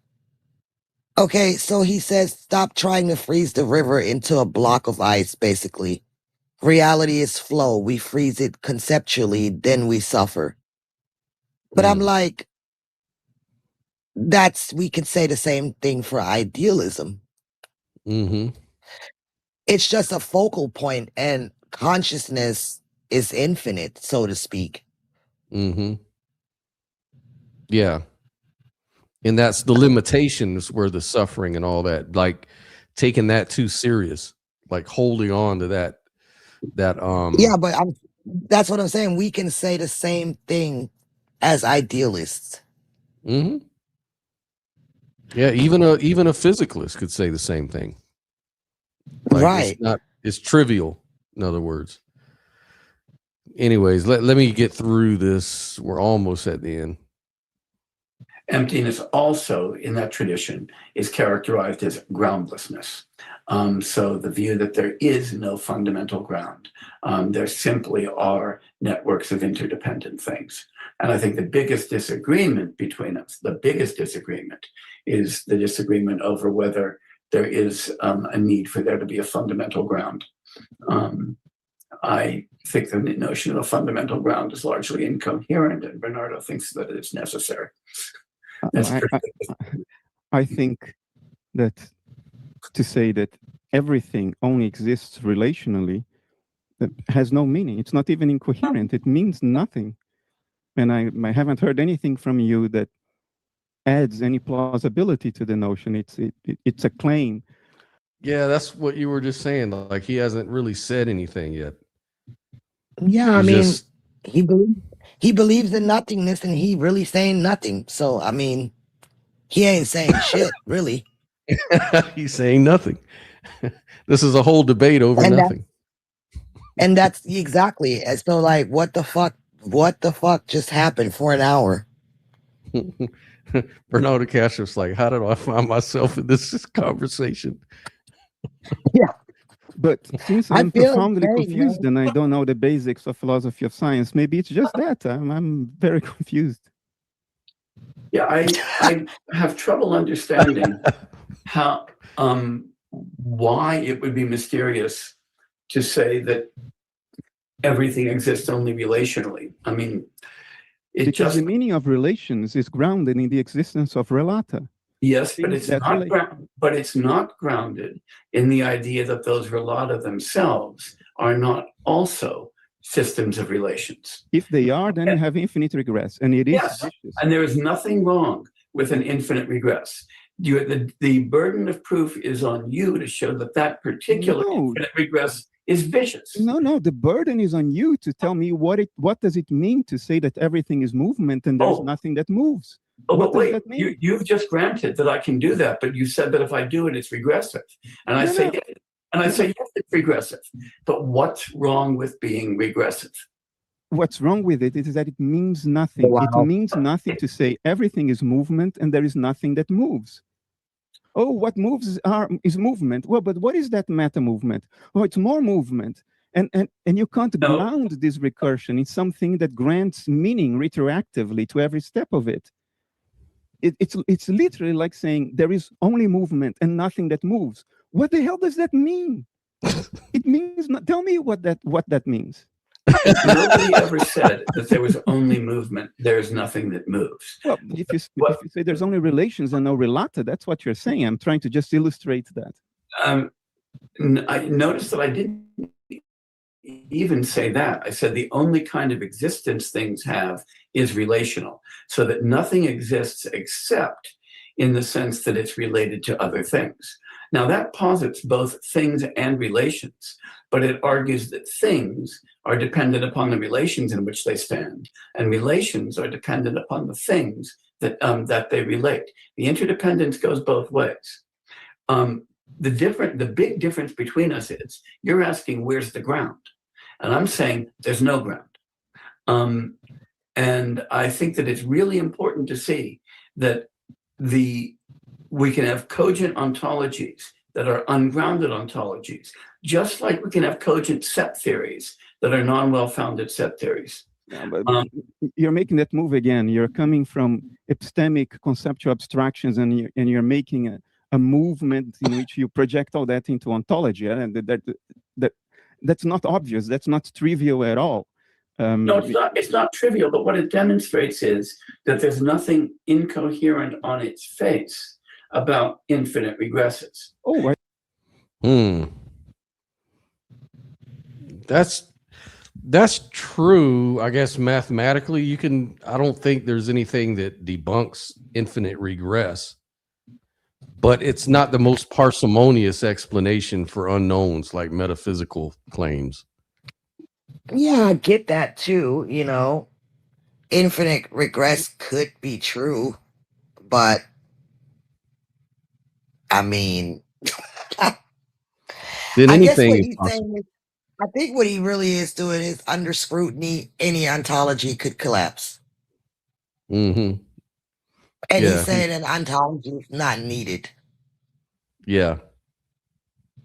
Speaker 2: okay, so he says, stop trying to freeze the river into a block of ice, basically. Reality is flow. We freeze it conceptually, then we suffer. But I'm like, we can say the same thing for idealism.
Speaker 1: Mm-hmm.
Speaker 2: It's just a focal point, and consciousness is infinite, so to speak.
Speaker 1: Mm-hmm. Yeah. And that's the limitations where the suffering and all that, like taking that too serious, like holding on to that.
Speaker 2: Yeah, but that's what I'm saying. We can say the same thing as idealists.
Speaker 1: Mm-hmm. Yeah, even a physicalist could say the same thing. Like,
Speaker 2: right.
Speaker 1: It's trivial, in other words. Anyways, let me get through this. We're almost at the end.
Speaker 4: Emptiness also in that tradition is characterized as groundlessness. So the view that there is no fundamental ground, there simply are networks of interdependent things. And I think the biggest disagreement between us, is the disagreement over whether there is a need for there to be a fundamental ground. I think the notion of a fundamental ground is largely incoherent, and Bernardo thinks that it's necessary.
Speaker 5: I think that to say that everything only exists relationally has no meaning. It's not even incoherent. It means nothing. And I haven't heard anything from you that adds any plausibility to the notion. It's a claim.
Speaker 1: Yeah, that's what you were just saying. Like, he hasn't really said anything yet.
Speaker 2: Yeah, I mean, he believes in nothingness, and he really saying nothing. So, I mean, he ain't saying shit, really.
Speaker 1: He's saying nothing. This is a whole debate over nothing.
Speaker 2: And that's exactly. So, like, what the fuck just happened for an hour?
Speaker 1: Bernardo Kastrup's like, how did I find myself in this conversation?
Speaker 2: Yeah.
Speaker 5: But since I'm profoundly confused and I don't know the basics of philosophy of science, maybe it's just that. I'm very confused.
Speaker 4: Yeah, I have trouble understanding how why it would be mysterious to say that everything exists only relationally. I mean, it
Speaker 5: Because
Speaker 4: just
Speaker 5: the meaning of relations is grounded in the existence of relata.
Speaker 4: yes, but
Speaker 5: Things
Speaker 4: it's
Speaker 5: that
Speaker 4: not
Speaker 5: relate.
Speaker 4: it's not grounded in the idea that those relata themselves are not also systems of relations.
Speaker 5: If they are, then you have infinite regress, and it is
Speaker 4: Yes,
Speaker 5: vicious.
Speaker 4: and there is nothing wrong with an infinite regress. The burden of proof is on you to show that that particular
Speaker 5: No.
Speaker 4: infinite regress is vicious.
Speaker 5: No, the burden is on you to tell me what does it mean to say that everything is movement and there's nothing that moves.
Speaker 4: Oh,
Speaker 5: What
Speaker 4: but
Speaker 5: does
Speaker 4: wait,
Speaker 5: that mean?
Speaker 4: you've just granted that I can do that, but you said that if I do it, it's regressive. And I say, yes, yes, it's regressive. But what's wrong with being regressive?
Speaker 5: What's wrong with it is that it means nothing.
Speaker 2: Wow.
Speaker 5: It means nothing to say everything is movement and there is nothing that moves. Oh, what moves is movement. Well, but what is that meta movement? Oh, it's more movement. And you can't ground this recursion in something that grants meaning retroactively to every step of it. It's literally like saying there is only movement and nothing that moves. What the hell does that mean? It means not. Tell me what that means.
Speaker 4: Nobody ever said that there was only movement. There's nothing that moves.
Speaker 5: Well, if you say there's only relations and no relata, that's what you're saying. I'm trying to just illustrate that.
Speaker 4: I noticed that I didn't even say that. I said the only kind of existence things have is relational, so that nothing exists except in the sense that it's related to other things. Now that posits both things and relations, but it argues that things are dependent upon the relations in which they stand, and relations are dependent upon the things that they relate. The interdependence goes both ways. The big difference between us is you're asking where's the ground, and I'm saying there's no ground. And I think that it's really important to see that we can have cogent ontologies that are ungrounded ontologies, just like we can have cogent set theories that are non-well-founded set theories.
Speaker 5: Yeah, but you're making that move again. You're coming from epistemic conceptual abstractions, and you're making a movement in which you project all that into ontology, and that's not obvious. That's not trivial at all.
Speaker 4: No, it's not trivial, but what it demonstrates is that there's nothing incoherent on its face about infinite regresses.
Speaker 5: Oh,
Speaker 1: That's true. I guess mathematically I don't think there's anything that debunks infinite regress, but it's not the most parsimonious explanation for unknowns like metaphysical claims.
Speaker 2: Yeah, I get that too. You know, infinite regress could be true, but I mean,
Speaker 1: Then
Speaker 2: I guess
Speaker 1: anything
Speaker 2: what
Speaker 1: is
Speaker 2: he's
Speaker 1: possible.
Speaker 2: saying is, I think what he really is doing is under scrutiny, any ontology could collapse.
Speaker 1: Mm-hmm.
Speaker 2: And
Speaker 1: Yeah.
Speaker 2: he's saying an ontology is not needed.
Speaker 1: Yeah.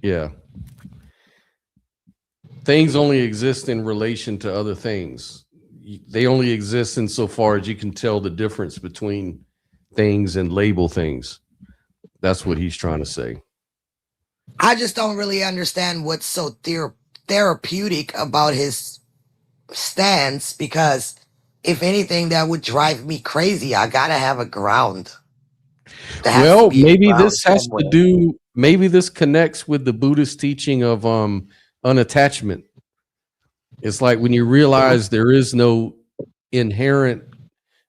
Speaker 1: Yeah. Things only exist in relation to other things. They only exist insofar as you can tell the difference between things and label things. That's what he's trying to say.
Speaker 2: I just don't really understand what's so therapeutic about his stance, because if anything, that would drive me crazy. I gotta have a ground.
Speaker 1: Well, maybe this has to do, maybe this connects with the Buddhist teaching of unattachment. It's like when you realize there is no inherent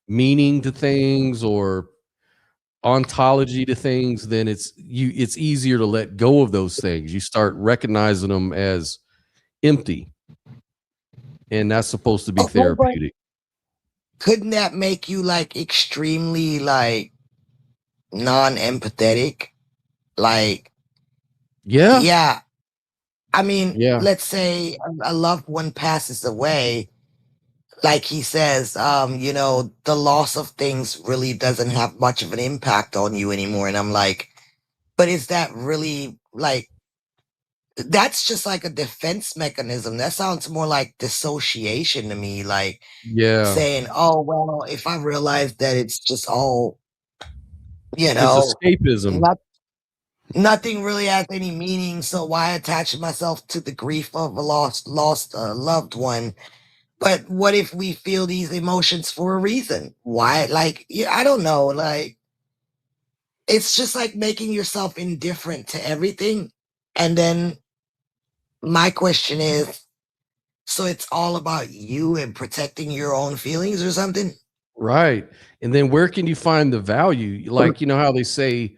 Speaker 1: meaning to things or ontology to things, then it's easier to let go of those things. You start recognizing them as empty, and that's supposed to be therapeutic.
Speaker 2: Couldn't that make you like extremely like non-empathetic? Like, yeah. I mean, let's say a loved one passes away. Like he says, you know, the loss of things really doesn't have much of an impact on you anymore. And I'm like, but is that really like that's just like a defense mechanism. That sounds more like dissociation to me, like
Speaker 1: Yeah,
Speaker 2: saying, oh, well, if I realize that it's just all, you
Speaker 1: it's
Speaker 2: know,
Speaker 1: escapism.
Speaker 2: nothing really has any meaning, so why attach myself to the grief of a lost loved one? But what if we feel these emotions for a reason? Why? Like, yeah, I don't know. Like, it's just like making yourself indifferent to everything. And then my question is, so it's all about you and protecting your own feelings or something?
Speaker 1: Right. And then where can you find the value? Like, you know how they say,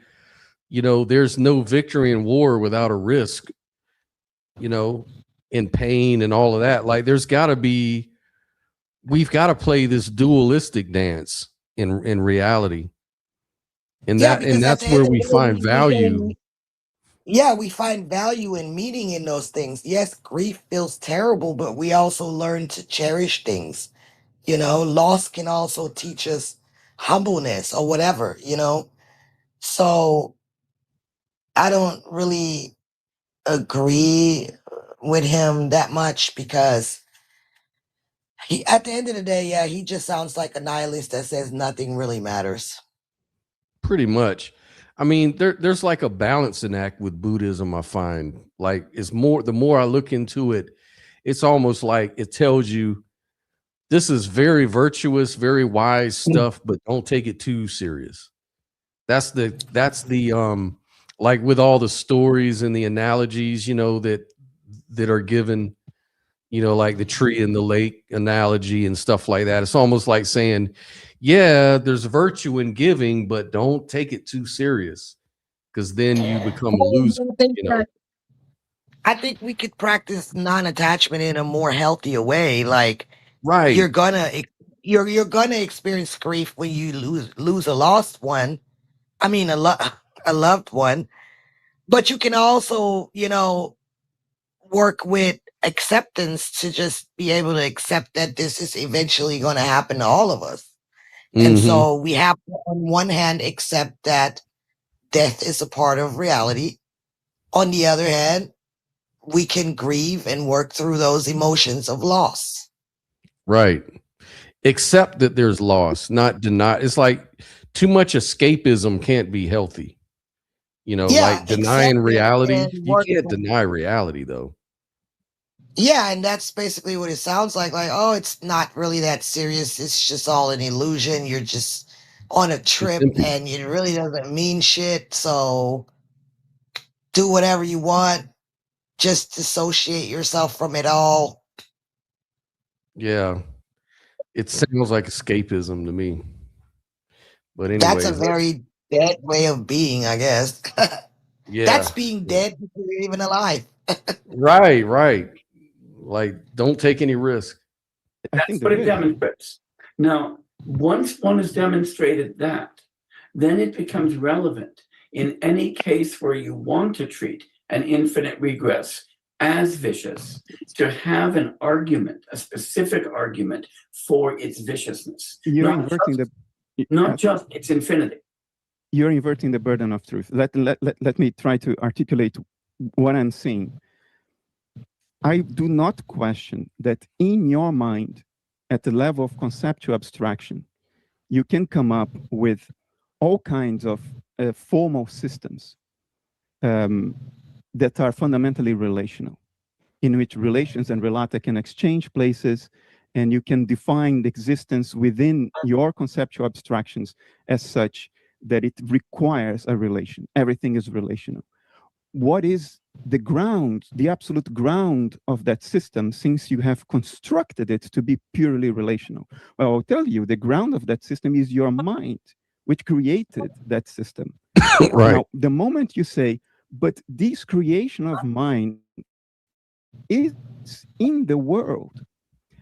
Speaker 1: you know, there's no victory in war without a risk, you know, in pain and all of that. Like there's got to be, we've got to play this dualistic dance in reality. And
Speaker 2: Yeah,
Speaker 1: that, and
Speaker 2: because at
Speaker 1: that's
Speaker 2: the
Speaker 1: where
Speaker 2: end of
Speaker 1: we
Speaker 2: the day,
Speaker 1: find value.
Speaker 2: yeah, we find value and meaning in those things. Yes, grief feels terrible, but we also learn to cherish things. You know, loss can also teach us humbleness or whatever, you know? So I don't really agree with him that much because he, at the end of the day, yeah, he just sounds like a nihilist that says nothing really matters.
Speaker 1: Pretty much. I mean, there's like a balancing act with Buddhism, I find. Like it's more, the more I look into it, it's almost like it tells you this is very virtuous, very wise stuff, but don't take it too serious. That's the like with all the stories and the analogies, you know, that are given, you know, like the tree in the lake analogy and stuff like that. It's almost like saying, yeah, there's virtue in giving, but don't take it too serious because then you become a loser, you know.
Speaker 2: I think we could practice non-attachment in a more healthier way. Like you're
Speaker 1: Right.
Speaker 2: gonna you're gonna experience grief when you lose a lost one. I mean a loved one. But you can also, you know, work with acceptance to just be able to accept that this is eventually going to happen to all of us. And
Speaker 1: Mm-hmm.
Speaker 2: so we have to, on one hand, accept that death is a part of reality. On the other hand, we can grieve and work through those emotions of loss.
Speaker 1: Right. Accept that there's loss, not deny. It's like too much escapism can't be healthy. You know,
Speaker 2: Yeah,
Speaker 1: like
Speaker 2: accept
Speaker 1: denying
Speaker 2: it
Speaker 1: reality.
Speaker 2: and
Speaker 1: You
Speaker 2: work.
Speaker 1: can't deny reality though.
Speaker 2: Yeah, and that's basically what it sounds like. Like, oh, it's not really that serious. It's just all an illusion. You're just on a
Speaker 1: It's
Speaker 2: trip
Speaker 1: empty.
Speaker 2: and it really doesn't mean shit. So do whatever you want. Just dissociate yourself from it all.
Speaker 1: Yeah. It sounds like escapism to me. But
Speaker 2: That's a
Speaker 1: anyways,
Speaker 2: very dead way of being, I guess. That's
Speaker 1: yeah.
Speaker 2: being dead before you're even alive.
Speaker 1: Right, right. Like don't take any risk.
Speaker 5: I
Speaker 4: That's
Speaker 5: think
Speaker 4: what
Speaker 5: there
Speaker 4: it
Speaker 5: is.
Speaker 4: demonstrates. Now, once one has demonstrated that, then it becomes relevant in any case where you want to treat an infinite regress as vicious, to have an argument, a specific argument for its viciousness,
Speaker 5: You're inverting
Speaker 4: not just its infinity.
Speaker 5: you're inverting the burden of truth. Let me try to articulate what I'm saying. I do not question that in your mind, at the level of conceptual abstraction, you can come up with all kinds of formal systems that are fundamentally relational, in which relations and relata can exchange places, and you can define the existence within your conceptual abstractions as such that it requires a relation. Everything is relational. What is the ground, the absolute ground of that system, since you have constructed it to be purely relational? Well, I'll tell you, the ground of that system is your mind, which created that system.
Speaker 1: Right.
Speaker 5: Now, the moment you say, but this creation of mine is in the world,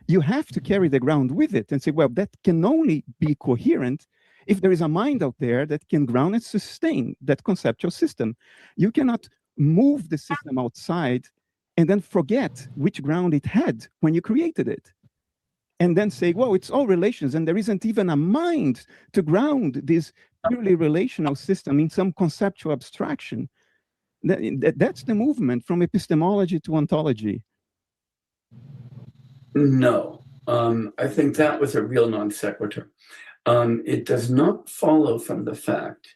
Speaker 5: you have to carry the ground with it and say, well, that can only be coherent if there is a mind out there that can ground and sustain that conceptual system. You cannot move the system outside and then forget which ground it had when you created it. And then say, well, it's all relations, and there isn't even a mind to ground this purely relational system in some conceptual abstraction. That's the movement from epistemology to ontology.
Speaker 4: No, I think that was a real non sequitur. It does not follow from the fact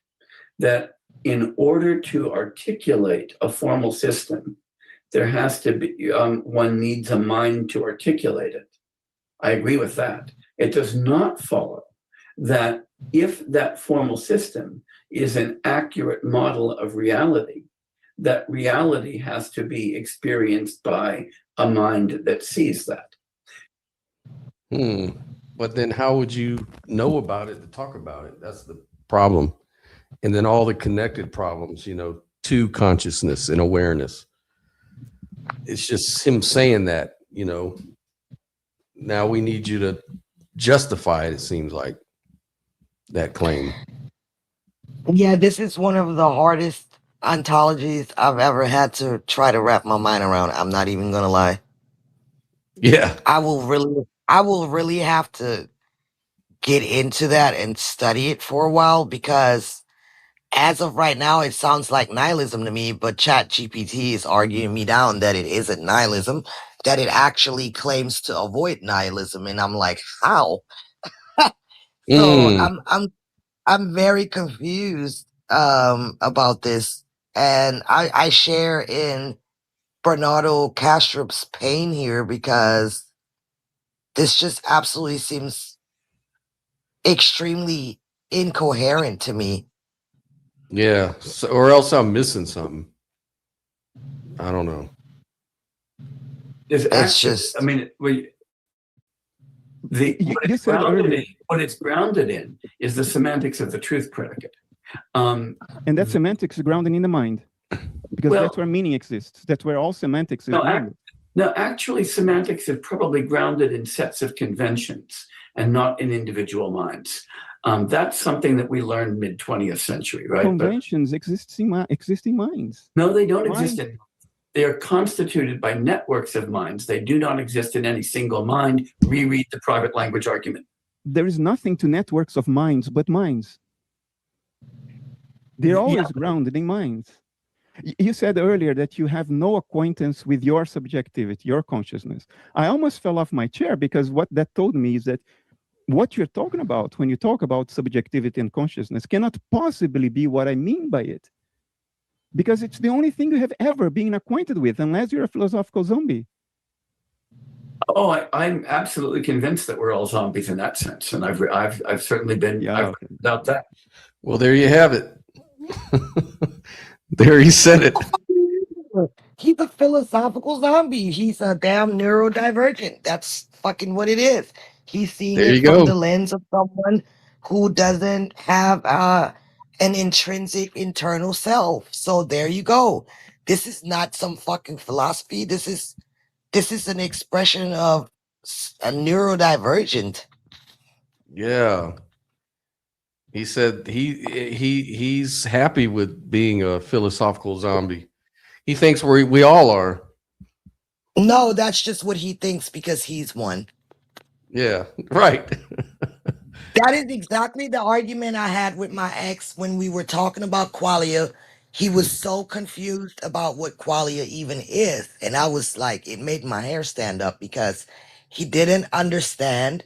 Speaker 4: that in order to articulate a formal system, there has to be, one needs a mind to articulate it. I agree with that. It does not follow that if that formal system is an accurate model of reality, that reality has to be experienced by a mind that sees that.
Speaker 1: But then how would you know about it to talk about it? That's the problem. And then all the connected problems, you know, to consciousness and awareness. It's just him saying that, you know, now we need you to justify it, it seems like, that claim.
Speaker 2: Yeah, this is one of the hardest ontologies I've ever had to try to wrap my mind around. I'm not even gonna lie.
Speaker 1: Yeah.
Speaker 2: I will really have to get into that and study it for a while, because as of right now, it sounds like nihilism to me, but ChatGPT is arguing me down that it isn't nihilism, that it actually claims to avoid nihilism. And I'm like, how? So I'm very confused about this. And I share in Bernardo Kastrup's pain here, because this just absolutely seems extremely incoherent to me.
Speaker 1: Yeah. So, or else I'm missing something. I don't know.
Speaker 4: It's actually,
Speaker 2: just,
Speaker 4: I mean, what it's grounded in is the semantics of the truth predicate.
Speaker 5: And that semantics is grounded in the mind, because that's where meaning exists. That's where all semantics is grounded.
Speaker 4: No, actually, semantics is probably grounded in sets of conventions and not in individual minds. That's something that we learned mid-20th century, right?
Speaker 5: Conventions exist in minds.
Speaker 4: No, they don't exist in. They are constituted by networks of minds. They do not exist in any single mind. Reread the private language argument.
Speaker 5: There is nothing to networks of minds but minds. They're always grounded in minds. You said earlier that you have no acquaintance with your subjectivity, your consciousness. I almost fell off my chair, because what that told me is that what you're talking about when you talk about subjectivity and consciousness cannot possibly be what I mean by it. Because it's the only thing you have ever been acquainted with, unless you're a philosophical zombie.
Speaker 4: Oh, I'm absolutely convinced that we're all zombies in that sense, and I've certainly been without that.
Speaker 1: Well, there you have it. There he said it.
Speaker 2: He's a philosophical zombie. He's a damn neurodivergent. That's fucking what it is. He's seeing it from the lens of someone who doesn't have an intrinsic internal self. So there you go. This is not some fucking philosophy. This is an expression of a neurodivergent.
Speaker 1: Yeah. He said he's happy with being a philosophical zombie. He thinks we all are.
Speaker 2: No, that's just what he thinks, because he's one.
Speaker 1: Yeah, right.
Speaker 2: That is exactly the argument I had with my ex when we were talking about qualia. He was so confused about what qualia even is. And I was like, it made my hair stand up, because he didn't understand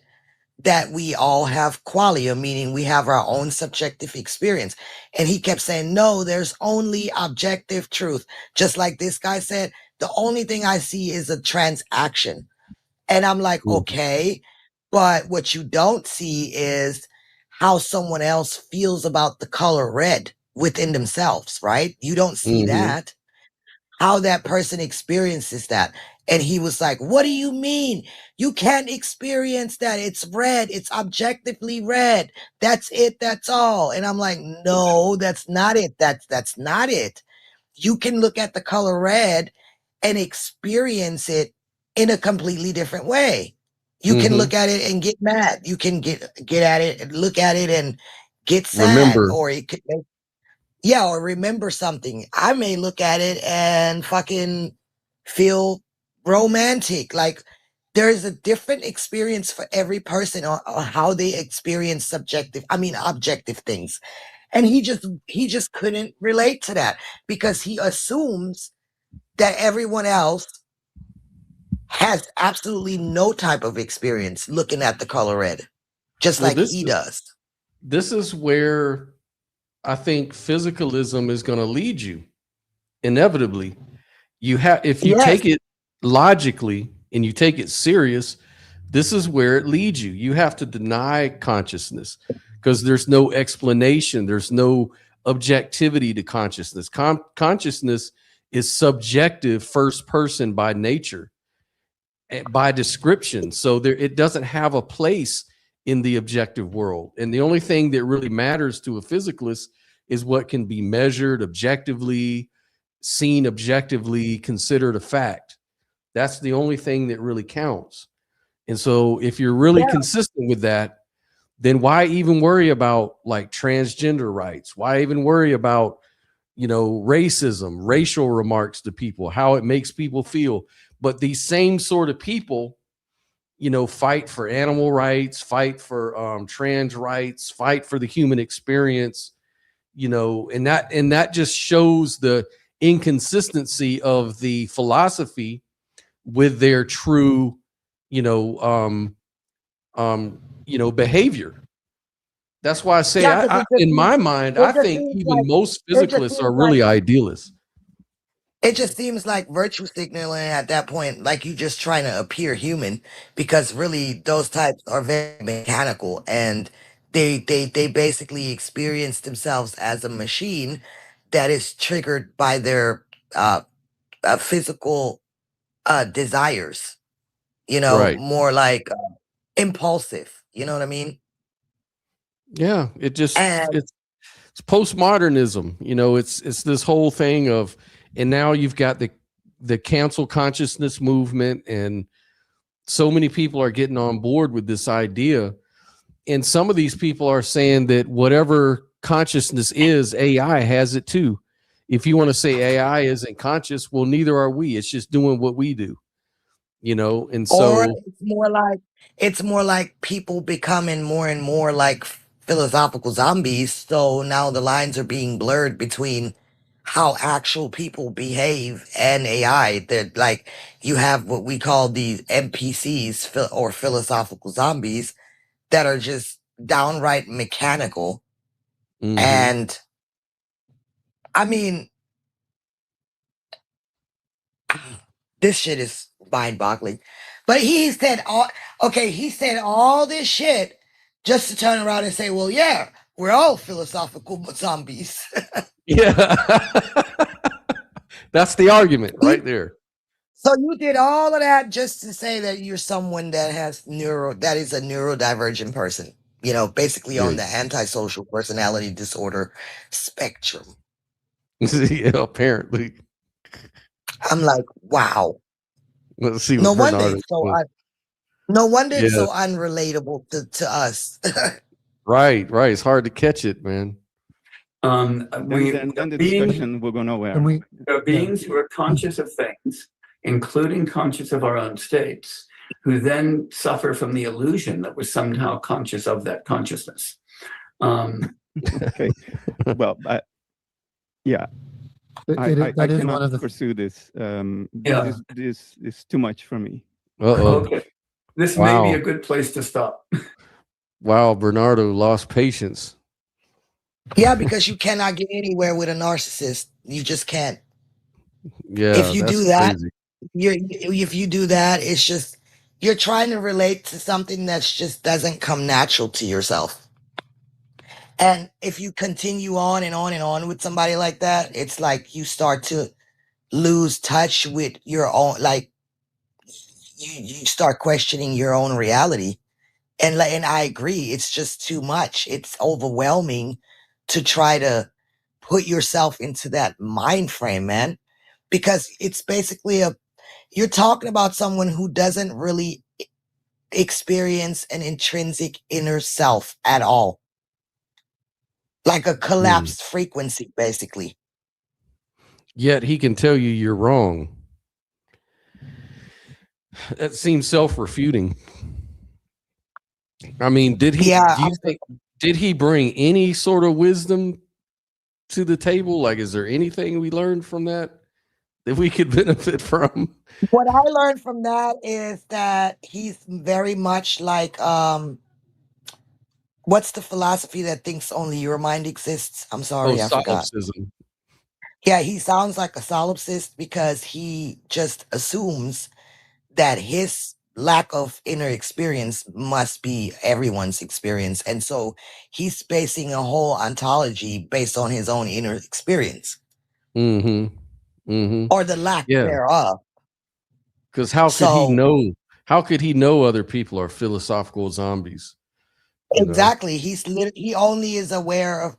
Speaker 2: that we all have qualia, meaning we have our own subjective experience. And he kept saying, no, there's only objective truth. Just like this guy said, the only thing I see is a transaction. And I'm like, okay, but what you don't see is how someone else feels about the color red within themselves, right? You don't see that, how that person experiences that. And he was like, what do you mean? You can't experience that. It's red. It's objectively red. That's it. That's all. And I'm like, no, that's not it. That's not it. You can look at the color red and experience it in a completely different way. You can look at it and get mad. You can get at it and look at it and get sad. Or it could, or remember something. I may look at it and fucking feel romantic. Like, there's a different experience for every person on how they experience objective things. And he just couldn't relate to that because he assumes that everyone else has absolutely no type of experience looking at the color red, just
Speaker 1: Well,
Speaker 2: like he does.
Speaker 1: This is where I think physicalism is going to lead you inevitably. If you take it logically and you take it serious, this is where it leads you. You have to deny consciousness because there's no explanation. There's no objectivity to consciousness. Consciousness is subjective, first person by nature, by description. So it doesn't have a place in the objective world. And the only thing that really matters to a physicalist is what can be measured objectively, seen objectively, considered a fact. That's the only thing that really counts. And so if you're really consistent with that, then why even worry about like transgender rights? Why even worry about, racism, racial remarks to people, how it makes people feel? But these same sort of people, fight for animal rights, fight for trans rights, fight for the human experience, and that just shows the inconsistency of the philosophy with their true, behavior. That's why I say, in my mind, I think even most physicalists are really idealists.
Speaker 2: It just seems like virtue signaling at that point, like you just trying to appear human, because really those types are very mechanical and they basically experience themselves as a machine that is triggered by their physical desires,
Speaker 1: Right.
Speaker 2: more like impulsive. You know what I mean?
Speaker 1: Yeah, it's
Speaker 2: And
Speaker 1: postmodernism. It's this whole thing of, and now you've got the cancel consciousness movement, and so many people are getting on board with this idea. And some of these people are saying that whatever consciousness is, AI has it too. If you want to say AI isn't conscious, well, neither are we. It's just doing what we do, and so,
Speaker 2: or it's more like people becoming more and more like philosophical zombies. So now the lines are being blurred between how actual people behave and AI. That like you have what we call these NPCs or philosophical zombies that are just downright mechanical.
Speaker 1: mhm.
Speaker 2: And I mean, this shit is mind-boggling. But he said all this shit just to turn around and say, well, yeah, we're all philosophical zombies.
Speaker 1: Yeah, that's the argument right there.
Speaker 2: So you did all of that just to say that you're someone that that is a neurodivergent person, basically on the antisocial personality disorder spectrum.
Speaker 1: Yeah, apparently.
Speaker 2: I'm like, wow.
Speaker 1: Let's see
Speaker 2: No
Speaker 1: what
Speaker 2: wonder
Speaker 1: Bernardo
Speaker 2: it's so
Speaker 1: says.
Speaker 2: it's so unrelatable to us.
Speaker 1: Right. It's hard to catch it, man.
Speaker 5: Then the discussion will go nowhere.
Speaker 4: There are beings who are conscious of things, including conscious of our own states, who then suffer from the illusion that we're somehow conscious of that consciousness.
Speaker 5: Okay. Well, I
Speaker 3: That is one
Speaker 5: cannot
Speaker 3: of the
Speaker 5: pursue this.
Speaker 4: Yeah.
Speaker 5: This is too much for me.
Speaker 4: Okay. This may be a good place to stop.
Speaker 1: Wow, Bernardo lost patience.
Speaker 2: Yeah, because you cannot get anywhere with a narcissist. You just can't.
Speaker 1: Yeah.
Speaker 2: If you do that,
Speaker 1: crazy.
Speaker 2: if you do that, it's just you're trying to relate to something that's just doesn't come natural to yourself. And if you continue on and on and on with somebody like that, it's like you start to lose touch with your own, like you start questioning your own reality. And I agree, it's just too much. It's overwhelming to try to put yourself into that mind frame, man, because it's basically you're talking about someone who doesn't really experience an intrinsic inner self at all. Like a collapsed frequency, basically.
Speaker 1: Yet he can tell you you're wrong. That seems self-refuting. I mean, did he bring any sort of wisdom to the table? Like, is there anything we learned from that we could benefit from?
Speaker 2: What I learned from that is that he's very much like, what's the philosophy that thinks only your mind exists? I'm
Speaker 1: Oh,
Speaker 2: sorry, I forgot.
Speaker 1: solipsism.
Speaker 2: Yeah, he sounds like a solipsist because he just assumes that his lack of inner experience must be everyone's experience. And so he's basing a whole ontology based on his own inner experience
Speaker 1: Mm-hmm. Mm-hmm.
Speaker 2: or the lack
Speaker 1: Yeah.
Speaker 2: thereof.
Speaker 1: Because how could he
Speaker 2: So
Speaker 1: know? How could he know other people are philosophical zombies? You know?
Speaker 2: exactly, he only is aware of,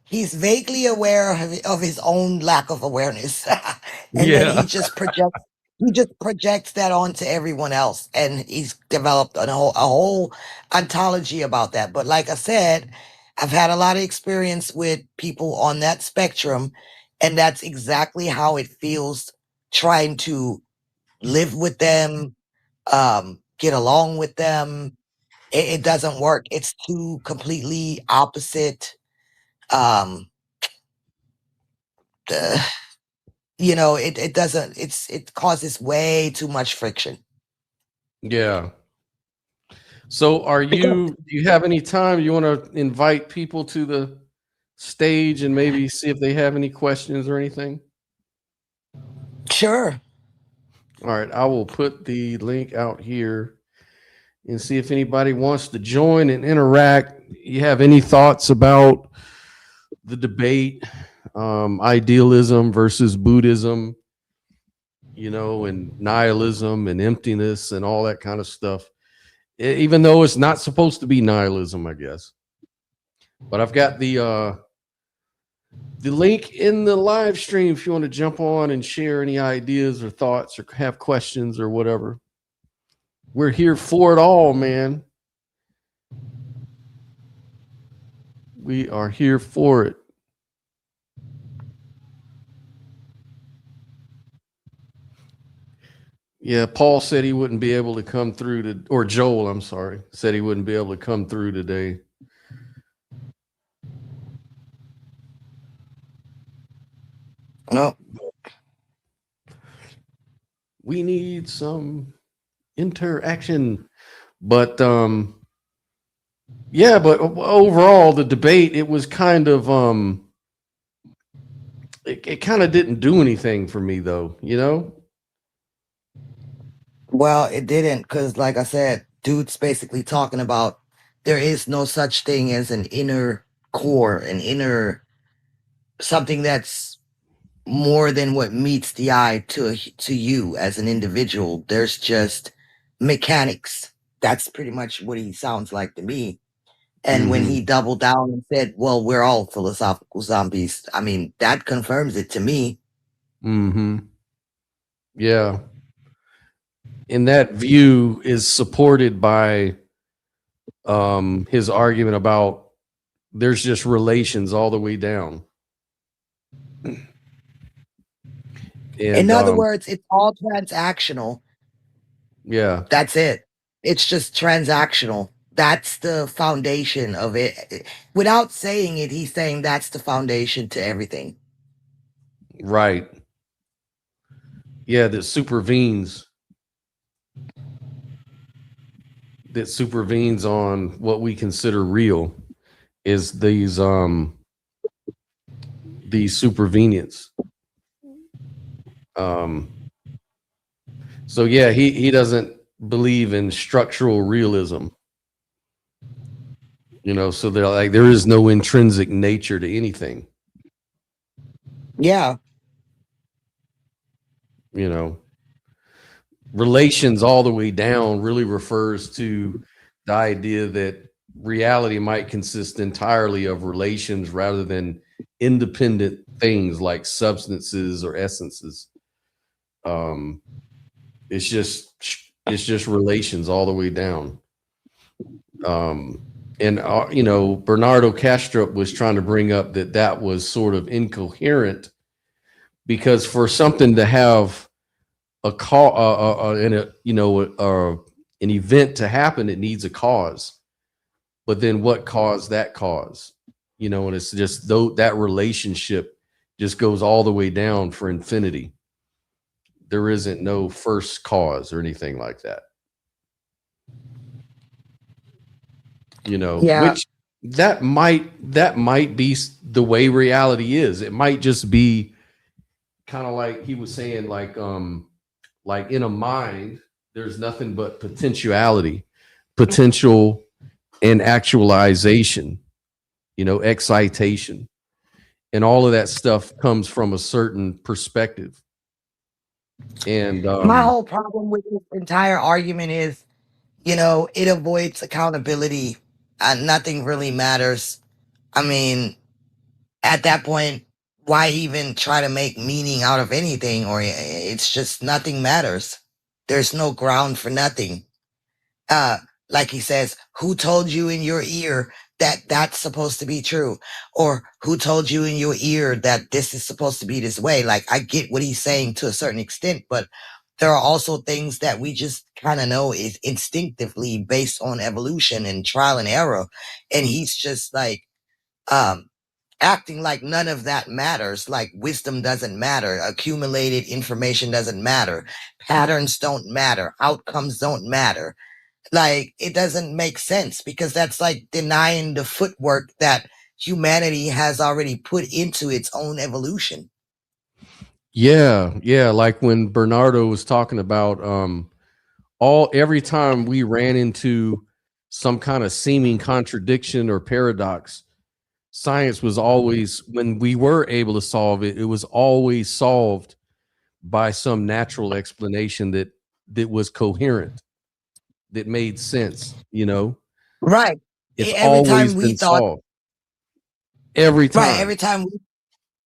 Speaker 2: he's vaguely aware of his own lack of awareness. And then
Speaker 1: Yeah.
Speaker 2: he just projects that onto everyone else, and he's developed a whole ontology about that. But like I said, I've had a lot of experience with people on that spectrum, and that's exactly how it feels trying to live with them, get along with them. It doesn't work. It's two completely opposite, um it doesn't, it causes way too much friction.
Speaker 1: Yeah. So do you have any time you want to invite people to the stage and maybe see if they have any questions or anything?
Speaker 2: Sure.
Speaker 1: All right, I will put the link out here and see if anybody wants to join and interact. You have any thoughts about the debate, idealism versus Buddhism, and nihilism and emptiness and all that kind of stuff, even though it's not supposed to be nihilism, I guess. But I've got the link in the live stream if you want to jump on and share any ideas or thoughts or have questions or whatever. We're here for it all, man. We are here for it. Yeah, Paul said he wouldn't be able to come through or Joel, I'm sorry, said he wouldn't be able to come through today.
Speaker 2: No.
Speaker 1: We need some interaction, but yeah, but overall the debate, it was kind of it kind of didn't do anything for me though,
Speaker 2: Well, it didn't, because like I said, dude's basically talking about there is no such thing as an inner core, an inner something that's more than what meets the eye to you as an individual. There's just mechanics. That's pretty much what he sounds like to me. And when he doubled down and said, well, we're all philosophical zombies, I mean, that confirms it to me.
Speaker 1: Yeah. And that view is supported by his argument about there's just relations all the way down. And,
Speaker 2: in other words, it's all transactional.
Speaker 1: Yeah.
Speaker 2: That's it. It's just transactional. That's the foundation of it. Without saying it, he's saying that's the foundation to everything.
Speaker 1: Right. Yeah, that supervenes on what we consider real is these supervenience. So yeah, he doesn't believe in structural realism. So they're like, there is no intrinsic nature to anything.
Speaker 2: Yeah.
Speaker 1: Relations all the way down really refers to the idea that reality might consist entirely of relations rather than independent things like substances or essences. It's just relations all the way down. And Bernardo Kastrup was trying to bring up that was sort of incoherent, because for something to have a an event to happen, it needs a cause. But then what caused that cause? you know, and it's just though that relationship just goes all the way down for infinity. There isn't no first cause or anything like that. You know,
Speaker 2: Yeah.
Speaker 1: which that might be the way reality is. It might just be kind of like he was saying, like in a mind, there's nothing but potentiality, potential and actualization, you know, excitation. And all of that stuff comes from a certain perspective. And
Speaker 2: My whole problem with this entire argument is, you know, it avoids accountability and nothing really matters. I mean, at that point, why even try to make meaning out of anything? Or it's just nothing matters. There's no ground for nothing. Like he says, who told you in your ear that that's supposed to be true? Or who told you in your ear that this is supposed to be this way? Like, I get what he's saying to a certain extent, but there are also things that we just kind of know is instinctively based on evolution and trial and error. And he's just like, acting like none of that matters, like wisdom doesn't matter, accumulated information doesn't matter, patterns don't matter, outcomes don't matter. Like, it doesn't make sense because that's like denying the footwork that humanity has already put into its own evolution.
Speaker 1: yeah, like when Bernardo was talking about every time we ran into some kind of seeming contradiction or paradox, science was always, when we were able to solve it, it was always solved by some natural explanation that was coherent, that made sense, you know.
Speaker 2: Right.
Speaker 1: It's
Speaker 2: Every
Speaker 1: always
Speaker 2: time we
Speaker 1: been
Speaker 2: thought,
Speaker 1: solved. Every time.
Speaker 2: right,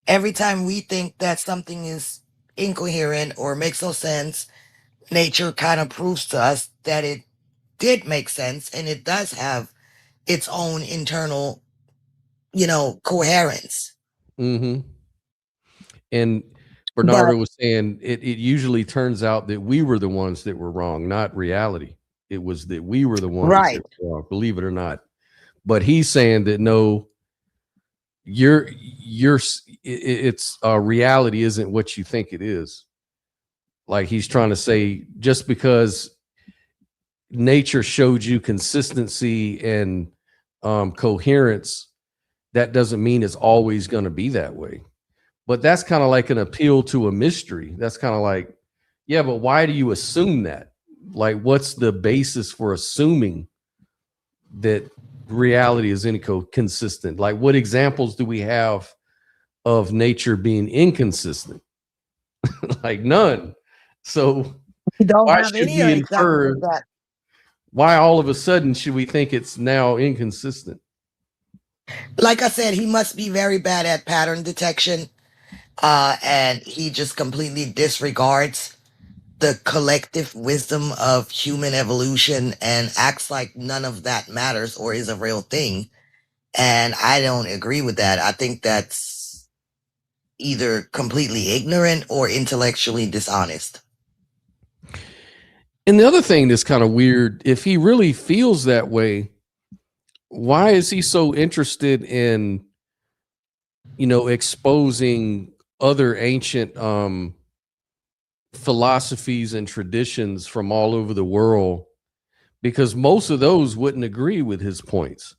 Speaker 2: every time we think that something is incoherent or makes no sense, nature kind of proves to us that it did make sense and it does have its own internal, you know, coherence.
Speaker 1: Mm-hmm. And
Speaker 2: But
Speaker 1: Bernardo was saying it usually turns out that we were the ones that were wrong, not reality. It was that we were the ones
Speaker 2: right,
Speaker 1: that were wrong, believe it or not. But he's saying that no, it's reality isn't what you think it is. Like he's trying to say, just because nature showed you consistency and coherence, that doesn't mean it's always going to be that way. But that's kind of like an appeal to a mystery. That's kind of like, yeah, but why do you assume that? Like, what's the basis for assuming that reality is inconsistent? Like, what examples do we have of nature being inconsistent? Like, none. So
Speaker 2: we don't
Speaker 1: why
Speaker 2: have
Speaker 1: should
Speaker 2: any
Speaker 1: we
Speaker 2: examples
Speaker 1: infer?
Speaker 2: of that.
Speaker 1: Why all of a sudden should we think it's now inconsistent?
Speaker 2: Like I said, he must be very bad at pattern detection, and he just completely disregards the collective wisdom of human evolution and acts like none of that matters or is a real thing. And I don't agree with that. I think that's either completely ignorant or intellectually dishonest.
Speaker 1: And the other thing that's kind of weird, if he really feels that way, why is he so interested in, you know, exposing other ancient philosophies and traditions from all over the world? Because most of those wouldn't agree with his points.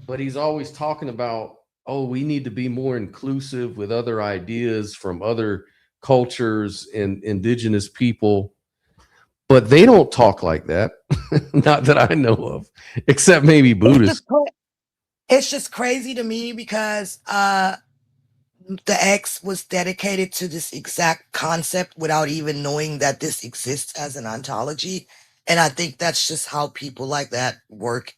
Speaker 1: But he's always talking about, oh, we need to be more inclusive with other ideas from other cultures and indigenous people. But they don't talk like that. Not that I know of, except maybe Buddhists.
Speaker 2: It's just crazy to me because the X was dedicated to this exact concept without even knowing that this exists as an ontology. And I think that's just how people like that work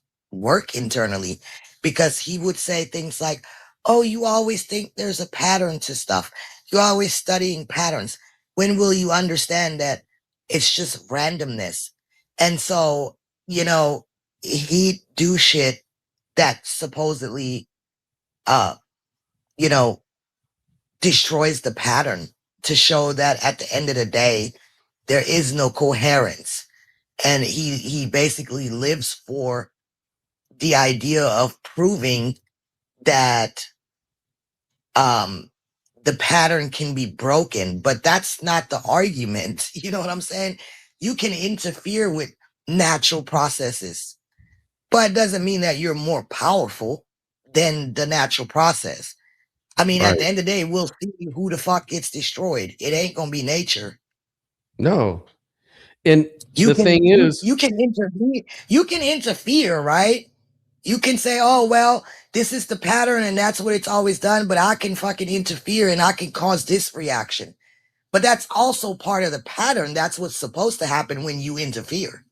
Speaker 2: internally. Because he would say things like, oh, you always think there's a pattern to stuff. You're always studying patterns. When will you understand that it's just randomness? And so, you know, he'd do shit that supposedly you know, destroys the pattern to show that at the end of the day, there is no coherence. And he basically lives for the idea of proving that the pattern can be broken, but that's not the argument. You know what I'm saying? You can interfere with natural processes, but it doesn't mean that you're more powerful than the natural process. I mean, at
Speaker 1: Right.
Speaker 2: the end of the day, we'll see who the fuck gets destroyed. It ain't gonna be nature.
Speaker 1: No. And
Speaker 2: You
Speaker 1: the
Speaker 2: can
Speaker 1: thing is,
Speaker 2: you can intervene. You can interfere, right? You can say, oh, well, this is the pattern and that's what it's always done, but I can fucking interfere and I can cause this reaction. But that's also part of the pattern. That's what's supposed to happen when you interfere.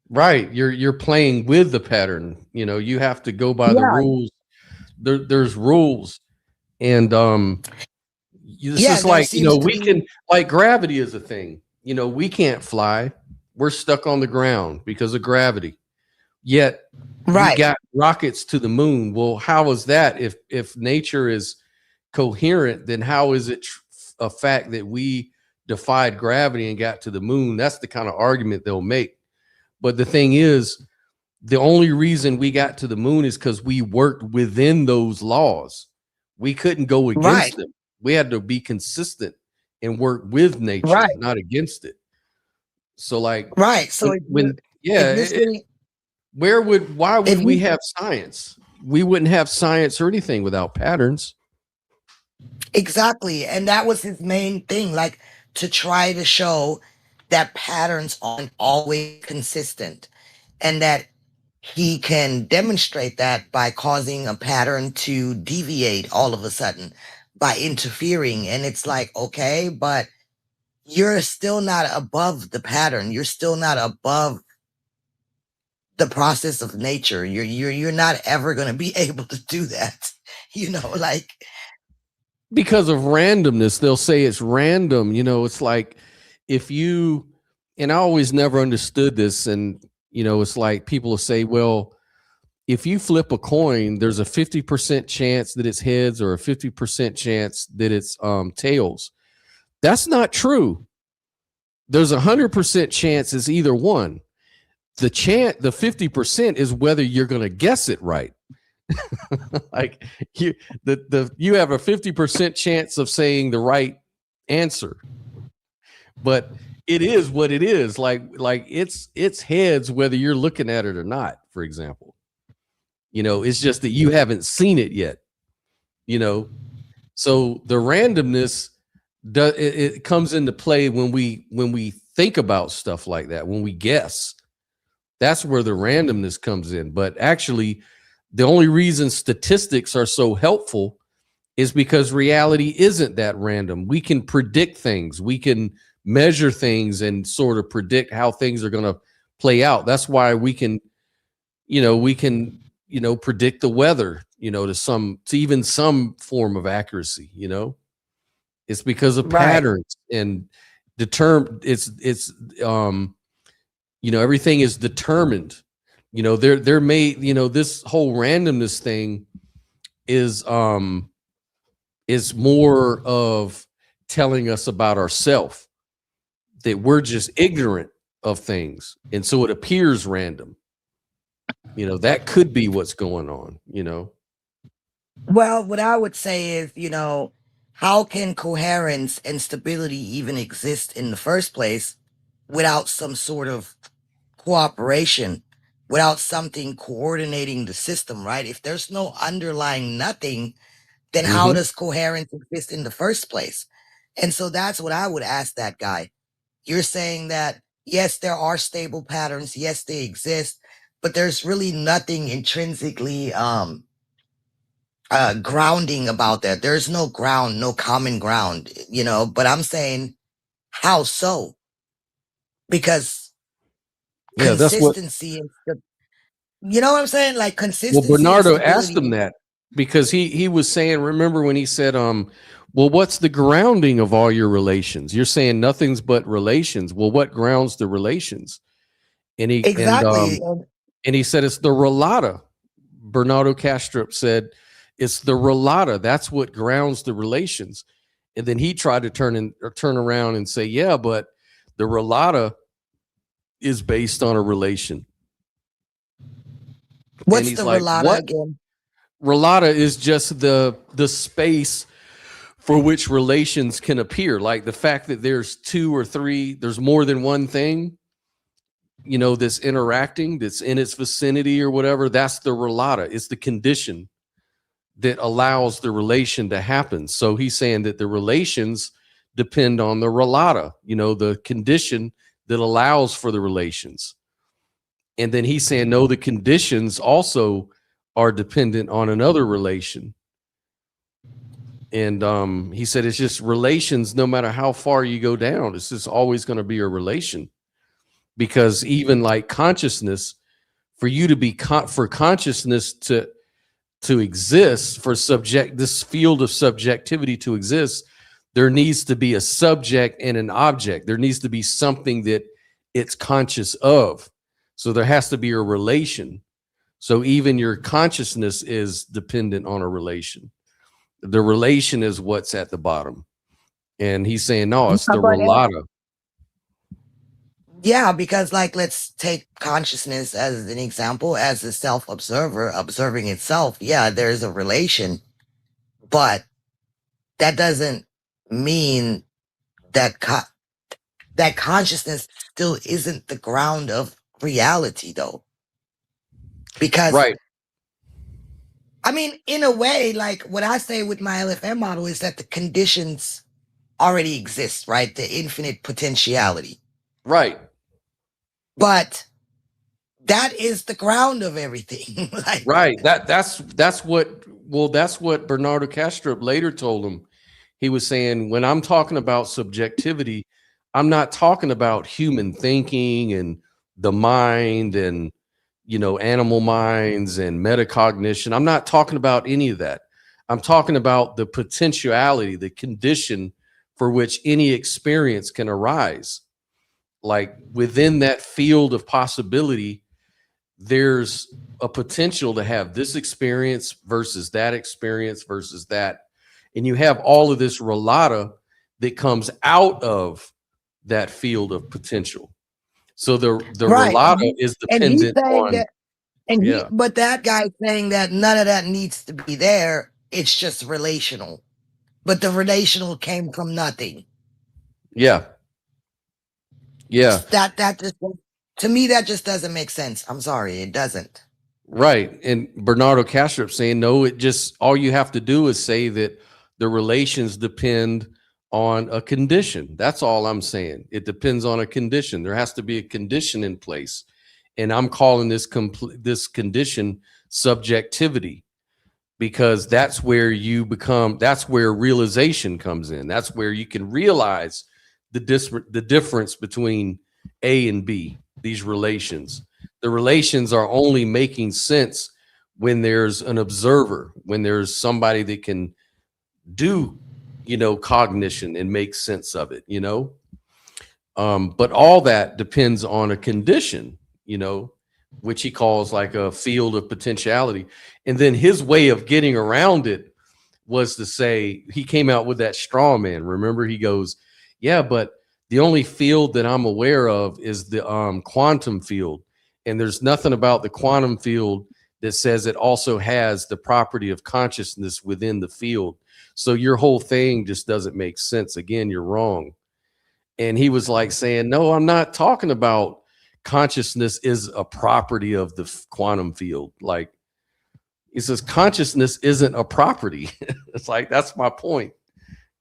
Speaker 1: right, you're playing with the pattern. You know, you have to go by the
Speaker 2: Yeah.
Speaker 1: rules. There's rules. And it's
Speaker 2: Yeah,
Speaker 1: just
Speaker 2: there
Speaker 1: like, you know,
Speaker 2: seems to
Speaker 1: we
Speaker 2: be.
Speaker 1: can, like, gravity is a thing. You know, we can't fly. We're stuck on the ground because of gravity. Yet we
Speaker 2: Right.
Speaker 1: got rockets to the moon. Well, how is that? If nature is coherent, then how is it a fact that we defied gravity and got to the moon? That's the kind of argument they'll make. But the thing is, the only reason we got to the moon is because we worked within those laws. We couldn't go against
Speaker 2: Right.
Speaker 1: them. We had to be consistent and work with nature,
Speaker 2: Right.
Speaker 1: not against it. So, like,
Speaker 2: Right. So
Speaker 1: when
Speaker 2: if you're saying,
Speaker 1: why would
Speaker 2: if
Speaker 1: we
Speaker 2: you
Speaker 1: have science? We wouldn't have science or anything without patterns.
Speaker 2: exactly, and that was his main thing, like to try to show that patterns aren't always consistent, and that he can demonstrate that by causing a pattern to deviate all of a sudden by interfering. And it's like, okay, but you're still not above the pattern. You're still not above the process of nature. You're not ever going to be able to do that. You know, like,
Speaker 1: Because of randomness, they'll say it's random. You know, it's like if you, and I always never understood this. And, you know, it's like people will say, well, if you flip a coin, there's a 50% chance that it's heads or a 50% chance that it's tails. That's not true. There's 100% chance it's either one. The 50% is whether you're going to guess it right. Like you have a 50% chance of saying the right answer, but it is what it is. Like it's heads whether you're looking at it or not. For example, you know, it's just that you haven't seen it yet. You know, so the randomness it comes into play when we think about stuff like that. When we guess, that's where the randomness comes in. But actually, the only reason statistics are so helpful is because reality isn't that random. We can predict things. We can measure things and sort of predict how things are going to play out. That's why we can predict the weather, you know, to even some form of accuracy, you know. It's because of
Speaker 2: right,
Speaker 1: patterns and you know, everything is determined. You know, they're made, you know, this whole randomness thing is more of telling us about ourselves, that we're just ignorant of things. And so it appears random. You know, that could be what's going on, you know.
Speaker 2: well, what I would say is, you know, how can coherence and stability even exist in the first place without some sort of cooperation, without something coordinating the system, right? If there's no underlying nothing, then how
Speaker 1: Mhm.
Speaker 2: does coherence exist in the first place? And so that's what I would ask that guy. You're saying that, yes, there are stable patterns. Yes, they exist, but there's really nothing intrinsically grounding about that. There's no ground, no common ground, you know, but I'm saying, how so? Because
Speaker 1: Yeah, that's what.
Speaker 2: consistency and you know what I'm saying? Like
Speaker 1: Well,
Speaker 2: consistency and
Speaker 1: Bernardo asked him
Speaker 2: stability.
Speaker 1: that because he was saying, remember when he said, well, what's the grounding of all your relations? You're saying nothing's but relations. Well, what grounds the relations? And
Speaker 2: Exactly.
Speaker 1: he said it's the relata. Bernardo Kastrup said it's the relata. That's what grounds the relations. And then he tried to turn around and say, yeah, but the relata is based on a relation.
Speaker 2: What's
Speaker 1: he's
Speaker 2: the
Speaker 1: like,
Speaker 2: relata
Speaker 1: what?
Speaker 2: again?
Speaker 1: relata is just the space for which relations can appear. Like the fact that there's two or three, there's more than one thing, you know, that's interacting, that's in its vicinity or whatever. That's the relata. It's the condition that allows the relation to happen. So he's saying that the relations depend on the relata, you know, the condition that allows for the relations. And then he's saying, no, the conditions also are dependent on another relation. And he said, it's just relations, no matter how far you go down, it's just always going to be a relation. Because even like consciousness, for you to be, for consciousness to exist, for this field of subjectivity to exist, there needs to be a subject and an object. There needs to be something that it's conscious of. So there has to be a relation. So even your consciousness is dependent on a relation. The relation is what's at the bottom. And he's saying, no, it's the relata.
Speaker 2: Yeah, because like, let's take consciousness as an example, as a self-observer observing itself. Yeah, there's a relation, but that doesn't mean that that consciousness still isn't the ground of reality, though. Because,
Speaker 1: right.
Speaker 2: I mean, in a way, like what I say with my LFM model is that the conditions already exist, right? The infinite potentiality.
Speaker 1: Right.
Speaker 2: But that is the ground of everything. Like,
Speaker 1: right. That's what Bernardo Kastrup later told him. He was saying, when I'm talking about subjectivity, I'm not talking about human thinking and the mind and, you know, animal minds and metacognition. I'm not talking about any of that. I'm talking about the potentiality, the condition for which any experience can arise. Like within that field of possibility, there's a potential to have this experience versus that experience versus that. And you have all of this relata that comes out of that field of potential. So the
Speaker 2: right.
Speaker 1: relata is dependent on
Speaker 2: that, but that guy's saying that none of that needs to be there. It's just relational. But the relational came from nothing.
Speaker 1: Yeah. Yeah.
Speaker 2: That just, to me, that just doesn't make sense. I'm sorry, it doesn't.
Speaker 1: Right. And Bernardo Kastrup saying, no, it just, all you have to do is say that the relations depend on a condition. That's all I'm saying. It depends on a condition. There has to be a condition in place. And I'm calling this condition subjectivity, because that's where you become, that's where realization comes in. That's where you can realize the difference between A and B, these relations. The relations are only making sense when there's an observer, when there's somebody that can do, you know, cognition and make sense of it, you know. But all that depends on a condition, you know, which he calls like a field of potentiality. And then his way of getting around it was to say, he came out with that straw man. Remember, he goes, yeah, but the only field that I'm aware of is the quantum field. And there's nothing about the quantum field that says it also has the property of consciousness within the field. So your whole thing just doesn't make sense. Again, you're wrong. And he was like saying, no, I'm not talking about consciousness is a property of the quantum field. Like, he says consciousness isn't a property. It's like, that's my point,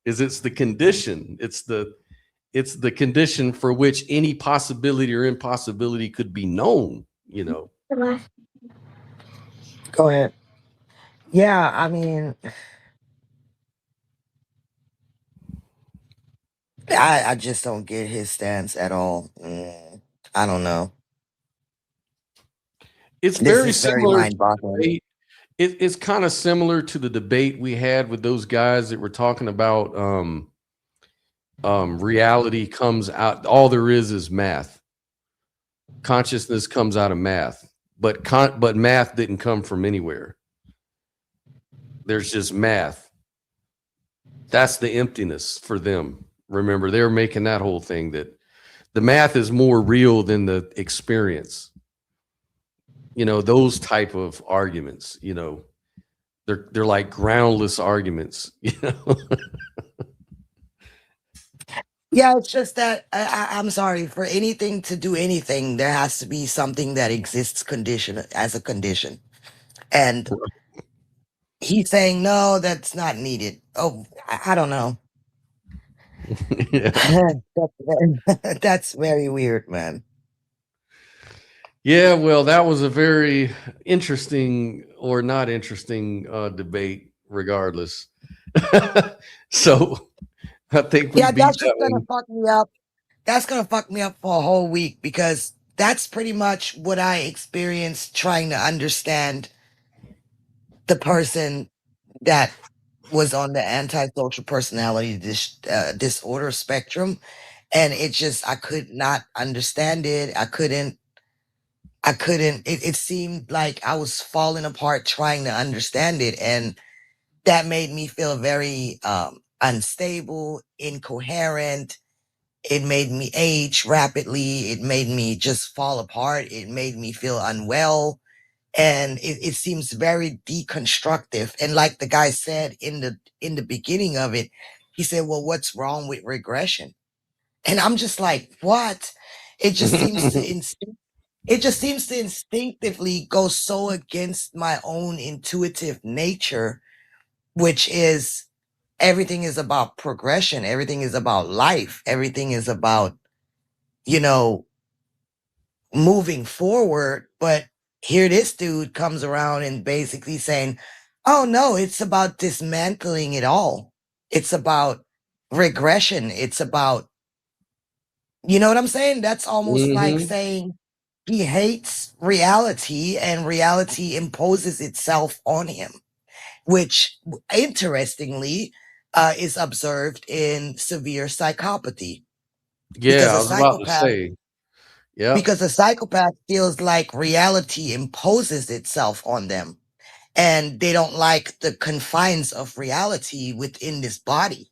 Speaker 1: is it's the condition. It's the condition for which any possibility or impossibility could be known, you know.
Speaker 2: Go ahead. Yeah, I mean, I just don't get his stance at all. I don't know.
Speaker 1: It's very similar. It's kind of similar to the debate we had with those guys that were talking about reality comes out, all there is math. Consciousness comes out of math, but math didn't come from anywhere. There's just math. That's the emptiness for them. Remember, they're making that whole thing that the math is more real than the experience. You know, those type of arguments, you know, they're like groundless arguments, you know.
Speaker 2: Yeah, it's just that I'm sorry, for anything to do anything, there has to be something that exists as a condition. And he's saying, no, that's not needed. Oh, I don't know.
Speaker 1: Yeah.
Speaker 2: That's very weird, man.
Speaker 1: Yeah, well, that was a very interesting or not interesting debate, regardless. So I think we
Speaker 2: Yeah,
Speaker 1: beat
Speaker 2: that's just
Speaker 1: that
Speaker 2: gonna
Speaker 1: one.
Speaker 2: fuck me up. That's gonna fuck me up for a whole week, because that's pretty much what I experienced trying to understand the person that was on the antisocial personality disorder spectrum. And I could not understand it. It seemed like I was falling apart trying to understand it. And that made me feel very unstable, incoherent. It made me age rapidly. It made me just fall apart. It made me feel unwell. And it seems very deconstructive. And like the guy said in the beginning of it, he said, well, what's wrong with regression? And I'm just like, what? It just seems to instinctively go so against my own intuitive nature, which is everything is about progression. Everything is about life. Everything is about, you know, moving forward. But here this dude comes around and basically saying, oh no, it's about dismantling it all. It's about regression. It's about, you know what I'm saying? That's almost like
Speaker 1: Mhm.
Speaker 2: saying he hates reality and reality imposes itself on him, which interestingly is observed in severe psychopathy, because
Speaker 1: Yeah, I was about to say. Yeah.
Speaker 2: a psychopath feels like reality imposes itself on them, and they don't like the confines of reality within this body.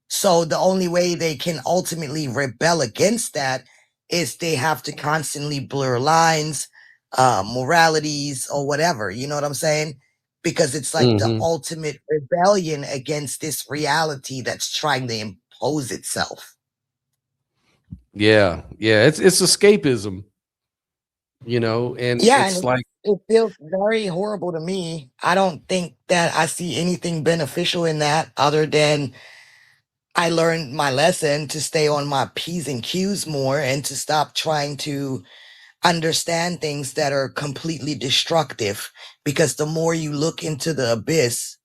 Speaker 2: So the only way they can ultimately rebel against that is they have to constantly blur lines, moralities, or whatever. You know what I'm saying? Because it's like the
Speaker 1: Hmm.
Speaker 2: ultimate rebellion against this reality that's trying to impose itself.
Speaker 1: Yeah. Yeah. It's escapism, you know, and
Speaker 2: Yeah, and
Speaker 1: it's like,
Speaker 2: it feels very horrible to me. I don't think that I see anything beneficial in that, other than I learned my lesson to stay on my P's and Q's more, and to stop trying to understand things that are completely destructive. Because the more you look into the abyss,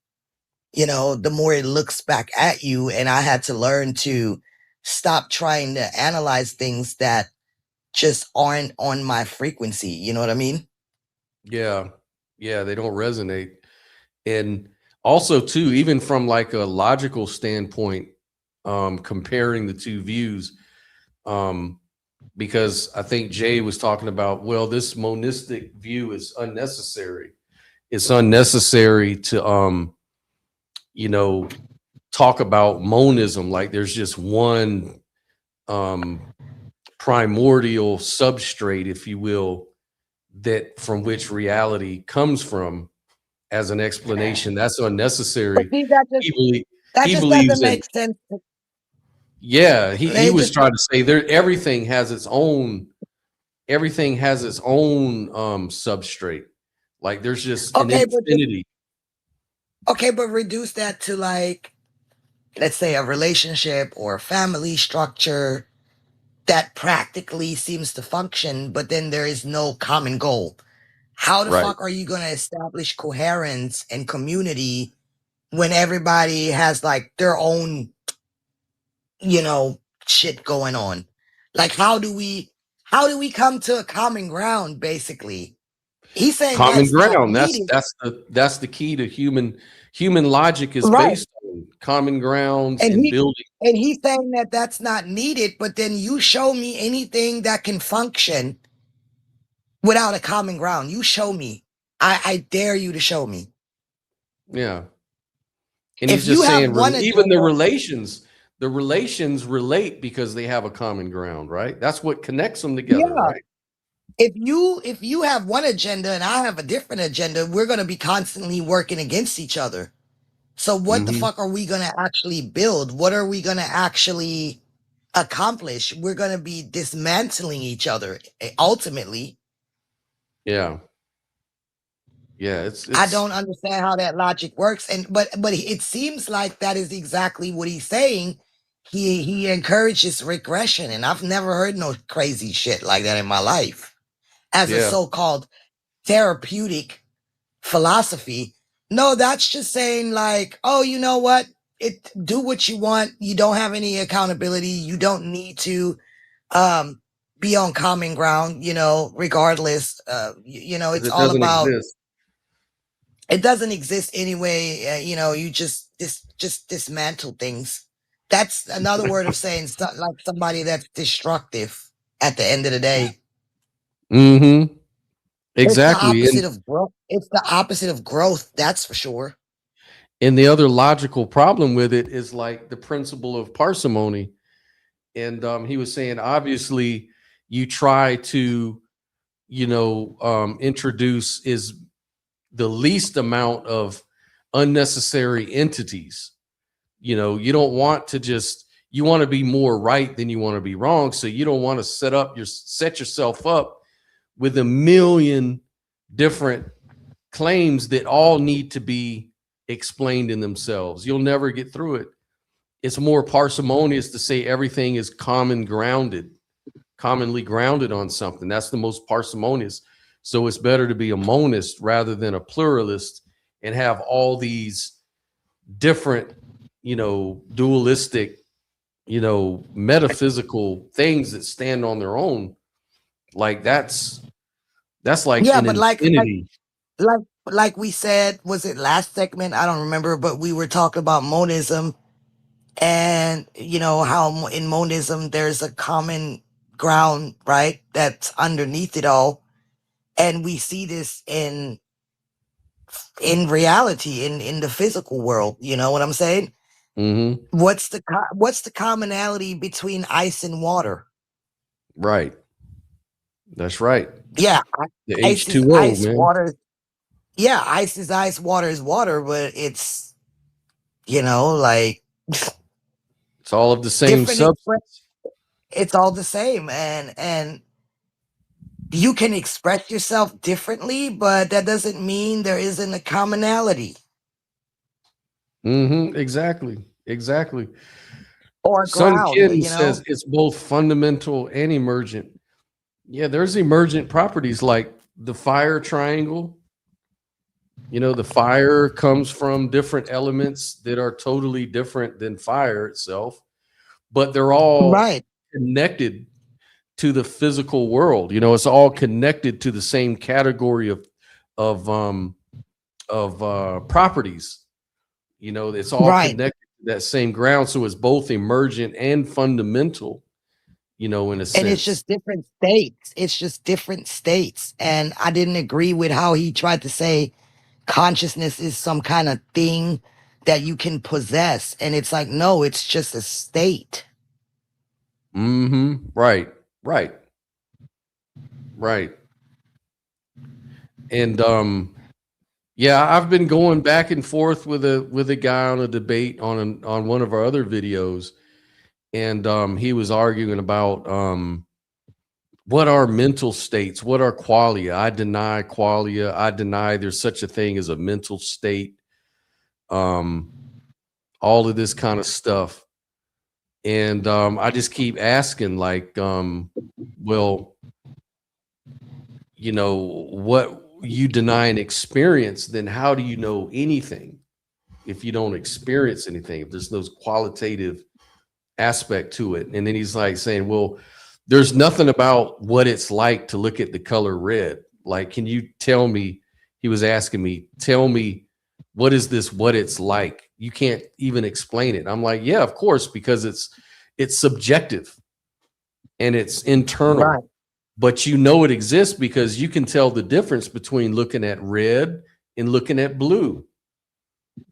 Speaker 2: the more it looks back at you. And I had to learn to stop trying to analyze things that just aren't on my frequency. You know what I mean?
Speaker 1: yeah, yeah, they don't resonate. And also too, even from like a logical standpoint, comparing the two views, um, because I think Jay was talking about, well, this monistic view is unnecessary. It's unnecessary to, you know, talk about monism like there's just one primordial substrate, if you will, that from which reality comes from as an explanation. That's
Speaker 2: But
Speaker 1: unnecessary.
Speaker 2: see,
Speaker 1: He belie-
Speaker 2: that
Speaker 1: he
Speaker 2: just doesn't
Speaker 1: believes in,
Speaker 2: make sense.
Speaker 1: yeah, he
Speaker 2: It
Speaker 1: was
Speaker 2: just
Speaker 1: trying to say there everything has its own substrate. Like there's just an
Speaker 2: okay,
Speaker 1: infinity.
Speaker 2: but reduce that to, like, let's say a relationship or a family structure that practically seems to function, but then there is no common goal. How the
Speaker 1: Right.
Speaker 2: fuck are you going to establish coherence and community when everybody has like their own, shit going on? Like, how do we come to a common ground, basically? He's saying
Speaker 1: Common
Speaker 2: that's not
Speaker 1: ground. That's
Speaker 2: needed.
Speaker 1: that's the key to human logic is
Speaker 2: Right.
Speaker 1: based on common grounds
Speaker 2: And
Speaker 1: and
Speaker 2: he
Speaker 1: building.
Speaker 2: and he's saying that that's not needed, but then you show me anything that can function without a common ground. You show me. I dare you to show me.
Speaker 1: Yeah. And he's
Speaker 2: If you
Speaker 1: just
Speaker 2: have
Speaker 1: saying
Speaker 2: one
Speaker 1: even
Speaker 2: agenda,
Speaker 1: the relations relate because they have a common ground, right? That's what connects them together,
Speaker 2: yeah.
Speaker 1: right?
Speaker 2: if you have one agenda and I have a different agenda, we're going to be constantly working against each other. So what the fuck are we going to actually build? What are we going to actually accomplish? We're going to be dismantling each other ultimately.
Speaker 1: Yeah. Yeah, it's
Speaker 2: I don't understand how that logic works. And but it seems like that is exactly what he's saying. He encourages regression, and I've never heard no crazy shit like that in my life. As a
Speaker 1: yeah.
Speaker 2: so-called therapeutic philosophy. No, that's just saying like, oh, you know what? Do what you want. You don't have any accountability. You don't need to be on common ground, you know, regardless. You know, it's
Speaker 1: It
Speaker 2: all
Speaker 1: doesn't
Speaker 2: about
Speaker 1: exist.
Speaker 2: it doesn't exist anyway. You know, you just dismantle things. That's another word of saying like somebody that's destructive at the end of the day.
Speaker 1: Mm-hmm.
Speaker 2: It's the
Speaker 1: Exactly.
Speaker 2: opposite of growth. It's the opposite of growth, that's for sure.
Speaker 1: And the other logical problem with it is like the principle of parsimony. And he was saying, obviously, you try to, introduce is the least amount of unnecessary entities. You don't want to you want to be more right than you want to be wrong. So you don't want to set yourself up with a million different claims that all need to be explained in themselves. You'll never get through it. It's more parsimonious to say everything is commonly grounded on something. That's the most parsimonious. So it's better to be a monist rather than a pluralist and have all these different, dualistic, metaphysical things that stand on their own. Like that's like
Speaker 2: Yeah,
Speaker 1: an
Speaker 2: but
Speaker 1: infinity.
Speaker 2: like we said, was it last segment? I don't remember, but we were talking about monism and you know how in monism there's a common ground, right? That's underneath it all. And we see this in reality, in the physical world. You know what I'm saying?
Speaker 1: Mm-hmm.
Speaker 2: What's the commonality between ice and water?
Speaker 1: Right. That's right.
Speaker 2: Yeah,
Speaker 1: The
Speaker 2: ice is
Speaker 1: H2O,
Speaker 2: ice,
Speaker 1: man.
Speaker 2: water. Yeah, ice is ice, water is water, but it's, you know, like
Speaker 1: It's all of the same
Speaker 2: different
Speaker 1: substance.
Speaker 2: it's all the same, and you can express yourself differently, but that doesn't mean there isn't a commonality
Speaker 1: Mm-hmm. Exactly.
Speaker 2: or
Speaker 1: Sun
Speaker 2: ground,
Speaker 1: Kin
Speaker 2: you know.
Speaker 1: says it's both fundamental and emergent. Yeah, there's emergent properties like the fire triangle. The fire comes from different elements that are totally different than fire itself, but they're all
Speaker 2: Right.
Speaker 1: connected to the physical world. It's all connected to the same category of properties. It's all
Speaker 2: Right.
Speaker 1: connected to that same ground, so it's both emergent and fundamental. In a
Speaker 2: And it's
Speaker 1: sense.
Speaker 2: just different states. It's just different states. And I didn't agree with how he tried to say consciousness is some kind of thing that you can possess. And it's like, no, it's just a state.
Speaker 1: Mm-hmm. Right. And yeah, I've been going back and forth with a guy on a debate on one of our other videos, and he was arguing about what are mental states, what are qualia. I deny qualia. I deny there's such a thing as a mental state. All of this kind of stuff. And I just keep asking, like, well, what you deny an experience, then how do you know anything if you don't experience anything, if there's no qualitative aspect to it? And then he's like saying, well, there's nothing about what it's like to look at the color red. Like, can you tell me, he was asking me, tell me, what is this, what it's like? You can't even explain it. I'm like, yeah, of course, because it's subjective and it's internal.
Speaker 2: Right.
Speaker 1: But it exists because you can tell the difference between looking at red and looking at blue.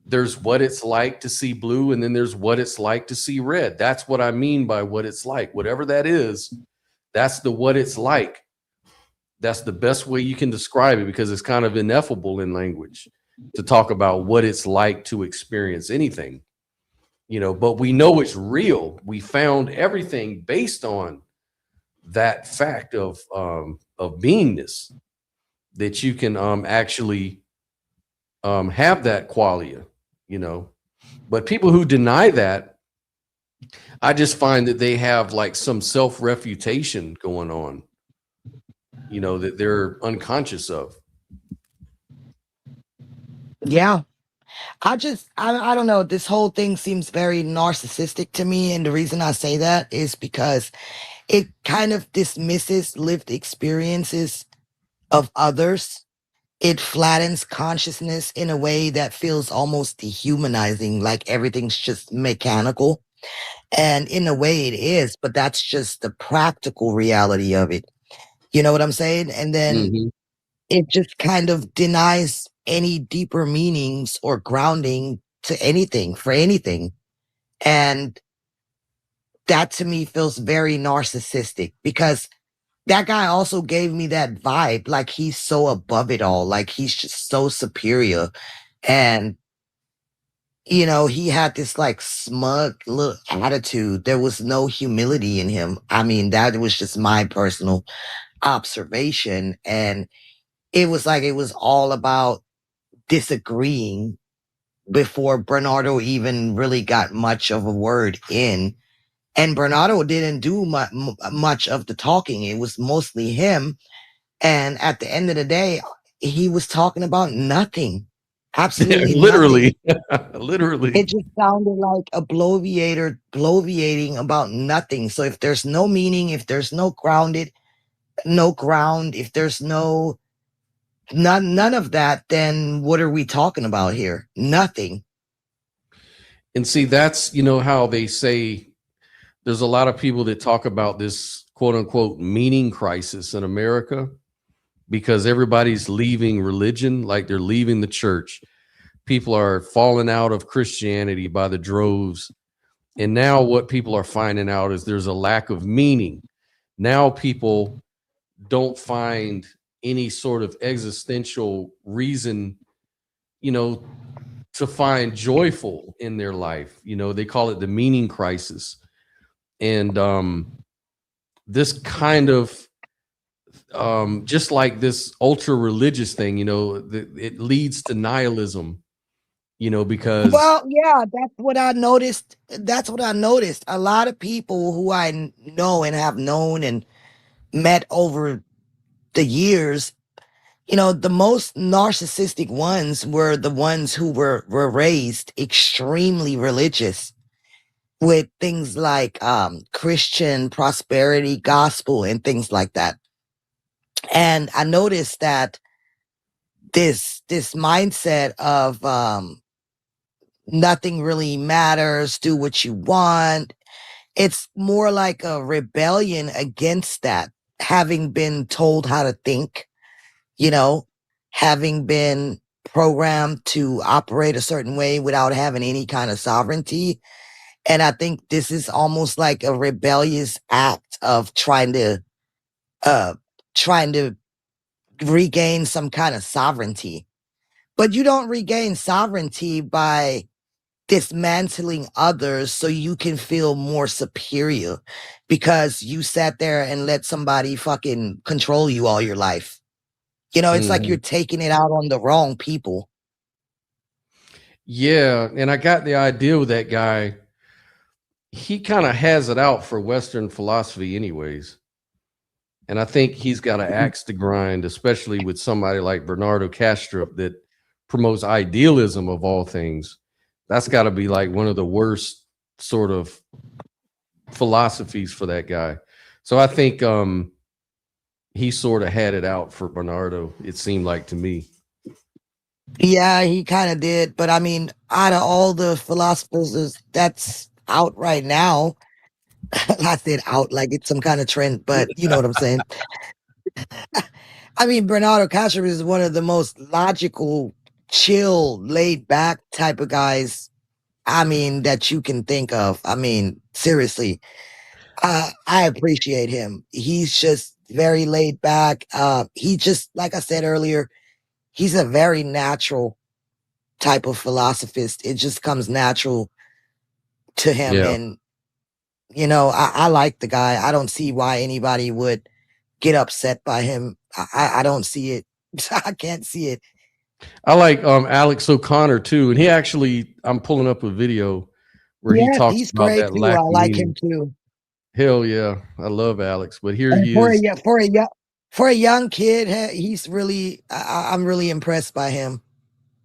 Speaker 1: There's what it's like to see blue, and then there's what it's like to see red. That's what I mean by what it's like. Whatever that is, that's the what it's like. That's the best way you can describe it, because it's kind of ineffable in language to talk about what it's like to experience anything, you know, but we know it's real. We found everything based on that fact of beingness, that you can actually have that qualia, you know. But people who deny that, I just find that they have like some self-refutation going on, you know, that they're unconscious of.
Speaker 2: Yeah. I don't know. This whole thing seems very narcissistic to me. And the reason I say that is because it kind of dismisses lived experiences of others. It flattens consciousness in a way that feels almost dehumanizing, like everything's just mechanical. And in a way it is, but that's just the practical reality of it. You know what I'm saying? And then
Speaker 1: Mhm.
Speaker 2: it just kind of denies any deeper meanings or grounding to anything, for anything. And that to me feels very narcissistic, because that guy also gave me that vibe, like he's so above it all, like he's just so superior. And, you know, he had this like smug little attitude. There was no humility in him. I mean, that was just my personal observation. And it was like it was all about disagreeing before Bernardo even really got much of a word in. And Bernardo didn't do much of the talking. It was mostly him. And at the end of the day, he was talking about nothing. Absolutely nothing.
Speaker 1: Literally, literally.
Speaker 2: It just sounded like a bloviating about nothing. So if there's no meaning, if there's no ground, if there's none of that, then what are we talking about here? Nothing.
Speaker 1: And see, that's, you know, how they say there's a lot of people that talk about this quote unquote meaning crisis in America, because everybody's leaving religion, like they're leaving the church. People are falling out of Christianity by the droves. And now what people are finding out is there's a lack of meaning. Now people don't find any sort of existential reason, you know, to find joyful in their life. You know, they call it the meaning crisis. And this kind of just like this ultra religious thing, you know, it leads to nihilism, you know, because
Speaker 2: Well, yeah, that's what I noticed. That's what I noticed. A lot of people who I know and have known and met over the years, you know, the most narcissistic ones were the ones who were raised extremely religious with things like Christian prosperity gospel and things like that. And I noticed that this mindset of nothing really matters, do what you want, it's more like a rebellion against that, having been told how to think, you know, having been programmed to operate a certain way without having any kind of sovereignty. And I think this is almost like a rebellious act of trying to regain some kind of sovereignty. But you don't regain sovereignty by dismantling others so you can feel more superior because you sat there and let somebody fucking control you all your life. You know, it's like you're taking it out on the wrong people.
Speaker 1: yeah. And I got the idea with that guy. He kind of has it out for Western philosophy anyways. And I think he's got an axe to grind, especially with somebody like Bernardo Kastrup that promotes idealism of all things. That's got to be like one of the worst sort of philosophies for that guy. So I think he sort of had it out for Bernardo, it seemed like to me.
Speaker 2: Yeah, he kind of did. But I mean, out of all the philosophers that's out right now, I said out like it's some kind of trend, but you know what I'm saying? I mean, Bernardo Kastrup is one of the most logical, chill, laid back type of guys, I mean, that you can think of. I mean, seriously, I appreciate him. He's just very laid back. He just, like I said earlier, he's a very natural type of philosophist. It just comes natural to him.
Speaker 1: Yeah.
Speaker 2: And, you know, I like the guy. I don't see why anybody would get upset by him. I don't see it. I can't see it.
Speaker 1: I like Alex O'Connor too, and he actually, I'm pulling up a video where he talks
Speaker 2: he's
Speaker 1: about
Speaker 2: great
Speaker 1: that
Speaker 2: too.
Speaker 1: lack
Speaker 2: I
Speaker 1: of
Speaker 2: like
Speaker 1: meaning.
Speaker 2: him too.
Speaker 1: Hell yeah, I love Alex, but here
Speaker 2: And
Speaker 1: he
Speaker 2: for
Speaker 1: is,
Speaker 2: a young kid, he's really, I'm really impressed by him.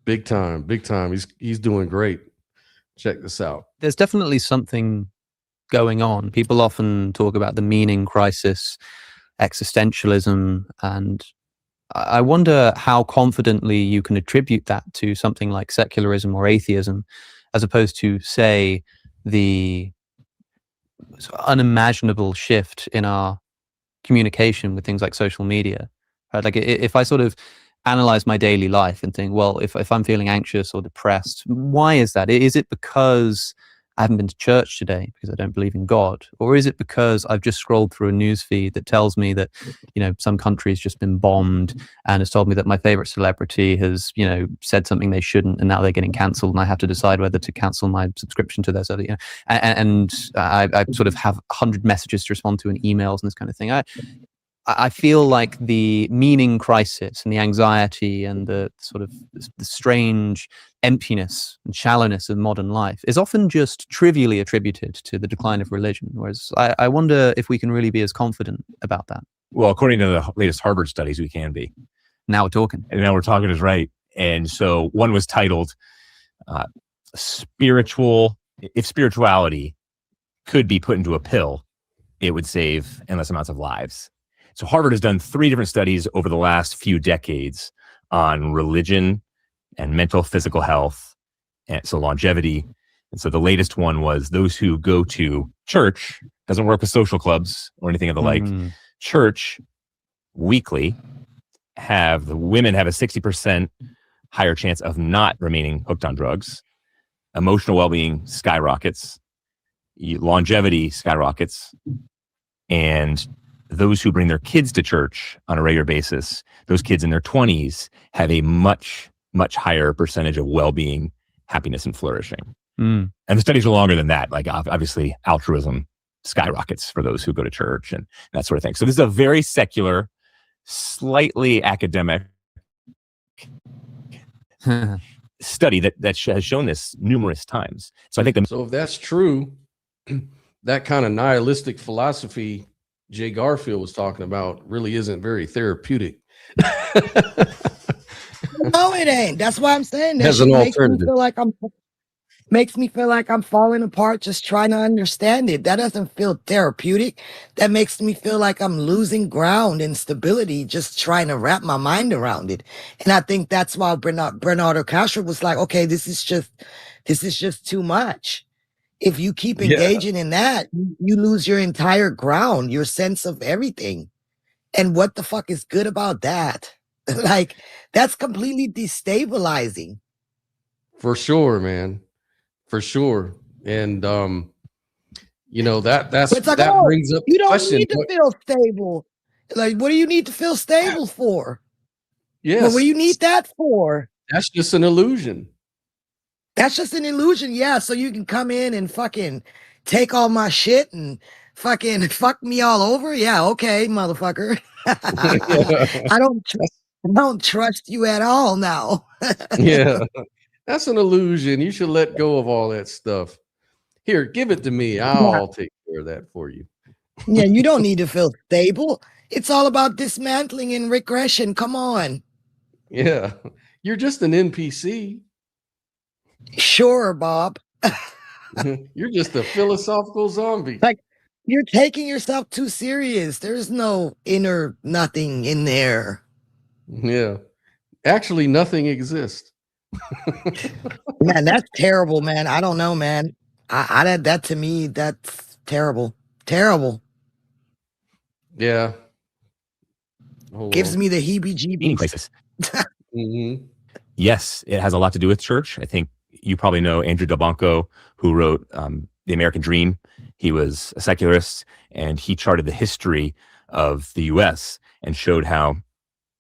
Speaker 1: big time. He's doing great. Check this out.
Speaker 6: There's definitely something going on. People often talk about the meaning crisis, existentialism, and I wonder how confidently you can attribute that to something like secularism or atheism, as opposed to, say, the unimaginable shift in our communication with things like social media. Right? Like if I sort of analyze my daily life and think, well, if I'm feeling anxious or depressed, why is that? Is it because I haven't been to church today because I don't believe in God? Or is it because I've just scrolled through a news feed that tells me that, you know, some country's just been bombed and has told me that my favorite celebrity has, you know, said something they shouldn't and now they're getting cancelled and I have to decide whether to cancel my subscription to their service, you know, and I sort of have 100 messages to respond to and emails and this kind of thing. I feel like the meaning crisis and the anxiety and the sort of the strange emptiness and shallowness of modern life is often just trivially attributed to the decline of religion. Whereas I wonder if we can really be as confident about that.
Speaker 7: Well, according to the latest Harvard studies, we can be.
Speaker 6: Now we're talking.
Speaker 7: And now we're talking is right. And so one was titled if spirituality could be put into a pill, it would save endless amounts of lives. So Harvard has done 3 different studies over the last few decades on religion and mental physical health, and so longevity. And so the latest one was those who go to church, doesn't work with social clubs or anything of the like, church weekly, the women have a 60% higher chance of not remaining hooked on drugs. Emotional well-being skyrockets, longevity skyrockets, and those who bring their kids to church on a regular basis, those kids in their 20s have a much, much higher percentage of well-being, happiness, and flourishing. And the studies are longer than that. Like obviously altruism skyrockets for those who go to church and that sort of thing. So this is a very secular, slightly academic study that has shown this numerous times. So I think
Speaker 1: So if that's true, that kind of nihilistic philosophy Jay Garfield was talking about really isn't very therapeutic.
Speaker 2: No, it ain't. That's why I'm saying that
Speaker 1: As
Speaker 2: shit
Speaker 1: an
Speaker 2: makes
Speaker 1: alternative.
Speaker 2: me feel like I'm falling apart just trying to understand it. That doesn't feel therapeutic. That makes me feel like I'm losing ground and stability just trying to wrap my mind around it. And I think that's why Bernardo Kastrup was like, okay, this is just too much. If you keep engaging in that, you lose your entire ground, your sense of everything. And what the fuck is good about that? Like, that's completely destabilizing.
Speaker 1: For sure, man. For sure. And you know, that brings up
Speaker 2: you don't
Speaker 1: question.
Speaker 2: need to feel stable. Like, what do you need to feel stable for?
Speaker 1: Yes.
Speaker 2: What do you need that for?
Speaker 1: That's just an illusion.
Speaker 2: That's just an illusion, yeah. So you can come in and fucking take all my shit and fucking fuck me all over. Yeah, okay, motherfucker. I don't trust you at all now.
Speaker 1: Yeah, that's an illusion. You should let go of all that stuff. Here, give it to me. I'll take care of that for you.
Speaker 2: Yeah, you don't need to feel stable. It's all about dismantling and regression. Come on.
Speaker 1: Yeah, you're just an NPC.
Speaker 2: Sure, Bob.
Speaker 1: You're just a philosophical zombie.
Speaker 2: Like, you're taking yourself too serious. There's no inner nothing in there.
Speaker 1: Yeah. Actually, nothing exists.
Speaker 2: Man, that's terrible, man. I don't know, man. That to me, that's terrible. Terrible.
Speaker 1: Yeah.
Speaker 2: Gives me the heebie-jeebies.
Speaker 7: crisis.
Speaker 1: Mm-hmm.
Speaker 7: Yes, it has a lot to do with church. I think you probably know Andrew Delbanco, who wrote the American dream. He was a secularist, and he charted the history of the U.S. and showed how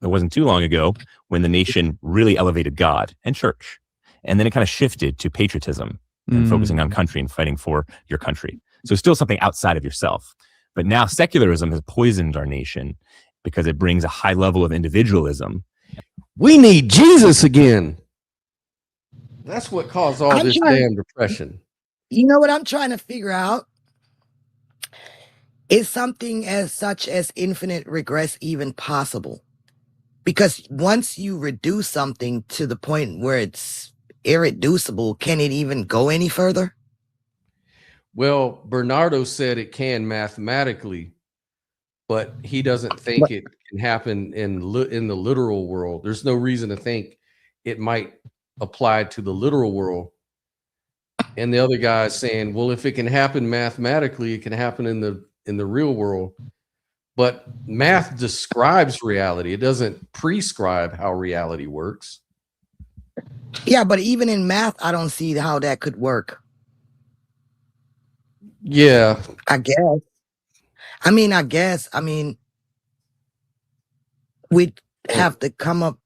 Speaker 7: it wasn't too long ago when the nation really elevated God and church. And then it kind of shifted to patriotism and focusing on country and fighting for your country. So still something outside of yourself. But now secularism has poisoned our nation because it brings a high level of individualism.
Speaker 1: We need Jesus again. That's what caused all this damn depression.
Speaker 2: You know what I'm trying to figure out? Is something as such as infinite regress even possible? Because once you reduce something to the point where it's irreducible, can it even go any further?
Speaker 1: Well, Bernardo said it can mathematically, but he doesn't think it can happen in the literal world. There's no reason to think it might apply to the literal world. And the other guy is saying, well, if it can happen mathematically, it can happen in the real world. But math describes reality. It doesn't prescribe how reality works.
Speaker 2: Yeah, but even in math, I don't see how that could work.
Speaker 1: Yeah.
Speaker 2: I guess. I mean, we'd have to come up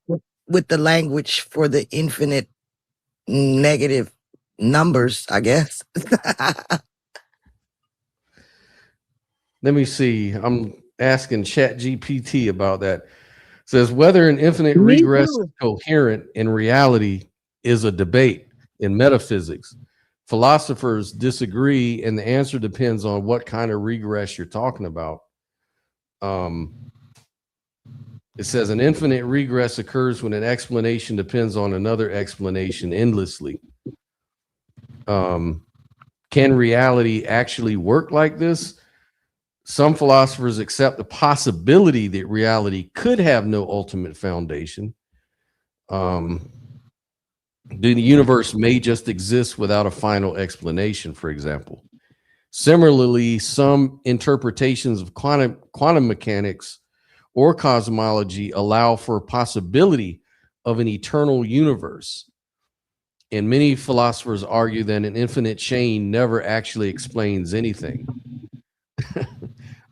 Speaker 2: with the language for the infinite negative numbers, I guess.
Speaker 1: Let me see. I'm asking ChatGPT about that. It says whether an infinite regress is coherent in reality is a debate in metaphysics. Philosophers disagree, and the answer depends on what kind of regress you're talking about. It says an infinite regress occurs when an explanation depends on another explanation endlessly. Can reality actually work like this? Some philosophers accept the possibility that reality could have no ultimate foundation. The universe may just exist without a final explanation, for example. Similarly, some interpretations of quantum mechanics or cosmology allow for a possibility of an eternal universe. And many philosophers argue that an infinite chain never actually explains anything.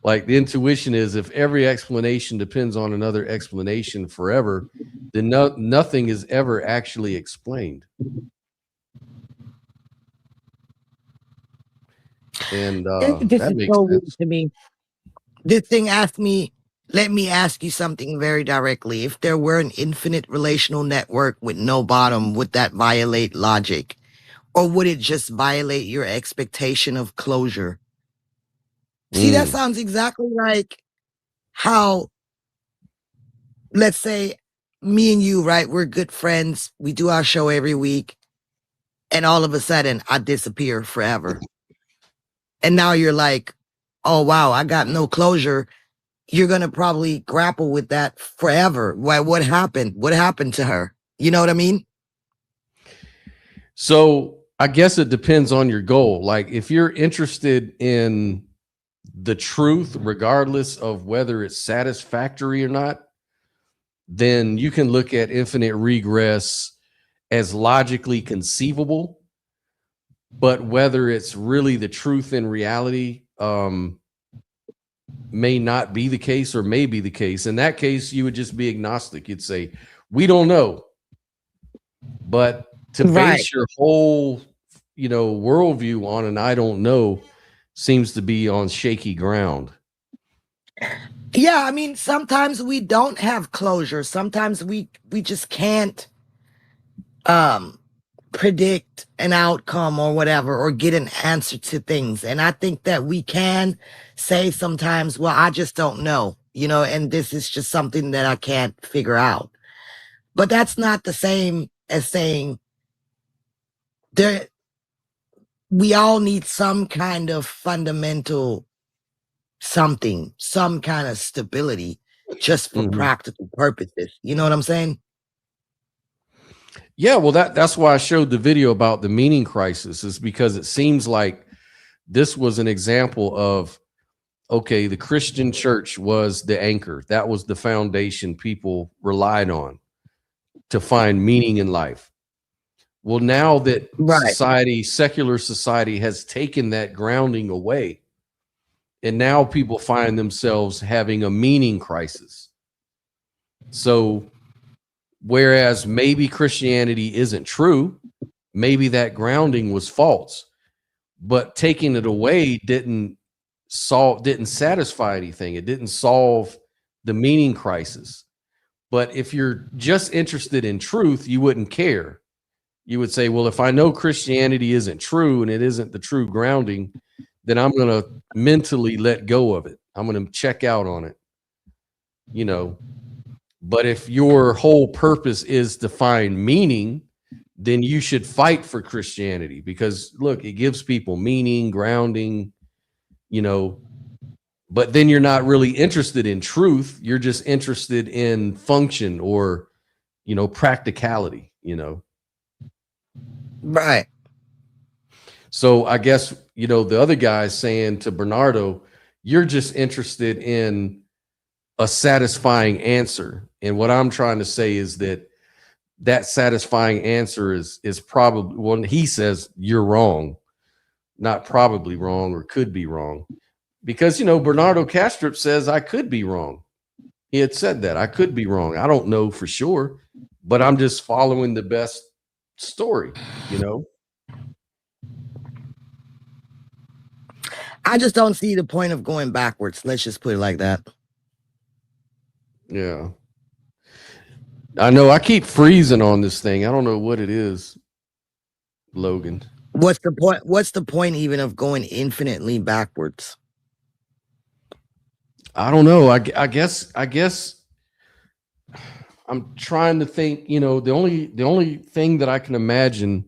Speaker 1: Like the intuition is if every explanation depends on another explanation forever, then nothing is ever actually explained. And
Speaker 2: This
Speaker 1: that
Speaker 2: is
Speaker 1: makes
Speaker 2: so weird
Speaker 1: sense.
Speaker 2: to me. This thing asked me, let me ask you something very directly. If there were an infinite relational network with no bottom, would that violate logic? Or would it just violate your expectation of closure? See, that sounds exactly like how, let's say, me and you, right? We're good friends. We do our show every week. And all of a sudden, I disappear forever. And now you're like, oh, wow, I got no closure. You're going to probably grapple with that forever. Why? What happened? What happened to her? You know what I mean?
Speaker 1: So I guess it depends on your goal. Like if you're interested in the truth, regardless of whether it's satisfactory or not, then you can look at infinite regress as logically conceivable. But whether it's really the truth in reality may not be the case or may be the case. In that case, you would just be agnostic. You'd say, we don't know. But to base your whole, worldview on an I don't know seems to be on shaky ground.
Speaker 2: Yeah, I mean, sometimes we don't have closure. Sometimes we just can't predict an outcome or whatever, or get an answer to things. And I think that we can say sometimes, well, I just don't know, and this is just something that I can't figure out. But that's not the same as saying that we all need some kind of fundamental something, some kind of stability just for practical purposes. You know what I'm saying?
Speaker 1: Yeah, well, that's why I showed the video about the meaning crisis, is because it seems like this was an example of, okay, the Christian church was the anchor. That was the foundation people relied on to find meaning in life. Well, now that
Speaker 2: Right.
Speaker 1: secular society has taken that grounding away, and now people find themselves having a meaning crisis. So, whereas maybe Christianity isn't true, maybe that grounding was false, but taking it away didn't satisfy anything. It didn't solve the meaning crisis. But if you're just interested in truth, you wouldn't care. You would say, well, if I know Christianity isn't true and it isn't the true grounding, then I'm going to mentally let go of it. I'm going to check out on it, you know. But if your whole purpose is to find meaning, then you should fight for Christianity, because look, it gives people meaning, grounding, you know. But then you're not really interested in truth. You're just interested in function or, you know, practicality, you know.
Speaker 2: Right.
Speaker 1: So I guess, you know, the other guy is saying to Bernardo, you're just interested in a satisfying answer. And what I'm trying to say is that that satisfying answer is probably, well, he says you're wrong, not probably wrong or could be wrong. Because, you know, Bernardo Kastrup says I could be wrong. He had said that I could be wrong. I don't know for sure, but I'm just following the best story, you know.
Speaker 2: I just don't see the point of going backwards. Let's just put it like that.
Speaker 1: Yeah. I know I keep freezing on this thing. I don't know what it is, Logan.
Speaker 2: What's the point? What's the point even of going infinitely backwards?
Speaker 1: I don't know. I guess I'm trying to think, you know, the only thing that I can imagine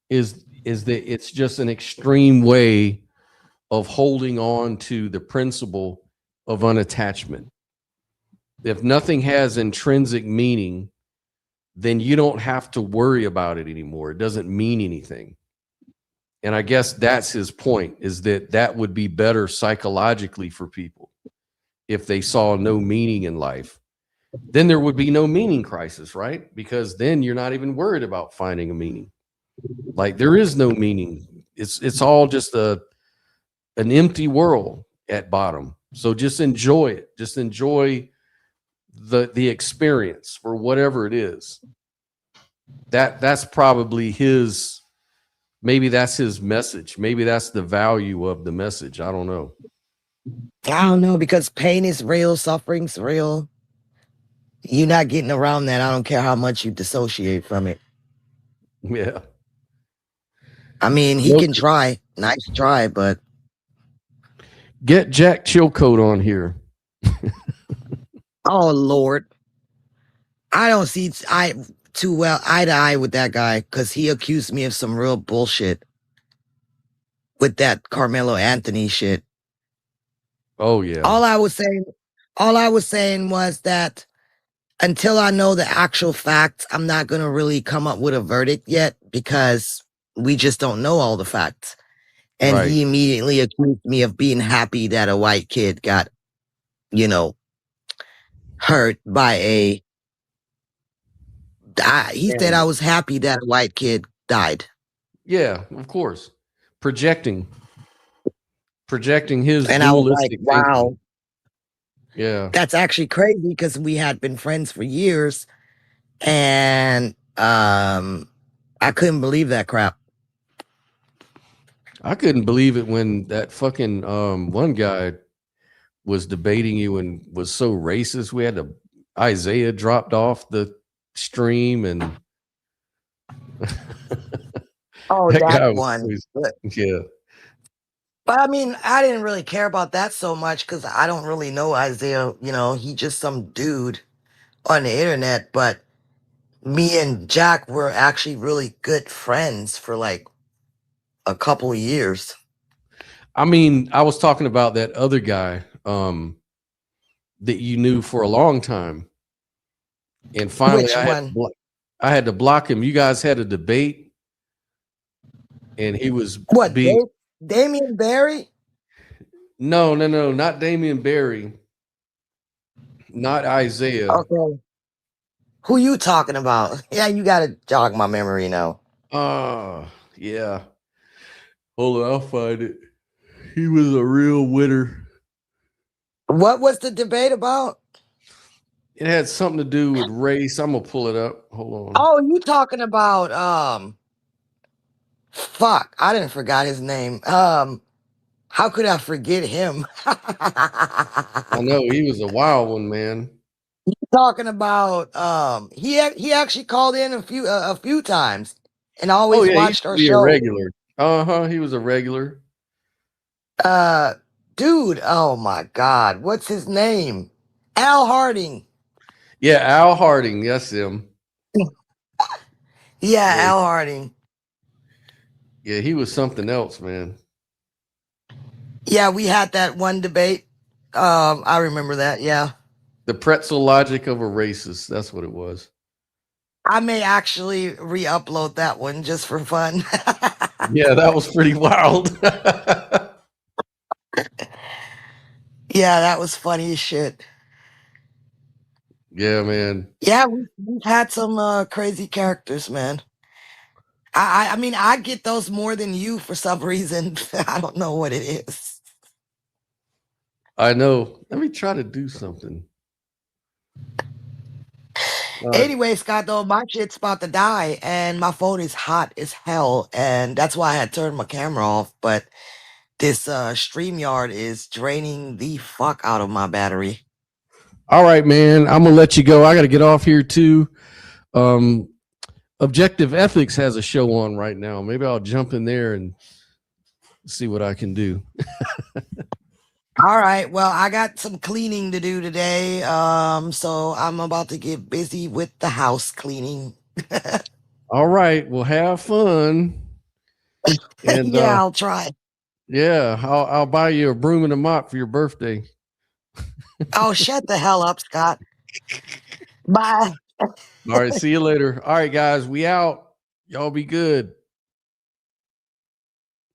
Speaker 1: is that it's just an extreme way of holding on to the principle of unattachment. If nothing has intrinsic meaning, then you don't have to worry about it anymore. It doesn't mean anything. And I guess that's his point, is that would be better psychologically for people if they saw no meaning in life. Then there would be no meaning crisis, right? Because then you're not even worried about finding a meaning. Like, there is no meaning. It's all just an empty world at bottom. So just enjoy it. Just enjoy the experience for whatever it is. That's probably his, maybe that's his message. Maybe that's the value of the message. I don't know.
Speaker 2: I don't know, because pain is real, suffering's real. You're not getting around that. I don't care how much you dissociate from it.
Speaker 1: Yeah.
Speaker 2: I mean, he can try. Nice try, but
Speaker 1: get Jack Chilcote on here.
Speaker 2: oh Lord, I don't see too well eye to eye with that guy, because he accused me of some real bullshit with that Carmelo Anthony shit.
Speaker 1: Oh yeah.
Speaker 2: All I was saying was that until I know the actual facts, I'm not going to really come up with a verdict yet, because we just don't know all the facts. And
Speaker 1: Right.
Speaker 2: He immediately accused me of being happy that a white kid got, you know, hurt by he said I was happy that a white kid died.
Speaker 1: Yeah, of course. Projecting his
Speaker 2: And I was like,
Speaker 1: dualistic
Speaker 2: wow.
Speaker 1: thinking. Yeah.
Speaker 2: That's actually crazy, because we had been friends for years, and I couldn't believe that crap.
Speaker 1: I couldn't believe it when that fucking one guy was debating you and was so racist. We had Isaiah dropped off the stream, and
Speaker 2: Oh, that one.
Speaker 1: Yeah.
Speaker 2: But I mean, I didn't really care about that so much, because I don't really know Isaiah. You know, he just some dude on the internet. But me and Jack were actually really good friends for like a couple of years.
Speaker 1: I mean, I was talking about that other guy that you knew for a long time, and finally
Speaker 2: Which
Speaker 1: I had to block him. You guys had a debate, and he was
Speaker 2: what? Damian Barry?
Speaker 1: No, not Damian Barry, not Isaiah.
Speaker 2: Okay. Who you talking about? Yeah, you gotta jog my memory now.
Speaker 1: Yeah. Hold on, I'll find it. He was a real winner.
Speaker 2: What was the debate about?
Speaker 1: It had something to do with race. I'm gonna pull it up. Hold on.
Speaker 2: Oh, you talking about fuck, I didn't forgot his name. How could I forget him?
Speaker 1: I know he was a wild one, man.
Speaker 2: Talking about he actually called in a few times and
Speaker 1: Oh
Speaker 2: always
Speaker 1: yeah, he used
Speaker 2: watched
Speaker 1: to
Speaker 2: our
Speaker 1: be a
Speaker 2: show.
Speaker 1: regular. He was a regular.
Speaker 2: Dude, oh my God, what's his name? Al Harding.
Speaker 1: Yeah, Al Harding. That's him.
Speaker 2: Yeah,
Speaker 1: Yeah.
Speaker 2: Al Harding.
Speaker 1: Yeah, he was something else, man.
Speaker 2: Yeah, we had that one debate. I remember that. Yeah,
Speaker 1: The pretzel logic of a racist. That's what it was.
Speaker 2: I may actually re-upload that one just for fun.
Speaker 1: Yeah, that was pretty wild.
Speaker 2: Yeah, that was funny as shit.
Speaker 1: Yeah, man.
Speaker 2: Yeah, we've had some crazy characters, man. I mean, I get those more than you for some reason. I don't know what it is.
Speaker 1: I know. Let me try to do something.
Speaker 2: Anyway, Scott, though, my shit's about to die and my phone is hot as hell. And that's why I had turned my camera off. But this StreamYard is draining the fuck out of my battery.
Speaker 1: All right, man. I'm gonna let you go. I got to get off here too. Objective Ethics has a show on right now. Maybe I'll jump in there and see what I can do.
Speaker 2: All right. Well, I got some cleaning to do today. So I'm about to get busy with the house cleaning.
Speaker 1: All right. Well, have fun. And
Speaker 2: Yeah, I'll try.
Speaker 1: yeah, I'll buy you a broom and a mop for your birthday.
Speaker 2: Oh, shut the hell up, Scott. Bye.
Speaker 1: All right. See you later. All right, guys. We out. Y'all be good.